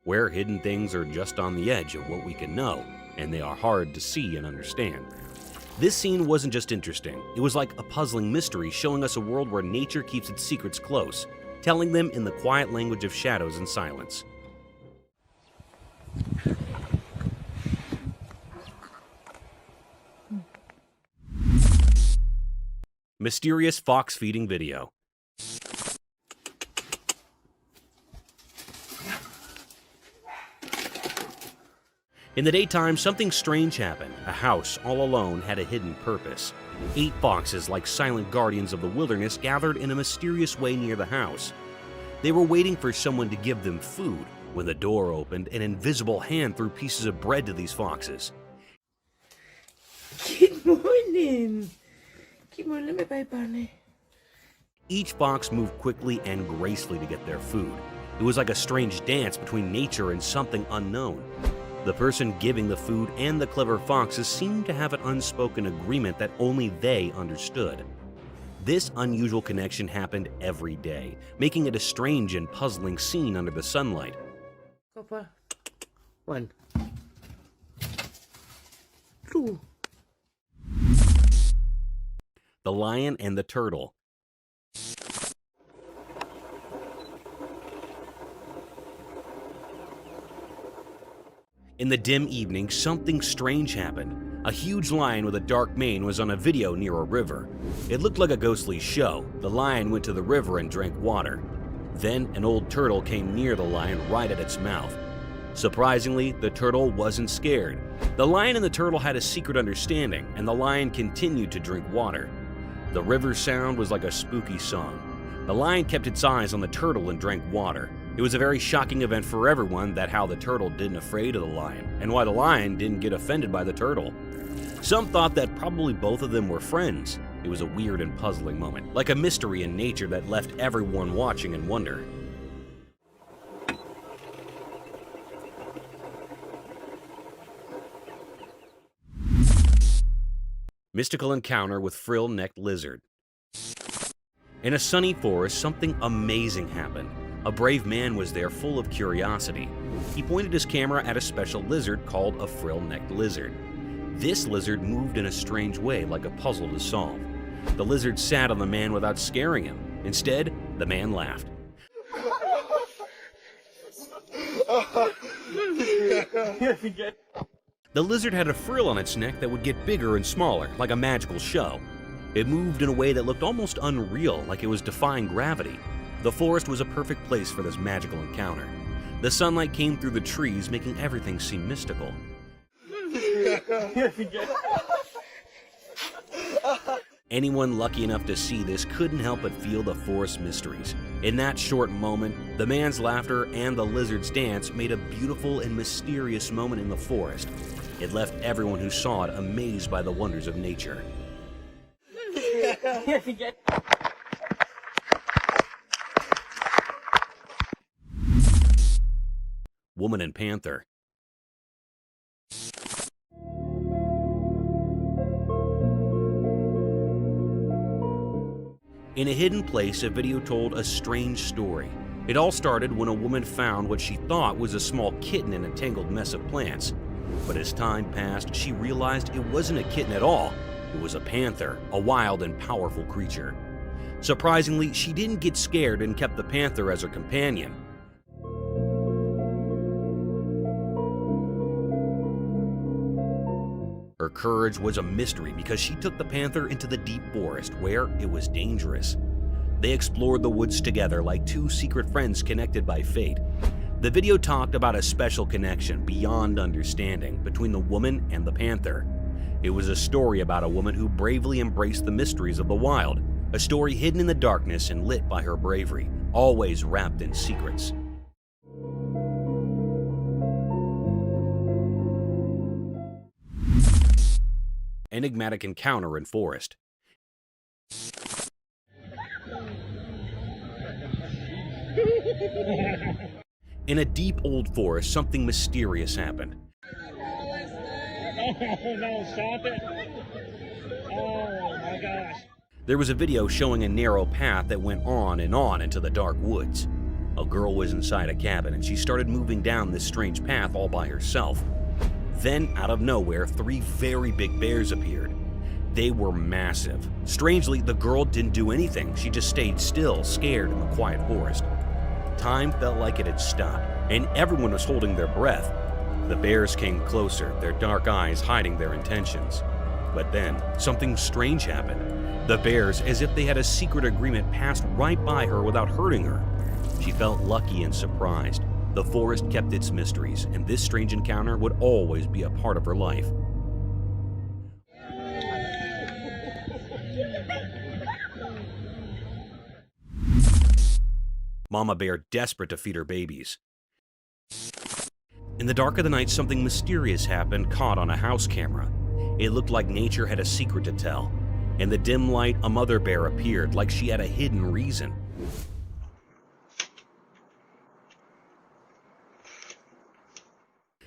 Where hidden things are just on the edge of what we can know, and they are hard to see and understand. This scene wasn't just interesting, it was like a puzzling mystery showing us a world where nature keeps its secrets close, telling them in the quiet language of shadows and silence. Mysterious fox feeding video. In the daytime, something strange happened. A house, all alone, had a hidden purpose. 8 foxes, like silent guardians of the wilderness, gathered in a mysterious way near the house. They were waiting for someone to give them food. When the door opened, an invisible hand threw pieces of bread to these foxes. Good morning. Good morning, my bunny. Each fox moved quickly and gracefully to get their food. It was like a strange dance between nature and something unknown. The person giving the food and the clever foxes seemed to have an unspoken agreement that only they understood. This unusual connection happened every day, making it a strange and puzzling scene under the sunlight. Papa. 1. 2. The Lion and the Turtle. In the dim evening, something strange happened. A huge lion with a dark mane was on a video near a river. It looked like a ghostly show. The lion went to the river and drank water. Then an old turtle came near the lion right at its mouth. Surprisingly, the turtle wasn't scared. The lion and the turtle had a secret understanding, and the lion continued to drink water. The river sound was like a spooky song. The lion kept its eyes on the turtle and drank water. It was a very shocking event for everyone that how the turtle didn't afraid of the lion, and why the lion didn't get offended by the turtle. Some thought that probably both of them were friends. It was a weird and puzzling moment, like a mystery in nature that left everyone watching in wonder. Mystical encounter with frill-necked lizard. In a sunny forest, something amazing happened. A brave man was there full of curiosity. He pointed his camera at a special lizard called a frill-necked lizard. This lizard moved in a strange way, like a puzzle to solve. The lizard sat on the man without scaring him. Instead, the man laughed. The lizard had a frill on its neck that would get bigger and smaller, like a magical show. It moved in a way that looked almost unreal, like it was defying gravity. The forest was a perfect place for this magical encounter. The sunlight came through the trees, making everything seem mystical. Anyone lucky enough to see this couldn't help but feel the forest mysteries. In that short moment, the man's laughter and the lizard's dance made a beautiful and mysterious moment in the forest. It left everyone who saw it amazed by the wonders of nature. Woman and Panther. In a hidden place, a video told a strange story. It all started when a woman found what she thought was a small kitten in a tangled mess of plants. But as time passed, she realized it wasn't a kitten at all. It was a panther, a wild and powerful creature. Surprisingly, she didn't get scared and kept the panther as her companion. Her courage was a mystery because she took the panther into the deep forest where it was dangerous. They explored the woods together like two secret friends connected by fate. The video talked about a special connection beyond understanding between the woman and the panther. It was a story about a woman who bravely embraced the mysteries of the wild, a story hidden in the darkness and lit by her bravery, always wrapped in secrets. Enigmatic encounter in forest. In a deep old forest, something mysterious happened. Oh no, stop it! Oh my gosh. There was a video showing a narrow path that went on into the dark woods. A girl was inside a cabin and she started moving down this strange path all by herself. Then, out of nowhere, 3 very big bears appeared. They were massive. Strangely, the girl didn't do anything. She just stayed still, scared in the quiet forest. Time felt like it had stopped, and everyone was holding their breath. The bears came closer, their dark eyes hiding their intentions. But then, something strange happened. The bears, as if they had a secret agreement, passed right by her without hurting her. She felt lucky and surprised. The forest kept its mysteries, and this strange encounter would always be a part of her life. Mama bear desperate to feed her babies. In the dark of the night, something mysterious happened, caught on a house camera. It looked like nature had a secret to tell. In the dim light, a mother bear appeared, like she had a hidden reason.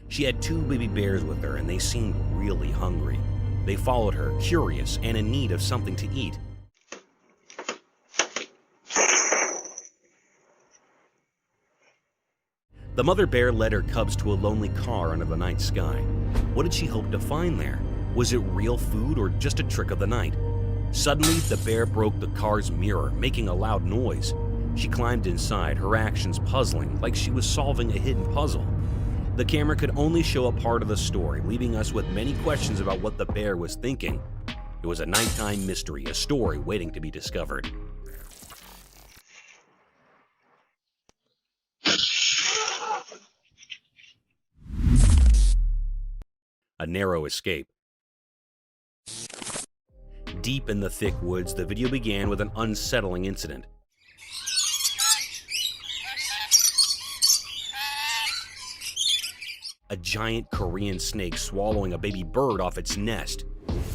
She had 2 baby bears with her, and they seemed really hungry. They followed her, curious and in need of something to eat. The mother bear led her cubs to a lonely car under the night sky. What did she hope to find there? Was it real food or just a trick of the night? Suddenly, the bear broke the car's mirror, making a loud noise. She climbed inside, her actions puzzling, like she was solving a hidden puzzle. The camera could only show a part of the story, leaving us with many questions about what the bear was thinking. It was a nighttime mystery, a story waiting to be discovered. A narrow escape. Deep in the thick woods, the video began with an unsettling incident. A giant Korean snake swallowing a baby bird off its nest.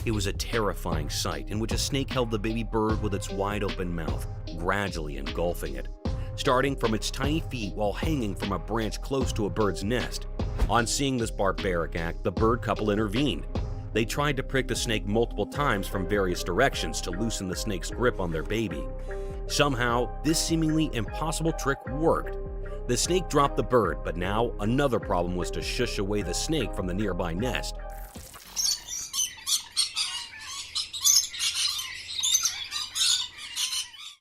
It was a terrifying sight in which a snake held the baby bird with its wide open mouth, gradually engulfing it, starting from its tiny feet while hanging from a branch close to a bird's nest. On seeing this barbaric act, the bird couple intervened. They tried to prick the snake multiple times from various directions to loosen the snake's grip on their baby. Somehow, this seemingly impossible trick worked. The snake dropped the bird, but now another problem was to shush away the snake from the nearby nest.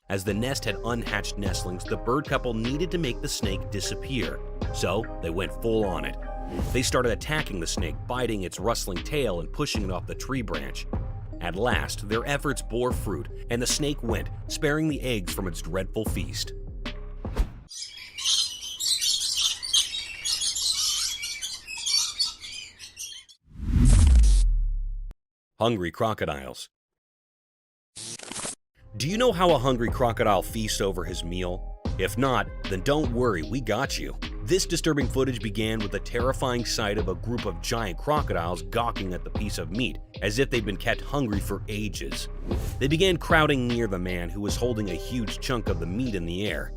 As the nest had unhatched nestlings, the bird couple needed to make the snake disappear, so they went full on it. They started attacking the snake, biting its rustling tail and pushing it off the tree branch. At last, their efforts bore fruit, and the snake went, sparing the eggs from its dreadful feast. Hungry crocodiles. Do you know how a hungry crocodile feasts over his meal? If not, then don't worry, we got you. This disturbing footage began with the terrifying sight of a group of giant crocodiles gawking at the piece of meat, as if they'd been kept hungry for ages. They began crowding near the man, who was holding a huge chunk of the meat in the air.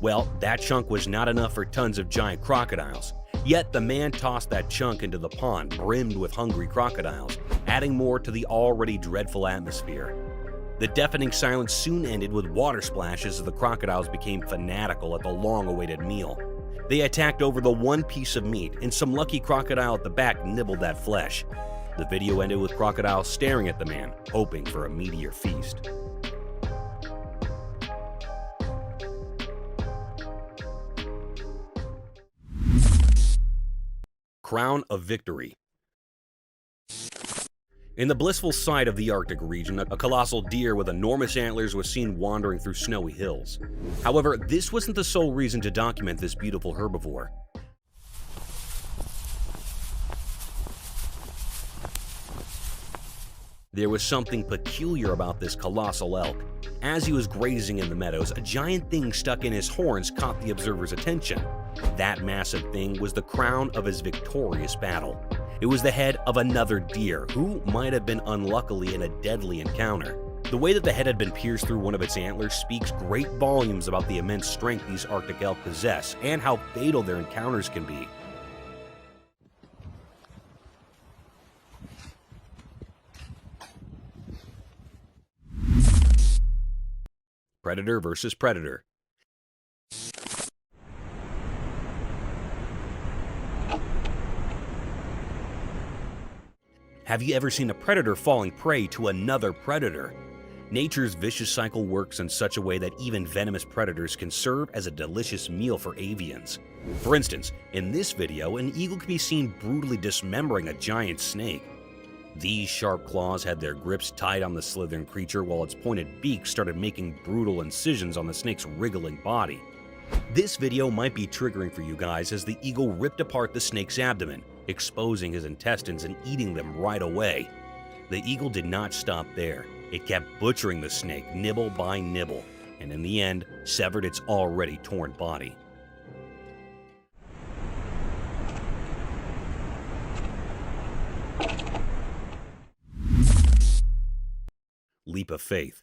Well, that chunk was not enough for tons of giant crocodiles. Yet the man tossed that chunk into the pond, brimmed with hungry crocodiles, adding more to the already dreadful atmosphere. The deafening silence soon ended with water splashes as the crocodiles became fanatical at the long-awaited meal. They attacked over the one piece of meat, and some lucky crocodile at the back nibbled that flesh. The video ended with crocodiles staring at the man, hoping for a meatier feast. Crown of Victory. In the blissful sight of the Arctic region, a colossal deer with enormous antlers was seen wandering through snowy hills. However, this wasn't the sole reason to document this beautiful herbivore. There was something peculiar about this colossal elk. As he was grazing in the meadows, a giant thing stuck in his horns caught the observer's attention. That massive thing was the crown of his victorious battle. It was the head of another deer, who might have been unluckily in a deadly encounter. The way that the head had been pierced through one of its antlers speaks great volumes about the immense strength these Arctic elk possess and how fatal their encounters can be. Predator versus predator. Have you ever seen a predator falling prey to another predator? Nature's vicious cycle works in such a way that even venomous predators can serve as a delicious meal for avians. For instance, in this video, an eagle can be seen brutally dismembering a giant snake. These sharp claws had their grips tight on the slithering creature, while its pointed beak started making brutal incisions on the snake's wriggling body. This video might be triggering for you guys, as the eagle ripped apart the snake's abdomen, exposing his intestines and eating them right away. The eagle did not stop there. It kept butchering the snake nibble by nibble, and in the end, severed its already torn body. Leap of faith.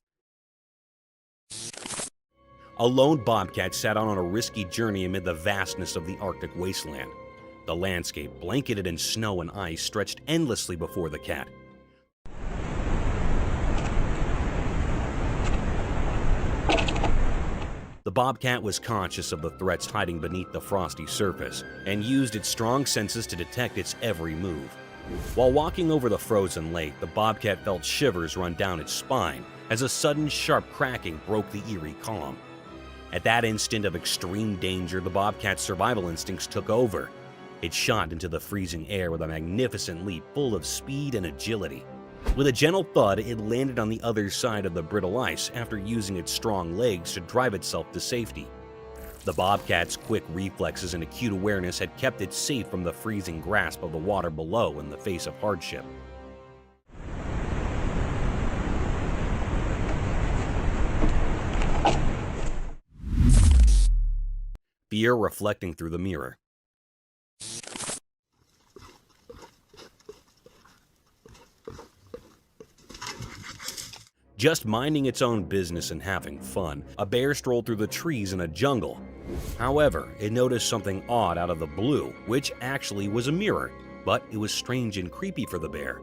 A lone bobcat set out on a risky journey amid the vastness of the Arctic wasteland. The landscape, blanketed in snow and ice, stretched endlessly before the cat. The bobcat was conscious of the threats hiding beneath the frosty surface, and used its strong senses to detect its every move. While walking over the frozen lake, the bobcat felt shivers run down its spine as a sudden sharp cracking broke the eerie calm. At that instant of extreme danger, the bobcat's survival instincts took over. It shot into the freezing air with a magnificent leap full of speed and agility. With a gentle thud, it landed on the other side of the brittle ice after using its strong legs to drive itself to safety. The bobcat's quick reflexes and acute awareness had kept it safe from the freezing grasp of the water below in the face of hardship. Fear reflecting through the mirror. Just minding its own business and having fun, a bear strolled through the trees in a jungle. However, it noticed something odd out of the blue, which actually was a mirror, but it was strange and creepy for the bear.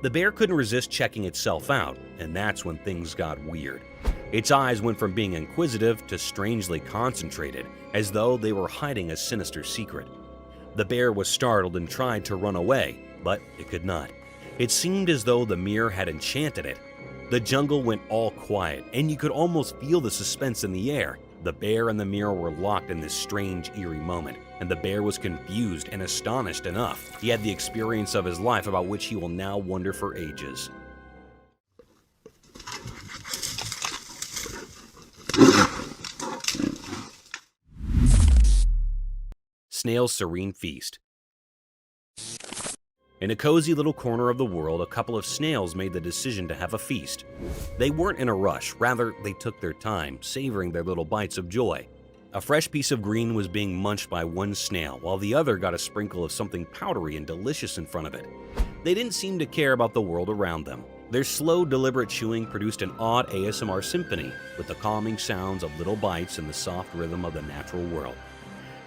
The bear couldn't resist checking itself out, and that's when things got weird. Its eyes went from being inquisitive to strangely concentrated, as though they were hiding a sinister secret. The bear was startled and tried to run away, but it could not. It seemed as though the mirror had enchanted it. The jungle went all quiet, and you could almost feel the suspense in the air. The bear and the mirror were locked in this strange, eerie moment, and the bear was confused and astonished enough. He had the experience of his life about which he will now wonder for ages. Snail's serene feast. In a cozy little corner of the world, a couple of snails made the decision to have a feast. They weren't in a rush, rather they took their time, savoring their little bites of joy. A fresh piece of green was being munched by one snail, while the other got a sprinkle of something powdery and delicious in front of it. They didn't seem to care about the world around them. Their slow, deliberate chewing produced an odd ASMR symphony, with the calming sounds of little bites and the soft rhythm of the natural world.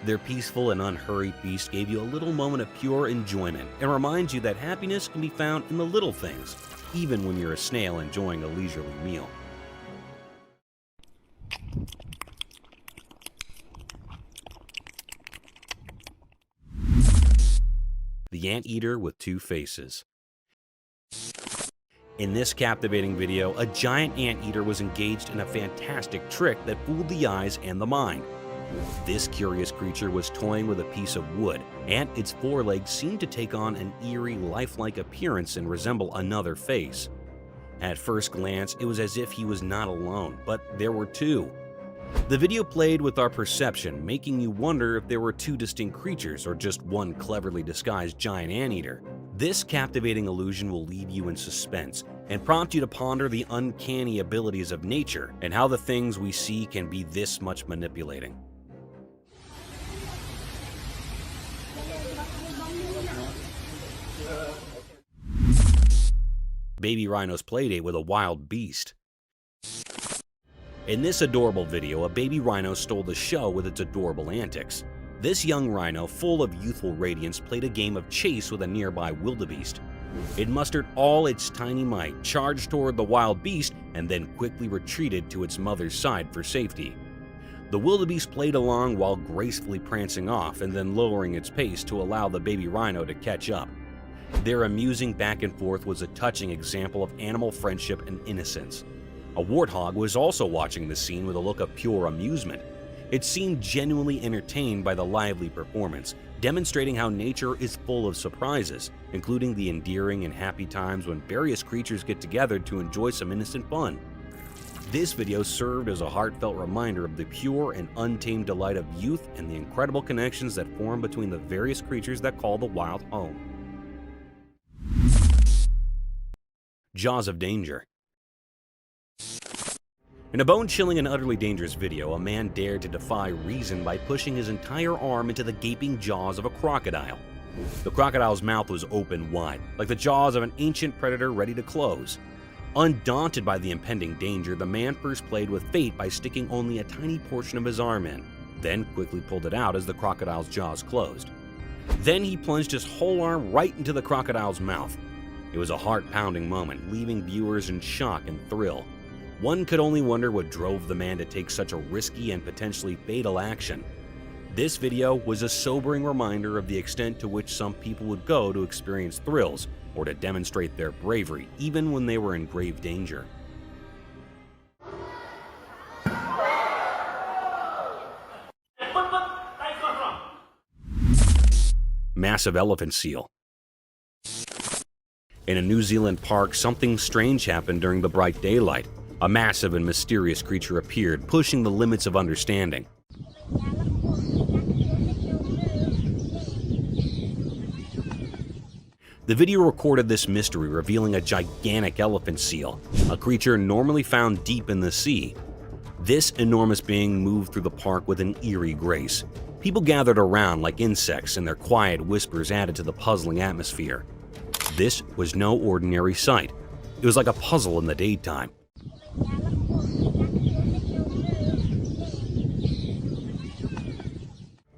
Their peaceful and unhurried feast gave you a little moment of pure enjoyment and reminds you that happiness can be found in the little things, even when you're a snail enjoying a leisurely meal. The Ant Eater with Two Faces. In this captivating video, a giant anteater was engaged in a fantastic trick that fooled the eyes and the mind. This curious creature was toying with a piece of wood, and its forelegs seemed to take on an eerie, lifelike appearance and resemble another face. At first glance, it was as if he was not alone, but there were two. The video played with our perception, making you wonder if there were two distinct creatures or just one cleverly disguised giant anteater. This captivating illusion will leave you in suspense and prompt you to ponder the uncanny abilities of nature and how the things we see can be this much manipulating. Baby rhino's playdate with a wild beast. In this adorable video, a baby rhino stole the show with its adorable antics. This young rhino, full of youthful radiance, played a game of chase with a nearby wildebeest. It mustered all its tiny might, charged toward the wild beast, and then quickly retreated to its mother's side for safety. The wildebeest played along while gracefully prancing off and then lowering its pace to allow the baby rhino to catch up. Their amusing back and forth was a touching example of animal friendship and innocence. A warthog was also watching the scene with a look of pure amusement. It seemed genuinely entertained by the lively performance, demonstrating how nature is full of surprises, including the endearing and happy times when various creatures get together to enjoy some innocent fun. This video served as a heartfelt reminder of the pure and untamed delight of youth and the incredible connections that form between the various creatures that call the wild home. Jaws of Danger. In a bone-chilling and utterly dangerous video, a man dared to defy reason by pushing his entire arm into the gaping jaws of a crocodile. The crocodile's mouth was open wide, like the jaws of an ancient predator ready to close. Undaunted by the impending danger, the man first played with fate by sticking only a tiny portion of his arm in, then quickly pulled it out as the crocodile's jaws closed. Then he plunged his whole arm right into the crocodile's mouth. It was a heart-pounding moment, leaving viewers in shock and thrill. One could only wonder what drove the man to take such a risky and potentially fatal action. This video was a sobering reminder of the extent to which some people would go to experience thrills or to demonstrate their bravery, even when they were in grave danger. Massive elephant seal. In a New Zealand park, something strange happened during the bright daylight. A massive and mysterious creature appeared, pushing the limits of understanding. The video recorded this mystery, revealing a gigantic elephant seal, a creature normally found deep in the sea. This enormous being moved through the park with an eerie grace. People gathered around like insects, and their quiet whispers added to the puzzling atmosphere. This was no ordinary sight. It was like a puzzle in the daytime.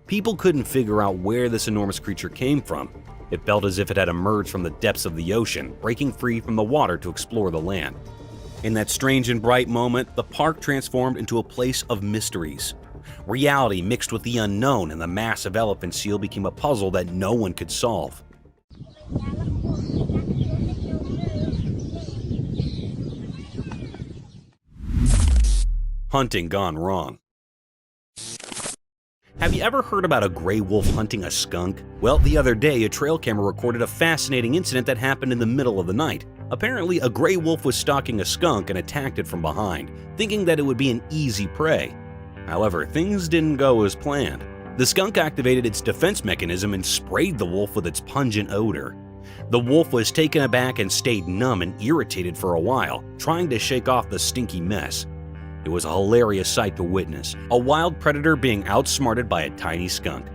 People couldn't figure out where this enormous creature came from. It felt as if it had emerged from the depths of the ocean, breaking free from the water to explore the land. In that strange and bright moment, the park transformed into a place of mysteries. Reality mixed with the unknown, and the massive elephant seal became a puzzle that no one could solve. Hunting gone wrong. Have you ever heard about a gray wolf hunting a skunk? Well, the other day, a trail camera recorded a fascinating incident that happened in the middle of the night. Apparently, a gray wolf was stalking a skunk and attacked it from behind, thinking that it would be an easy prey. However, things didn't go as planned. The skunk activated its defense mechanism and sprayed the wolf with its pungent odor. The wolf was taken aback and stayed numb and irritated for a while, trying to shake off the stinky mess. It was a hilarious sight to witness, a wild predator being outsmarted by a tiny skunk.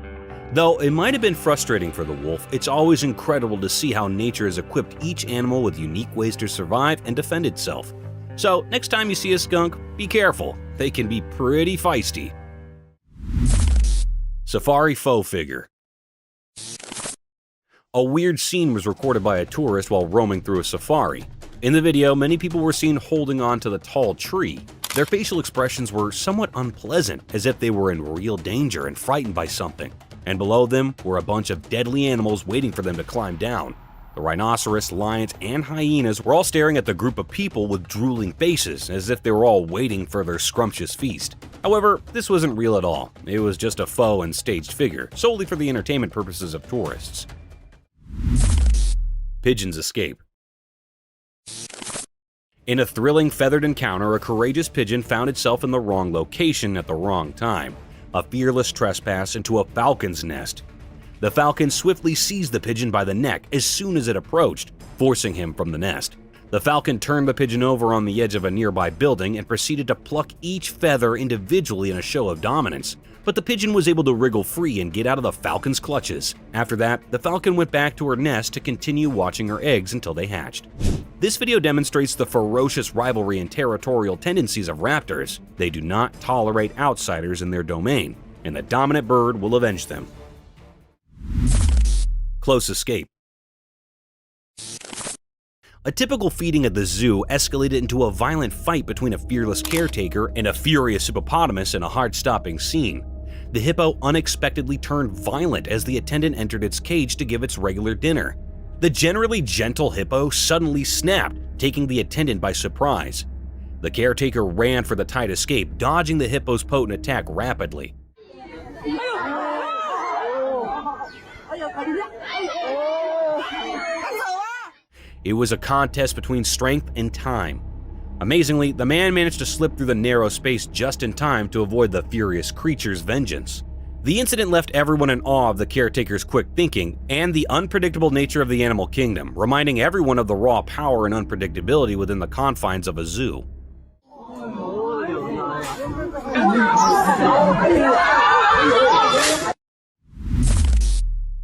Though it might have been frustrating for the wolf, it's always incredible to see how nature has equipped each animal with unique ways to survive and defend itself. So next time you see a skunk, be careful. They can be pretty feisty. Safari faux figure. A weird scene was recorded by a tourist while roaming through a safari. In the video, many people were seen holding on to the tall tree. Their facial expressions were somewhat unpleasant, as if they were in real danger and frightened by something. And below them were a bunch of deadly animals waiting for them to climb down. The rhinoceros, lions, and hyenas were all staring at the group of people with drooling faces, as if they were all waiting for their scrumptious feast. However, this wasn't real at all. It was just a faux and staged figure, solely for the entertainment purposes of tourists. Pigeons escape. In a thrilling feathered encounter, a courageous pigeon found itself in the wrong location at the wrong time. A fearless trespass into a falcon's nest. The falcon swiftly seized the pigeon by the neck as soon as it approached, forcing him from the nest. The falcon turned the pigeon over on the edge of a nearby building and proceeded to pluck each feather individually in a show of dominance. But the pigeon was able to wriggle free and get out of the falcon's clutches. After that, the falcon went back to her nest to continue watching her eggs until they hatched. This video demonstrates the ferocious rivalry and territorial tendencies of raptors. They do not tolerate outsiders in their domain, and the dominant bird will avenge them. Close escape. A typical feeding at the zoo escalated into a violent fight between a fearless caretaker and a furious hippopotamus in a heart-stopping scene. The hippo unexpectedly turned violent as the attendant entered its cage to give its regular dinner. The generally gentle hippo suddenly snapped, taking the attendant by surprise. The caretaker ran for the tight escape, dodging the hippo's potent attack rapidly. It was a contest between strength and time. Amazingly, the man managed to slip through the narrow space just in time to avoid the furious creature's vengeance. The incident left everyone in awe of the caretaker's quick thinking and the unpredictable nature of the animal kingdom, reminding everyone of the raw power and unpredictability within the confines of a zoo.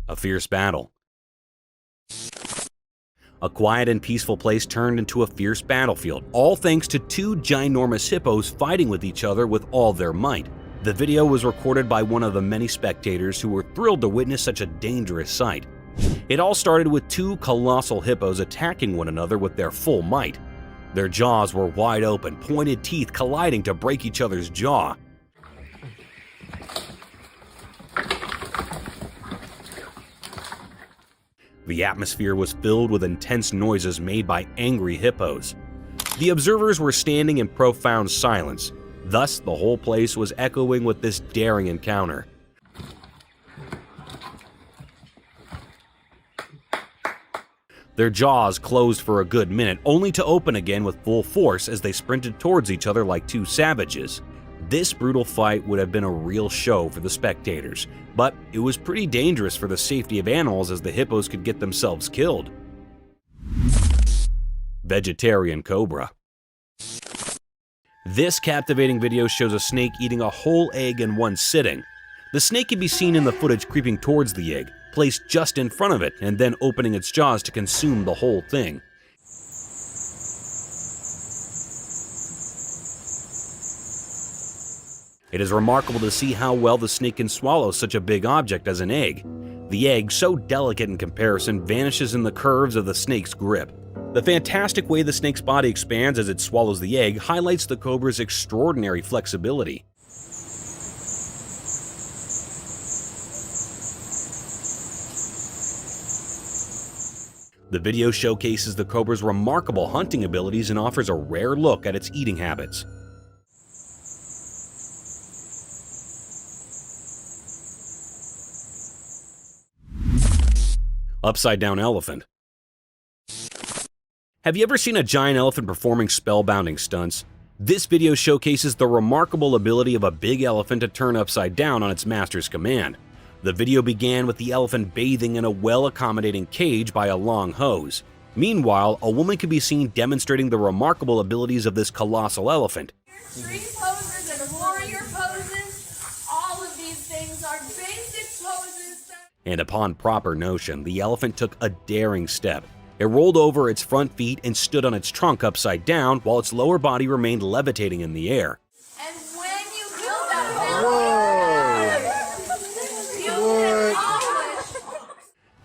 A fierce battle. A quiet and peaceful place turned into a fierce battlefield, all thanks to two ginormous hippos fighting with each other with all their might. The video was recorded by one of the many spectators who were thrilled to witness such a dangerous sight. It all started with two colossal hippos attacking one another with their full might. Their jaws were wide open, pointed teeth colliding to break each other's jaw. The atmosphere was filled with intense noises made by angry hippos. The observers were standing in profound silence. Thus, the whole place was echoing with this daring encounter. Their jaws closed for a good minute, only to open again with full force as they sprinted towards each other like two savages. This brutal fight would have been a real show for the spectators, but it was pretty dangerous for the safety of animals as the hippos could get themselves killed. Vegetarian cobra. This captivating video shows a snake eating a whole egg in one sitting. The snake can be seen in the footage creeping towards the egg, placed just in front of it, and then opening its jaws to consume the whole thing. It is remarkable to see how well the snake can swallow such a big object as an egg. The egg, so delicate in comparison, vanishes in the curves of the snake's grip. The fantastic way the snake's body expands as it swallows the egg highlights the cobra's extraordinary flexibility. The video showcases the cobra's remarkable hunting abilities and offers a rare look at its eating habits. Upside-down elephant. Have you ever seen a giant elephant performing spellbinding stunts? This video showcases the remarkable ability of a big elephant to turn upside down on its master's command. The video began with the elephant bathing in a well-accommodating cage by a long hose. Meanwhile, a woman can be seen demonstrating the remarkable abilities of this colossal elephant. Street poses and warrior poses, all of these things are basic poses. And upon proper notion, the elephant took a daring step. It rolled over its front feet and stood on its trunk upside down while its lower body remained levitating in the air. And when you do that,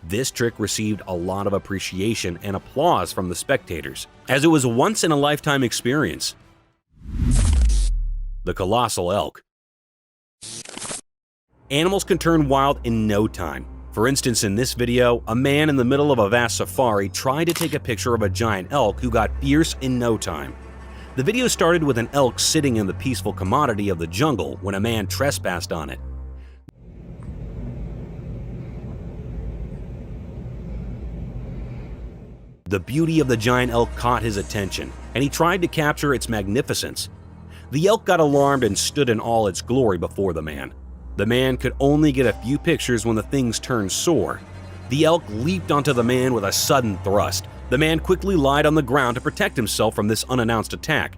This trick received a lot of appreciation and applause from the spectators, as it was a once-in-a-lifetime experience. The colossal elk. Animals can turn wild in no time. For instance, in this video, a man in the middle of a vast safari tried to take a picture of a giant elk who got fierce in no time. The video started with an elk sitting in the peaceful commodity of the jungle when a man trespassed on it. The beauty of the giant elk caught his attention, and he tried to capture its magnificence. The elk got alarmed and stood in all its glory before the man. The man could only get a few pictures when the things turned sore. The elk leaped onto the man with a sudden thrust. The man quickly lied on the ground to protect himself from this unannounced attack.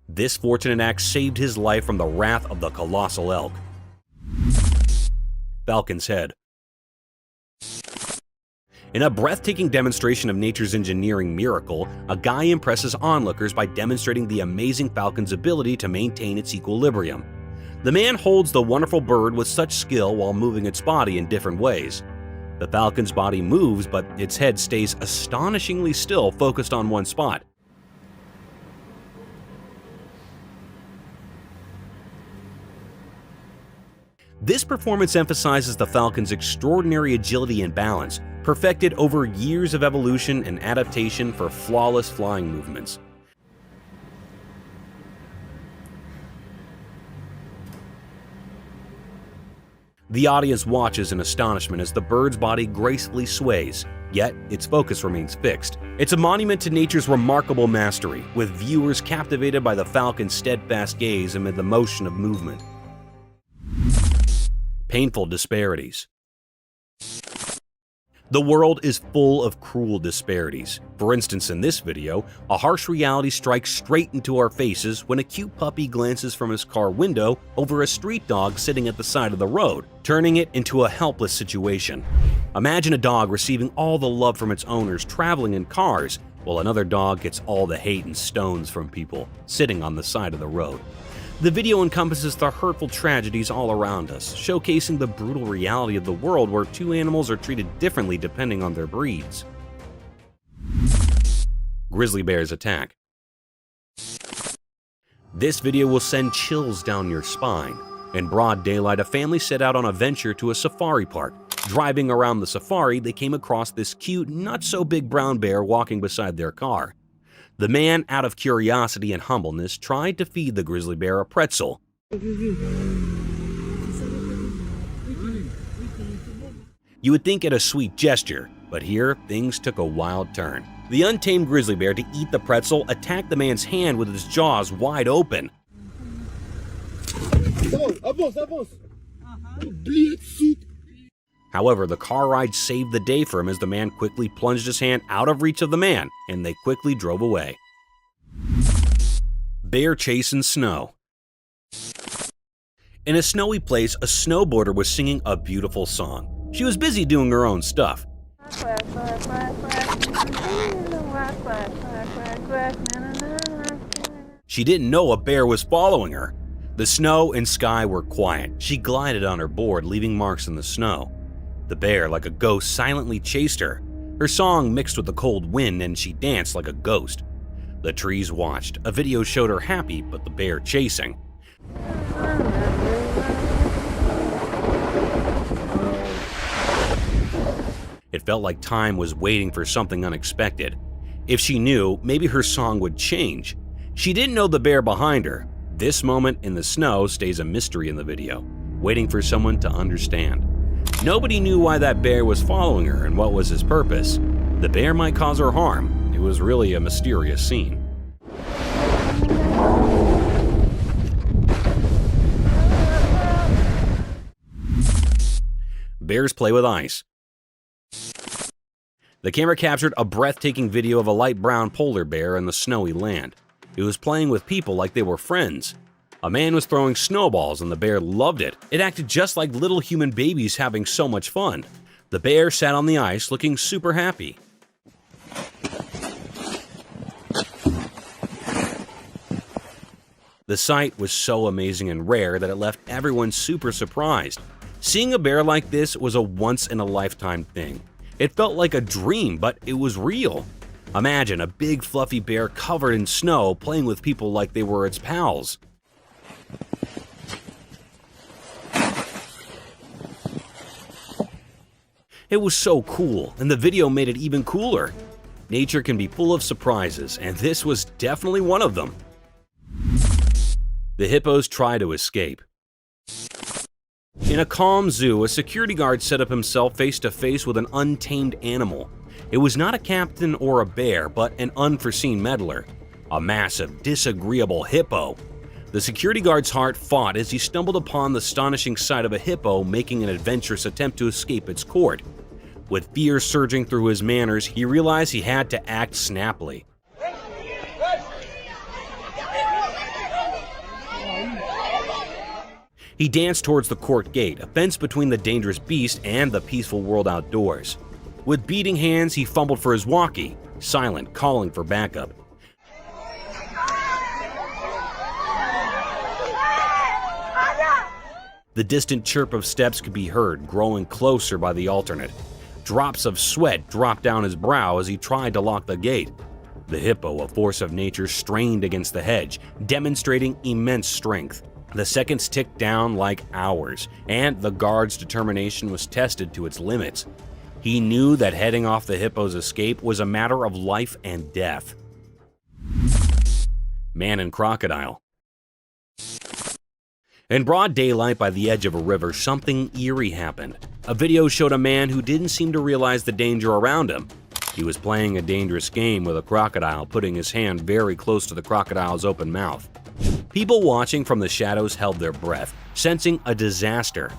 This fortunate act saved his life from the wrath of the colossal elk. Falcon's head. In a breathtaking demonstration of nature's engineering miracle, a guy impresses onlookers by demonstrating the amazing falcon's ability to maintain its equilibrium. The man holds the wonderful bird with such skill while moving its body in different ways. The falcon's body moves, but its head stays astonishingly still, focused on one spot. This performance emphasizes the falcon's extraordinary agility and balance, perfected over years of evolution and adaptation for flawless flying movements. The audience watches in astonishment as the bird's body gracefully sways, yet its focus remains fixed. It's a monument to nature's remarkable mastery, with viewers captivated by the falcon's steadfast gaze amid the motion of movement. Painful disparities. The world is full of cruel disparities. For instance, in this video, a harsh reality strikes straight into our faces when a cute puppy glances from his car window over a street dog sitting at the side of the road, turning it into a helpless situation. Imagine a dog receiving all the love from its owners traveling in cars, while another dog gets all the hate and stones from people sitting on the side of the road. The video encompasses the hurtful tragedies all around us, showcasing the brutal reality of the world where two animals are treated differently depending on their breeds. Grizzly bears attack. This video will send chills down your spine. In broad daylight, a family set out on a venture to a safari park. Driving around the safari, they came across this cute, not-so-big brown bear walking beside their car. The man, out of curiosity and humbleness, tried to feed the grizzly bear a pretzel. You would think it a sweet gesture, but here things took a wild turn. The untamed grizzly bear, to eat the pretzel, attacked the man's hand with its jaws wide open. However, the car ride saved the day for him as the man quickly plunged his hand out of reach of the man, and they quickly drove away. Bear chase in snow. In a snowy place, a snowboarder was singing a beautiful song. She was busy doing her own stuff. She didn't know a bear was following her. The snow and sky were quiet. She glided on her board, leaving marks in the snow. The bear, like a ghost, silently chased her. Her song mixed with the cold wind, and she danced like a ghost. The trees watched. A video showed her happy, but the bear chasing. It felt like time was waiting for something unexpected. If she knew, maybe her song would change. She didn't know the bear behind her. This moment in the snow stays a mystery in the video, waiting for someone to understand. Nobody knew why that bear was following her and what was his purpose. The bear might cause her harm. It was really a mysterious scene. Bears play with ice. The camera captured a breathtaking video of a light brown polar bear in the snowy land. It was playing with people like they were friends. A man was throwing snowballs and the bear loved it. It acted just like little human babies having so much fun. The bear sat on the ice looking super happy. The sight was so amazing and rare that it left everyone super surprised. Seeing a bear like this was a once-in-a-lifetime thing. It felt like a dream, but it was real. Imagine a big fluffy bear covered in snow playing with people like they were its pals. It was so cool, and the video made it even cooler. Nature can be full of surprises, and this was definitely one of them. The hippos try to escape. In a calm zoo, a security guard set up himself face to face with an untamed animal. It was not a captain or a bear, but an unforeseen meddler. A massive, disagreeable hippo. The security guard's heart fought as he stumbled upon the astonishing sight of a hippo making an adventurous attempt to escape its court. With fear surging through his manners, he realized he had to act snappily. He danced towards the court gate, a fence between the dangerous beast and the peaceful world outdoors. With beating hands, he fumbled for his walkie, silent, calling for backup. The distant chirp of steps could be heard, growing closer by the alternate. Drops of sweat dropped down his brow as he tried to lock the gate. The hippo, a force of nature, strained against the hedge, demonstrating immense strength. The seconds ticked down like hours, and the guard's determination was tested to its limits. He knew that heading off the hippo's escape was a matter of life and death. Man and crocodile. In broad daylight by the edge of a river, something eerie happened. A video showed a man who didn't seem to realize the danger around him. He was playing a dangerous game with a crocodile, putting his hand very close to the crocodile's open mouth. People watching from the shadows held their breath, sensing a disaster.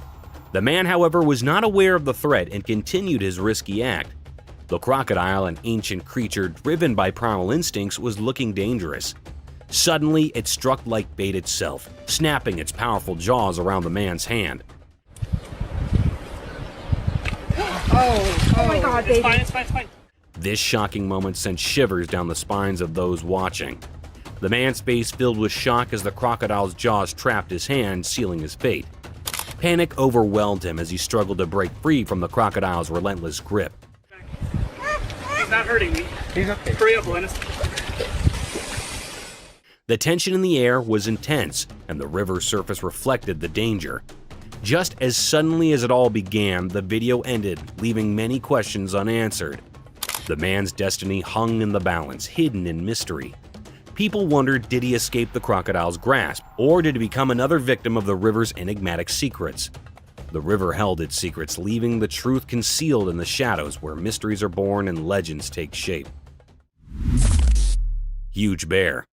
The man, however, was not aware of the threat and continued his risky act. The crocodile, an ancient creature driven by primal instincts, was looking dangerous. Suddenly, it struck like bait itself, snapping its powerful jaws around the man's hand. Oh my God, baby. It's fine. This shocking moment sent shivers down the spines of those watching. The man's face filled with shock as the crocodile's jaws trapped his hand, sealing his fate. Panic overwhelmed him as he struggled to break free from the crocodile's relentless grip. He's not hurting me. He's okay. Hurry up, Linus. The tension in the air was intense, and the river surface reflected the danger. Just as suddenly as it all began, the video ended, leaving many questions unanswered. The man's destiny hung in the balance, hidden in mystery. People wondered, did he escape the crocodile's grasp, or did he become another victim of the river's enigmatic secrets? The river held its secrets, leaving the truth concealed in the shadows where mysteries are born and legends take shape. Huge bear.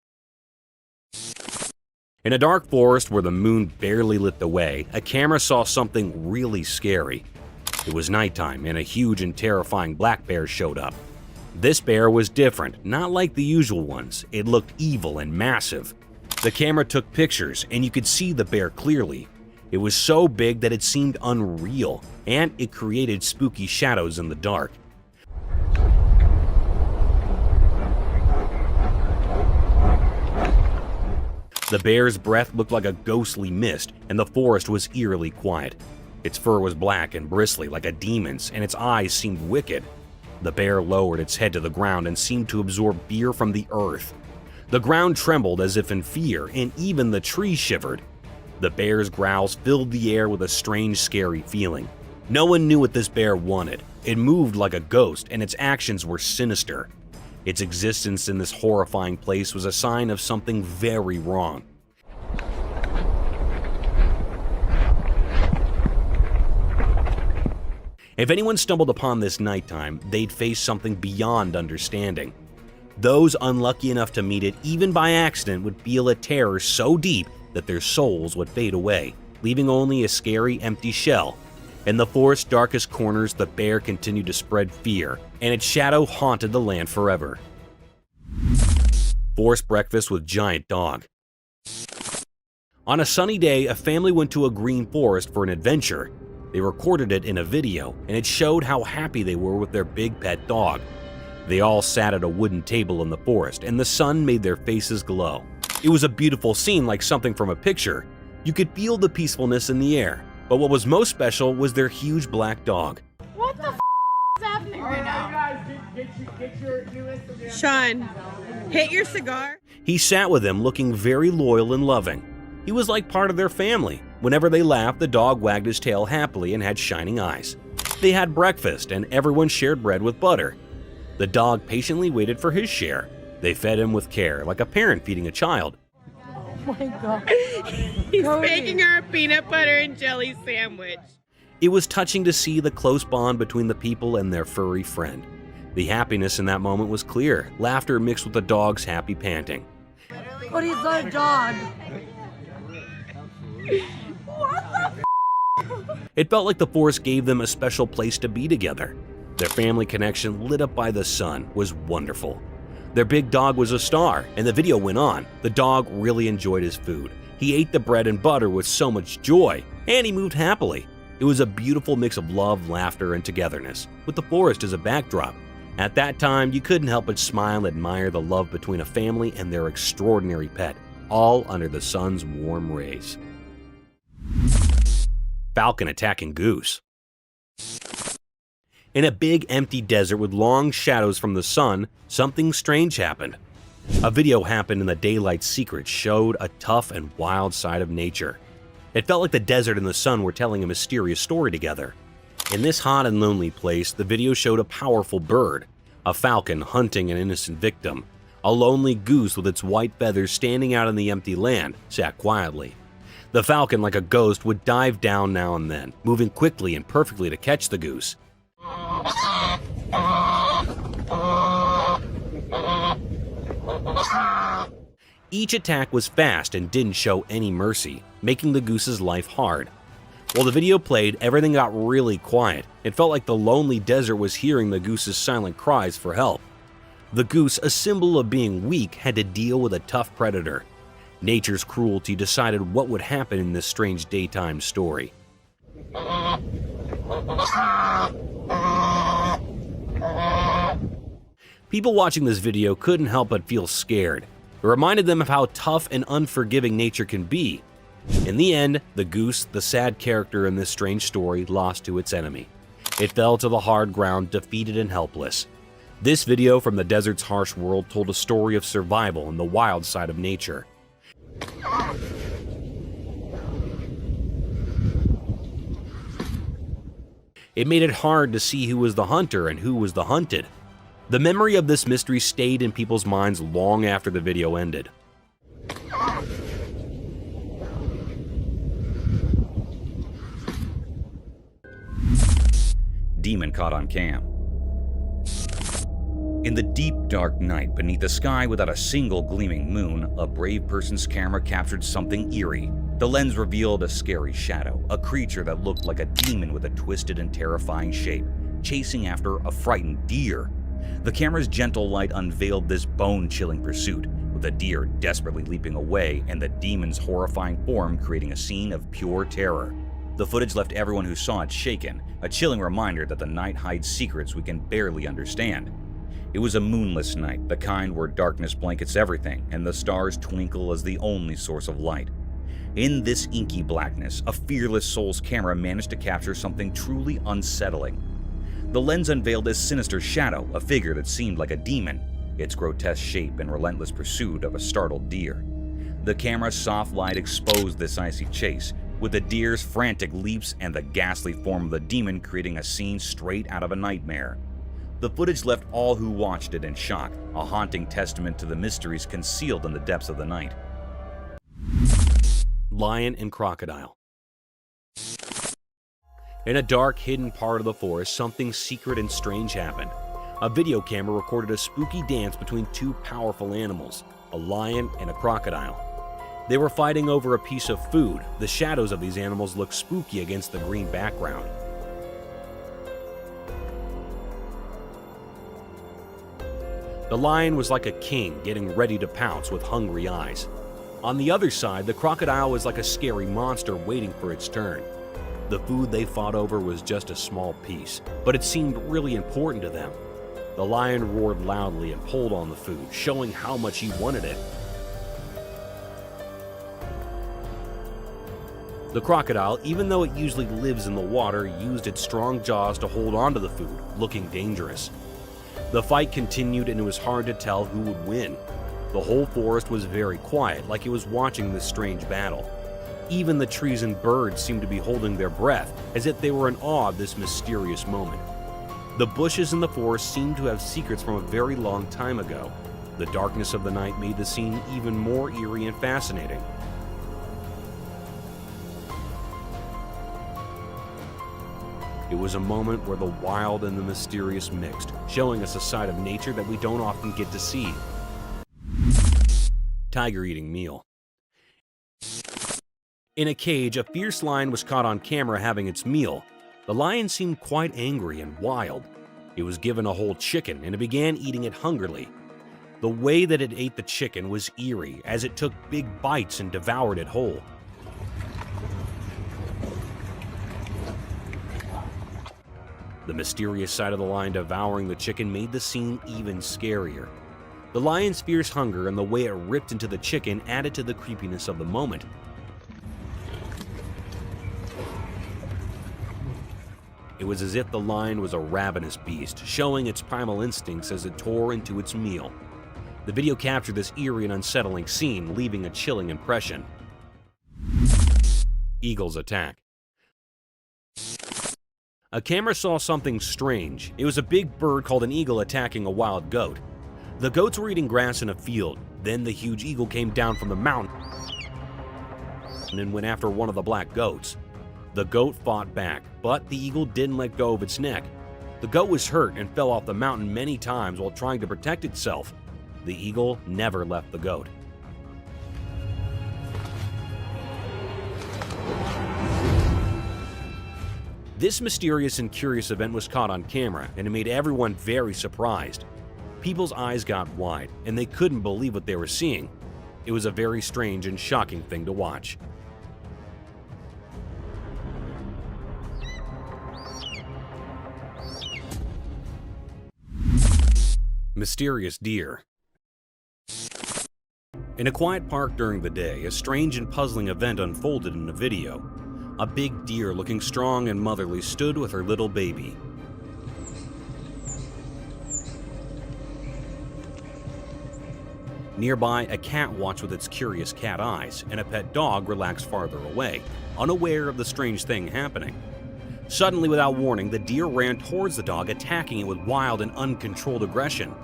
In a dark forest where the moon barely lit the way, a camera saw something really scary. It was nighttime, and a huge and terrifying black bear showed up. This bear was different, not like the usual ones. It looked evil and massive. The camera took pictures, and you could see the bear clearly. It was so big that it seemed unreal, and it created spooky shadows in the dark. The bear's breath looked like a ghostly mist, and the forest was eerily quiet. Its fur was black and bristly like a demon's, and its eyes seemed wicked. The bear lowered its head to the ground and seemed to absorb fear from the earth. The ground trembled as if in fear, and even the trees shivered. The bear's growls filled the air with a strange, scary feeling. No one knew what this bear wanted. It moved like a ghost, and its actions were sinister. Its existence in this horrifying place was a sign of something very wrong. If anyone stumbled upon this nighttime, they'd face something beyond understanding. Those unlucky enough to meet it, even by accident, would feel a terror so deep that their souls would fade away, leaving only a scary, empty shell. In the forest's darkest corners, the bear continued to spread fear, and its shadow haunted the land forever. Forced breakfast with giant dog. On a sunny day, a family went to a green forest for an adventure. They recorded it in a video, and it showed how happy they were with their big pet dog. They all sat at a wooden table in the forest, and the sun made their faces glow. It was a beautiful scene, like something from a picture. You could feel the peacefulness in the air, but what was most special was their huge black dog. What the is happening right now? Sean, hit your cigar. He sat with them, looking very loyal and loving. He was like part of their family. Whenever they laughed, the dog wagged his tail happily and had shining eyes. They had breakfast, and everyone shared bread with butter. The dog patiently waited for his share. They fed him with care, like a parent feeding a child. Oh my God. He's making her a peanut butter and jelly sandwich. It was touching to see the close bond between the people and their furry friend. The happiness in that moment was clear, laughter mixed with the dog's happy panting. But he's not a dog. What the It felt like the forest gave them a special place to be together. Their family connection, lit up by the sun, was wonderful. Their big dog was a star, and the video went on. The dog really enjoyed his food. He ate the bread and butter with so much joy, and he moved happily. It was a beautiful mix of love, laughter, and togetherness, with the forest as a backdrop. At that time, you couldn't help but smile and admire the love between a family and their extraordinary pet, all under the sun's warm rays. Falcon attacking goose. In a big empty desert with long shadows from the sun, something strange happened. A video happened in the daylight secret showed a tough and wild side of nature. It felt like the desert and the sun were telling a mysterious story together. In this hot and lonely place, the video showed a powerful bird, a falcon hunting an innocent victim. A lonely goose with its white feathers standing out in the empty land sat quietly. The falcon, like a ghost, would dive down now and then, moving quickly and perfectly to catch the goose. Each attack was fast and didn't show any mercy, making the goose's life hard. While the video played, everything got really quiet. It felt like the lonely desert was hearing the goose's silent cries for help. The goose, a symbol of being weak, had to deal with a tough predator. Nature's cruelty decided what would happen in this strange daytime story. People watching this video couldn't help but feel scared. It reminded them of how tough and unforgiving nature can be. In the end, the goose, the sad character in this strange story, lost to its enemy. It fell to the hard ground, defeated and helpless. This video from the desert's harsh world told a story of survival and the wild side of nature. It made it hard to see who was the hunter and who was the hunted. The memory of this mystery stayed in people's minds long after the video ended. Demon caught on cam. In the deep, dark night, beneath the sky without a single gleaming moon, a brave person's camera captured something eerie. The lens revealed a scary shadow, a creature that looked like a demon with a twisted and terrifying shape, chasing after a frightened deer. The camera's gentle light unveiled this bone-chilling pursuit, with the deer desperately leaping away and the demon's horrifying form creating a scene of pure terror. The footage left everyone who saw it shaken, a chilling reminder that the night hides secrets we can barely understand. It was a moonless night, the kind where darkness blankets everything and the stars twinkle as the only source of light. In this inky blackness, a fearless soul's camera managed to capture something truly unsettling. The lens unveiled a sinister shadow, a figure that seemed like a demon, its grotesque shape and relentless pursuit of a startled deer. The camera's soft light exposed this icy chase, with the deer's frantic leaps and the ghastly form of the demon creating a scene straight out of a nightmare. The footage left all who watched it in shock, a haunting testament to the mysteries concealed in the depths of the night. Lion and crocodile. In a dark, hidden part of the forest, something secret and strange happened. A video camera recorded a spooky dance between two powerful animals, a lion and a crocodile. They were fighting over a piece of food. The shadows of these animals looked spooky against the green background. The lion was like a king getting ready to pounce with hungry eyes. On the other side, the crocodile was like a scary monster waiting for its turn. The food they fought over was just a small piece, but it seemed really important to them. The lion roared loudly and pulled on the food, showing how much he wanted it. The crocodile, even though it usually lives in the water, used its strong jaws to hold onto the food, looking dangerous. The fight continued and it was hard to tell who would win. The whole forest was very quiet, like it was watching this strange battle. Even the trees and birds seemed to be holding their breath, as if they were in awe of this mysterious moment. The bushes in the forest seemed to have secrets from a very long time ago. The darkness of the night made the scene even more eerie and fascinating. It was a moment where the wild and the mysterious mixed, showing us a side of nature that we don't often get to see. Tiger eating meal. In a cage, a fierce lion was caught on camera having its meal. The lion seemed quite angry and wild. It was given a whole chicken and it began eating it hungrily. The way that it ate the chicken was eerie, as it took big bites and devoured it whole. The mysterious side of the lion devouring the chicken made the scene even scarier. The lion's fierce hunger and the way it ripped into the chicken added to the creepiness of the moment. It was as if the lion was a ravenous beast, showing its primal instincts as it tore into its meal. The video captured this eerie and unsettling scene, leaving a chilling impression. Eagles attack. A camera saw something strange. It was a big bird called an eagle attacking a wild goat. The goats were eating grass in a field. Then the huge eagle came down from the mountain and went after one of the black goats. The goat fought back, but the eagle didn't let go of its neck. The goat was hurt and fell off the mountain many times while trying to protect itself. The eagle never left the goat. This mysterious and curious event was caught on camera, and it made everyone very surprised. People's eyes got wide, and they couldn't believe what they were seeing. It was a very strange and shocking thing to watch. Mysterious deer. In a quiet park during the day, a strange and puzzling event unfolded in a video. A big deer looking strong and motherly stood with her little baby. Nearby, a cat watched with its curious cat eyes, and a pet dog relaxed farther away, unaware of the strange thing happening. Suddenly, without warning, the deer ran towards the dog, attacking it with wild and uncontrolled aggression.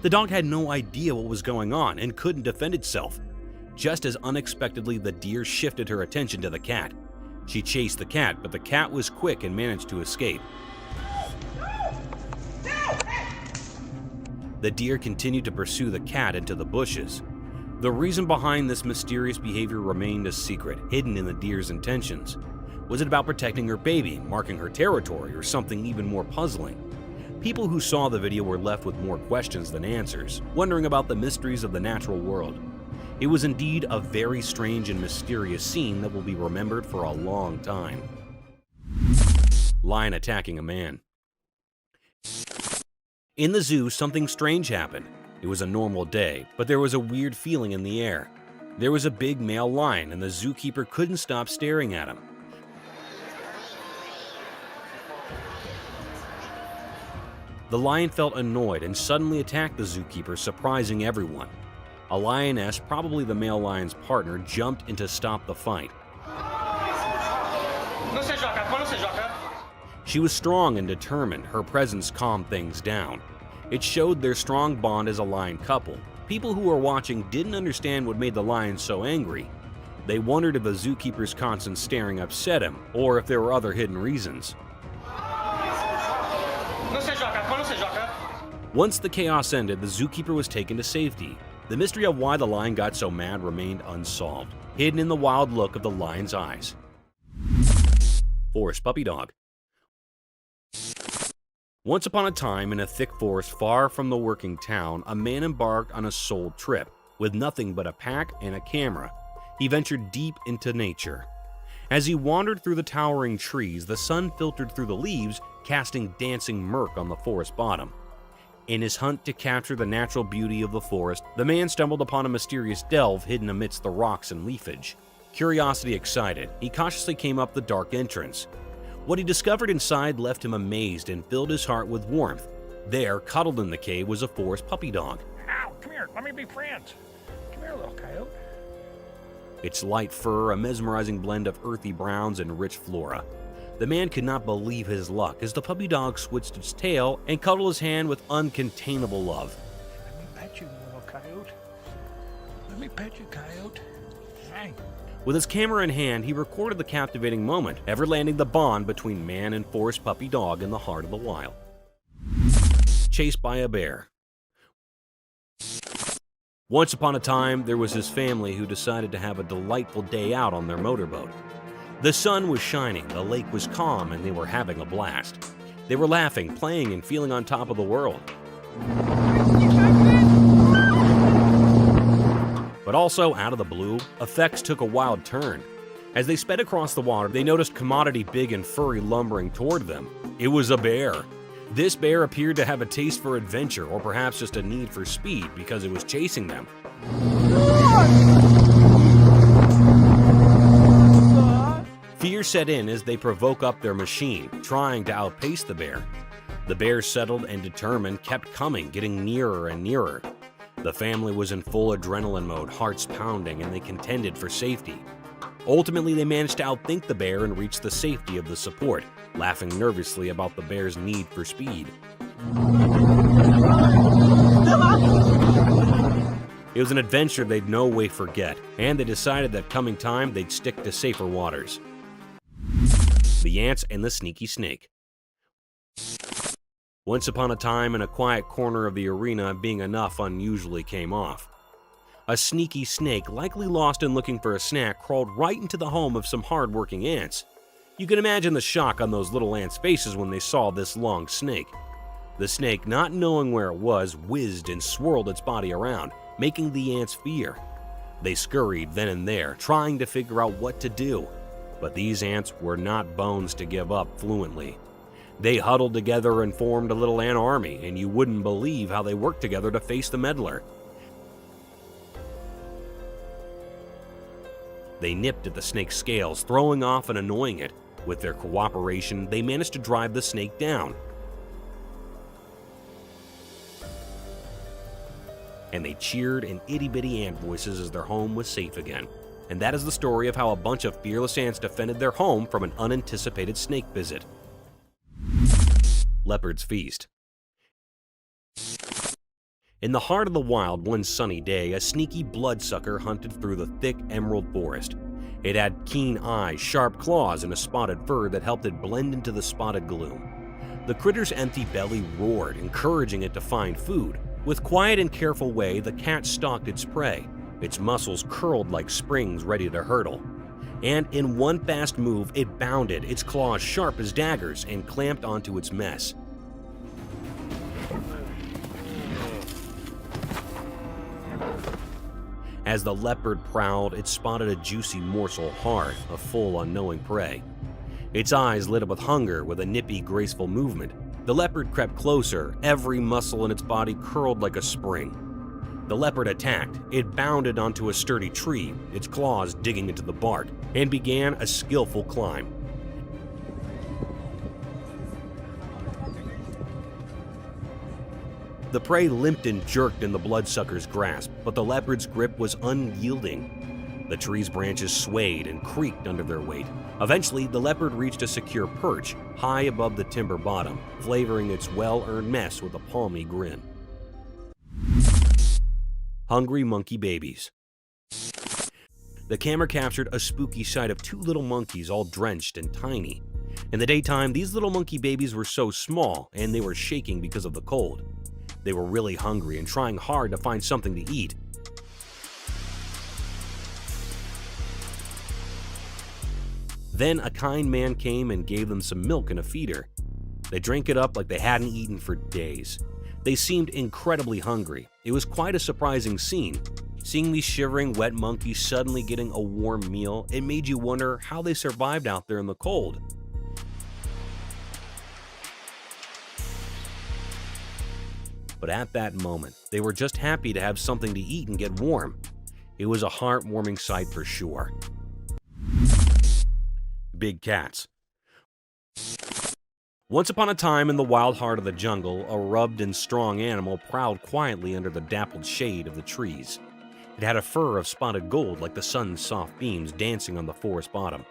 The dog had no idea what was going on and couldn't defend itself. Just as unexpectedly, the deer shifted her attention to the cat. She chased the cat, but the cat was quick and managed to escape. The deer continued to pursue the cat into the bushes. The reason behind this mysterious behavior remained a secret, hidden in the deer's intentions. Was it about protecting her baby, marking her territory, or something even more puzzling? People who saw the video were left with more questions than answers, wondering about the mysteries of the natural world. It was indeed a very strange and mysterious scene that will be remembered for a long time. Lion attacking a man. In the zoo, something strange happened. It was a normal day, but there was a weird feeling in the air. There was a big male lion, and the zookeeper couldn't stop staring at him. The lion felt annoyed and suddenly attacked the zookeeper, surprising everyone. A lioness, probably the male lion's partner, jumped in to stop the fight. She was strong and determined. Her presence calmed things down. It showed their strong bond as a lion couple. People who were watching didn't understand what made the lion so angry. They wondered if the zookeeper's constant staring upset him, or if there were other hidden reasons. Once the chaos ended, the zookeeper was taken to safety. The mystery of why the lion got so mad remained unsolved, hidden in the wild look of the lion's eyes. Forest puppy dog. Once upon a time, in a thick forest far from the working town, a man embarked on a sole trip. With nothing but a pack and a camera, he ventured deep into nature. As he wandered through the towering trees, the sun filtered through the leaves, casting dancing murk on the forest bottom. In his hunt to capture the natural beauty of the forest, the man stumbled upon a mysterious delve hidden amidst the rocks and leafage. Curiosity excited, he cautiously came up the dark entrance. What he discovered inside left him amazed and filled his heart with warmth. There, cuddled in the cave, was a forest puppy dog. Ow, come here, let me be friends. Come here, little coyote. Its light fur, a mesmerizing blend of earthy browns and rich flora. The man could not believe his luck as the puppy dog switched its tail and cuddled his hand with uncontainable love. Let me pet you, little coyote. Let me pet you, coyote. Hey. With his camera in hand, he recorded the captivating moment, ever landing the bond between man and forest puppy dog in the heart of the wild. Chased by a bear. Once upon a time, there was his family who decided to have a delightful day out on their motorboat. The sun was shining, the lake was calm, and they were having a blast. They were laughing, playing, and feeling on top of the world. But also, out of the blue, effects took a wild turn. As they sped across the water, they noticed commodity big and furry lumbering toward them. It was a bear. This bear appeared to have a taste for adventure, or perhaps just a need for speed because it was chasing them. Fear set in as they provoke up their machine, trying to outpace the bear. The bears, settled and determined, kept coming, getting nearer and nearer. The family was in full adrenaline mode, hearts pounding, and they contended for safety. Ultimately, they managed to outthink the bear and reach the safety of the support, laughing nervously about the bear's need for speed. It was an adventure they'd no way forget, and they decided that coming time they'd stick to safer waters. The Ants and the Sneaky Snake. Once upon a time, in a quiet corner of the arena, being enough unusually came off. A sneaky snake, likely lost and looking for a snack, crawled right into the home of some hard-working ants. You can imagine the shock on those little ants' faces when they saw this long snake. The snake, not knowing where it was, whizzed and swirled its body around, making the ants fear. They scurried then and there, trying to figure out what to do. But these ants were not bones to give up fluently. They huddled together and formed a little ant army, and you wouldn't believe how they worked together to face the meddler. They nipped at the snake's scales, throwing off and annoying it. With their cooperation, they managed to drive the snake down. And they cheered in itty-bitty ant voices as their home was safe again. And that is the story of how a bunch of fearless ants defended their home from an unanticipated snake visit. Leopard's Feast. In the heart of the wild one sunny day, a sneaky bloodsucker hunted through the thick emerald forest. It had keen eyes, sharp claws, and a spotted fur that helped it blend into the spotted gloom. The critter's empty belly roared, encouraging it to find food. With quiet and careful way, the cat stalked its prey, its muscles curled like springs ready to hurtle. And in one fast move, it bounded, its claws sharp as daggers, and clamped onto its mess. As the leopard prowled, it spotted a juicy morsel hard, a full unknowing prey. Its eyes lit up with hunger with a nippy, graceful movement. The leopard crept closer, every muscle in its body curled like a spring. The leopard attacked. It bounded onto a sturdy tree, its claws digging into the bark, and began a skillful climb. The prey limped and jerked in the bloodsucker's grasp, but the leopard's grip was unyielding. The tree's branches swayed and creaked under their weight. Eventually, the leopard reached a secure perch, high above the timber bottom, flavoring its well-earned mess with a palmy grin. Hungry monkey babies. The camera captured a spooky sight of two little monkeys all drenched and tiny. In the daytime, these little monkey babies were so small, and they were shaking because of the cold. They were really hungry and trying hard to find something to eat. Then a kind man came and gave them some milk in a feeder. They drank it up like they hadn't eaten for days. They seemed incredibly hungry. It was quite a surprising scene. Seeing these shivering, wet monkeys suddenly getting a warm meal, it made you wonder how they survived out there in the cold. But at that moment, they were just happy to have something to eat and get warm. It was a heartwarming sight for sure. Big cats. Once upon a time in the wild heart of the jungle, a rubbed and strong animal prowled quietly under the dappled shade of the trees. It had a fur of spotted gold like the sun's soft beams dancing on the forest bottom.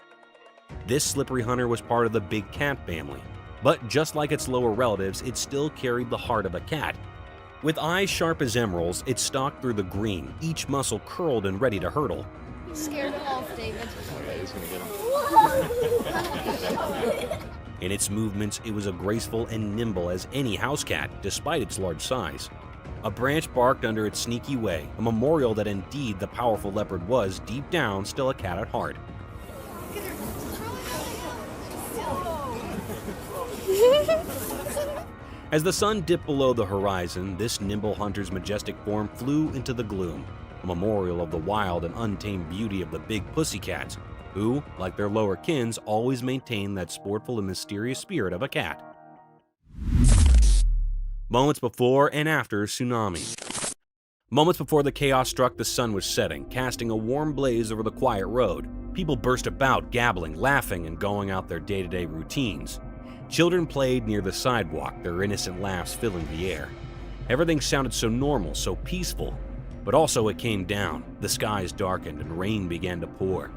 This slippery hunter was part of the big cat family, but just like its lower relatives, it still carried the heart of a cat. With eyes sharp as emeralds, it stalked through the green, each muscle curled and ready to hurtle. Scared it off, David. In its movements, it was as graceful and nimble as any house cat, despite its large size. A branch barked under its sneaky way, a memorial that indeed the powerful leopard was, deep down, still a cat at heart. As the sun dipped below the horizon, this nimble hunter's majestic form flew into the gloom, a memorial of the wild and untamed beauty of the big pussycats, who, like their lower kins, always maintain that sportful and mysterious spirit of a cat. Moments before and after tsunami. Moments before the chaos struck, the sun was setting, casting a warm blaze over the quiet road. People burst about, gabbling, laughing, and going out their day-to-day routines. Children played near the sidewalk, their innocent laughs filling the air. Everything sounded so normal, so peaceful. But also it came down. The skies darkened and rain began to pour.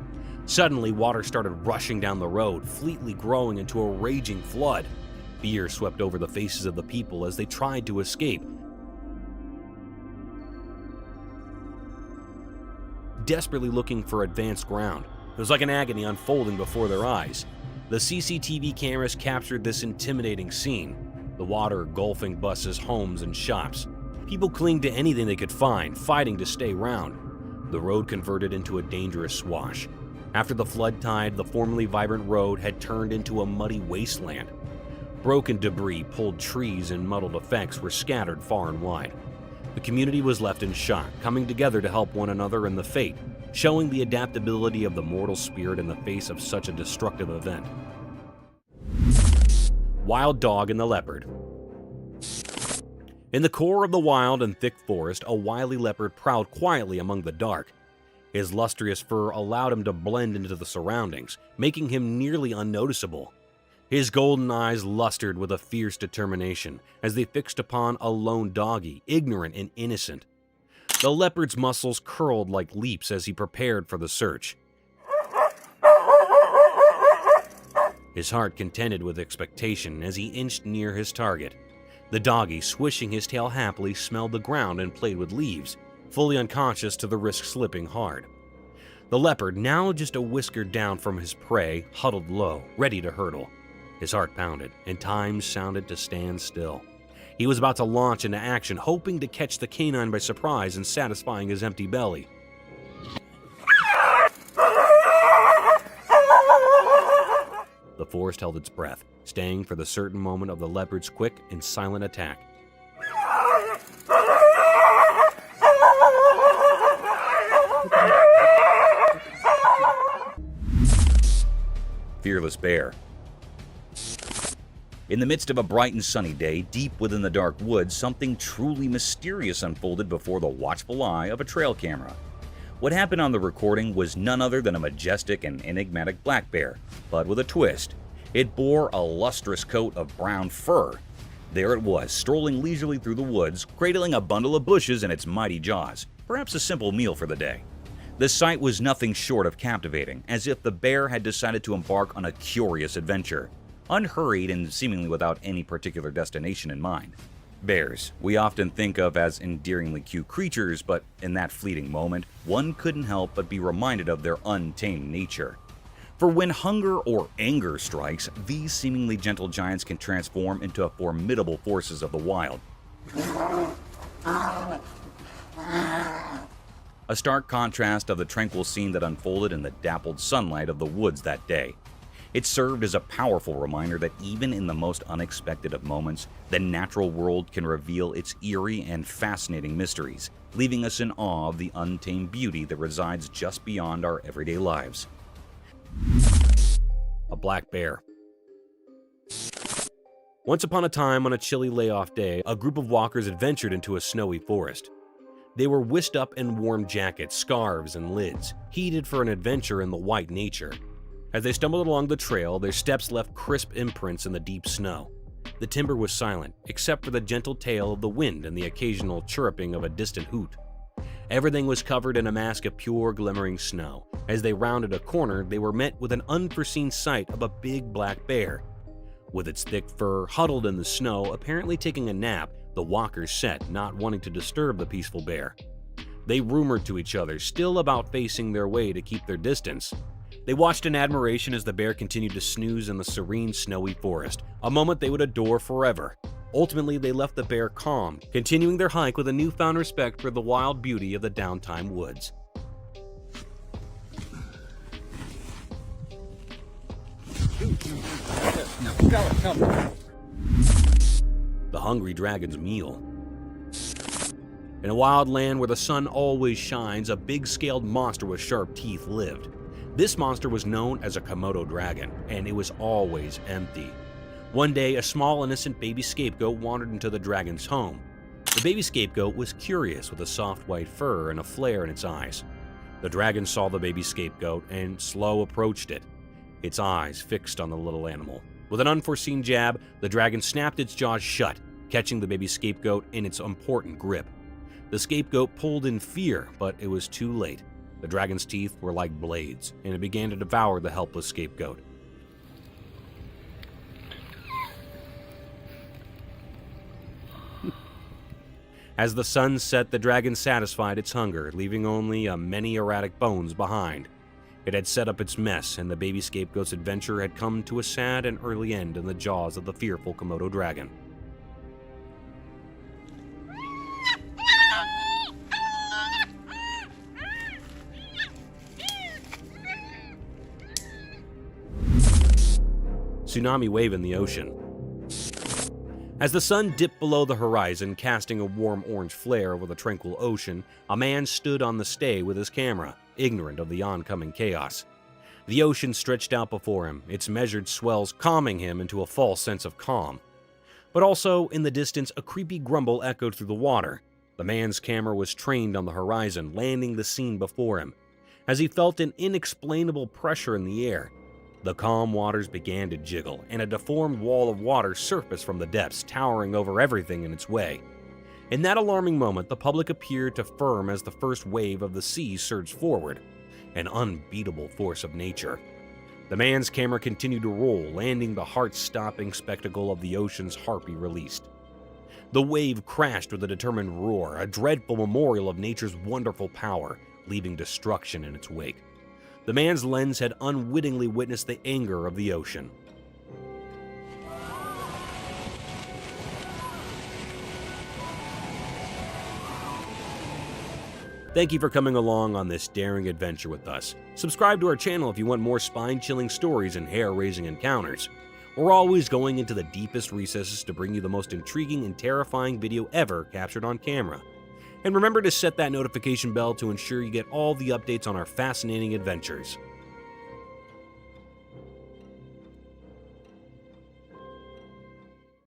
Suddenly, water started rushing down the road, fleetly growing into a raging flood. Fear swept over the faces of the people as they tried to escape. Desperately looking for advanced ground. It was like an agony unfolding before their eyes. The CCTV cameras captured this intimidating scene. The water engulfing buses, homes, and shops. People clinged to anything they could find, fighting to stay round. The road converted into a dangerous swash. After the flood tide, the formerly vibrant road had turned into a muddy wasteland. Broken debris, pulled trees, and muddled effects were scattered far and wide. The community was left in shock, coming together to help one another in the fate, showing the adaptability of the mortal spirit in the face of such a destructive event. Wild Dog and the Leopard. In the core of the wild and thick forest, a wily leopard prowled quietly among the dark. His lustrous fur allowed him to blend into the surroundings, making him nearly unnoticeable. His golden eyes lustered with a fierce determination as they fixed upon a lone doggy, ignorant and innocent. The leopard's muscles curled like leaps as he prepared for the search. His heart contended with expectation as he inched near his target. The doggy, swishing his tail happily, smelled the ground and played with leaves, fully unconscious to the risk slipping hard. The leopard, now just a whisker down from his prey, huddled low, ready to hurtle. His heart pounded, and time sounded to stand still. He was about to launch into action, hoping to catch the canine by surprise and satisfying his empty belly. The forest held its breath, staying for the certain moment of the leopard's quick and silent attack. Fearless bear. In the midst of a bright and sunny day, deep within the dark woods, something truly mysterious unfolded before the watchful eye of a trail camera. What happened on the recording was none other than a majestic and enigmatic black bear, but with a twist. It bore a lustrous coat of brown fur. There it was, strolling leisurely through the woods, cradling a bundle of bushes in its mighty jaws, perhaps a simple meal for the day. The sight was nothing short of captivating, as if the bear had decided to embark on a curious adventure, unhurried and seemingly without any particular destination in mind. Bears, we often think of as endearingly cute creatures, but in that fleeting moment, one couldn't help but be reminded of their untamed nature. For when hunger or anger strikes, these seemingly gentle giants can transform into formidable forces of the wild. A stark contrast of the tranquil scene that unfolded in the dappled sunlight of the woods that day. It served as a powerful reminder that even in the most unexpected of moments, the natural world can reveal its eerie and fascinating mysteries, leaving us in awe of the untamed beauty that resides just beyond our everyday lives. A black bear. Once upon a time, on a chilly layoff day, a group of walkers adventured into a snowy forest. They were whisked up in warm jackets, scarves, and lids, heated for an adventure in the white nature. As they stumbled along the trail, their steps left crisp imprints in the deep snow. The timber was silent, except for the gentle tail of the wind and the occasional chirruping of a distant hoot. Everything was covered in a mask of pure, glimmering snow. As they rounded a corner, they were met with an unforeseen sight of a big black bear. With its thick fur huddled in the snow, apparently taking a nap, the walkers set, not wanting to disturb the peaceful bear. They rumored to each other, still about facing their way to keep their distance. They watched in admiration as the bear continued to snooze in the serene, snowy forest, a moment they would adore forever. Ultimately, they left the bear calm, continuing their hike with a newfound respect for the wild beauty of the downtime woods. The Hungry Dragon's Meal. In a wild land where the sun always shines, a big-scaled monster with sharp teeth lived. This monster was known as a Komodo dragon, and it was always empty. One day, a small innocent baby scapegoat wandered into the dragon's home. The baby scapegoat was curious with a soft white fur and a flare in its eyes. The dragon saw the baby scapegoat and slow approached it, its eyes fixed on the little animal. With an unforeseen jab, the dragon snapped its jaws shut, catching the baby scapegoat in its important grip. The scapegoat pulled in fear, but it was too late. The dragon's teeth were like blades, and it began to devour the helpless scapegoat. As the sun set, the dragon satisfied its hunger, leaving only many erratic bones behind. It had set up its mess, and the baby scapegoat's adventure had come to a sad and early end in the jaws of the fearful Komodo dragon. Tsunami wave in the ocean. As the sun dipped below the horizon, casting a warm orange flare over the tranquil ocean, a man stood on the stay with his camera, ignorant of the oncoming chaos. The ocean stretched out before him, its measured swells calming him into a false sense of calm. But also, in the distance, a creepy grumble echoed through the water. The man's camera was trained on the horizon, landing the scene before him. As he felt an inexplainable pressure in the air, the calm waters began to jiggle, and a deformed wall of water surfaced from the depths, towering over everything in its way. In that alarming moment, the public appeared to firm as the first wave of the sea surged forward, an unbeatable force of nature. The man's camera continued to roll, landing the heart-stopping spectacle of the ocean's harpy released. The wave crashed with a determined roar, a dreadful memorial of nature's wonderful power, leaving destruction in its wake. The man's lens had unwittingly witnessed the anger of the ocean. Thank you for coming along on this daring adventure with us. Subscribe to our channel if you want more spine-chilling stories and hair-raising encounters. We're always going into the deepest recesses to bring you the most intriguing and terrifying video ever captured on camera. And remember to set that notification bell to ensure you get all the updates on our fascinating adventures.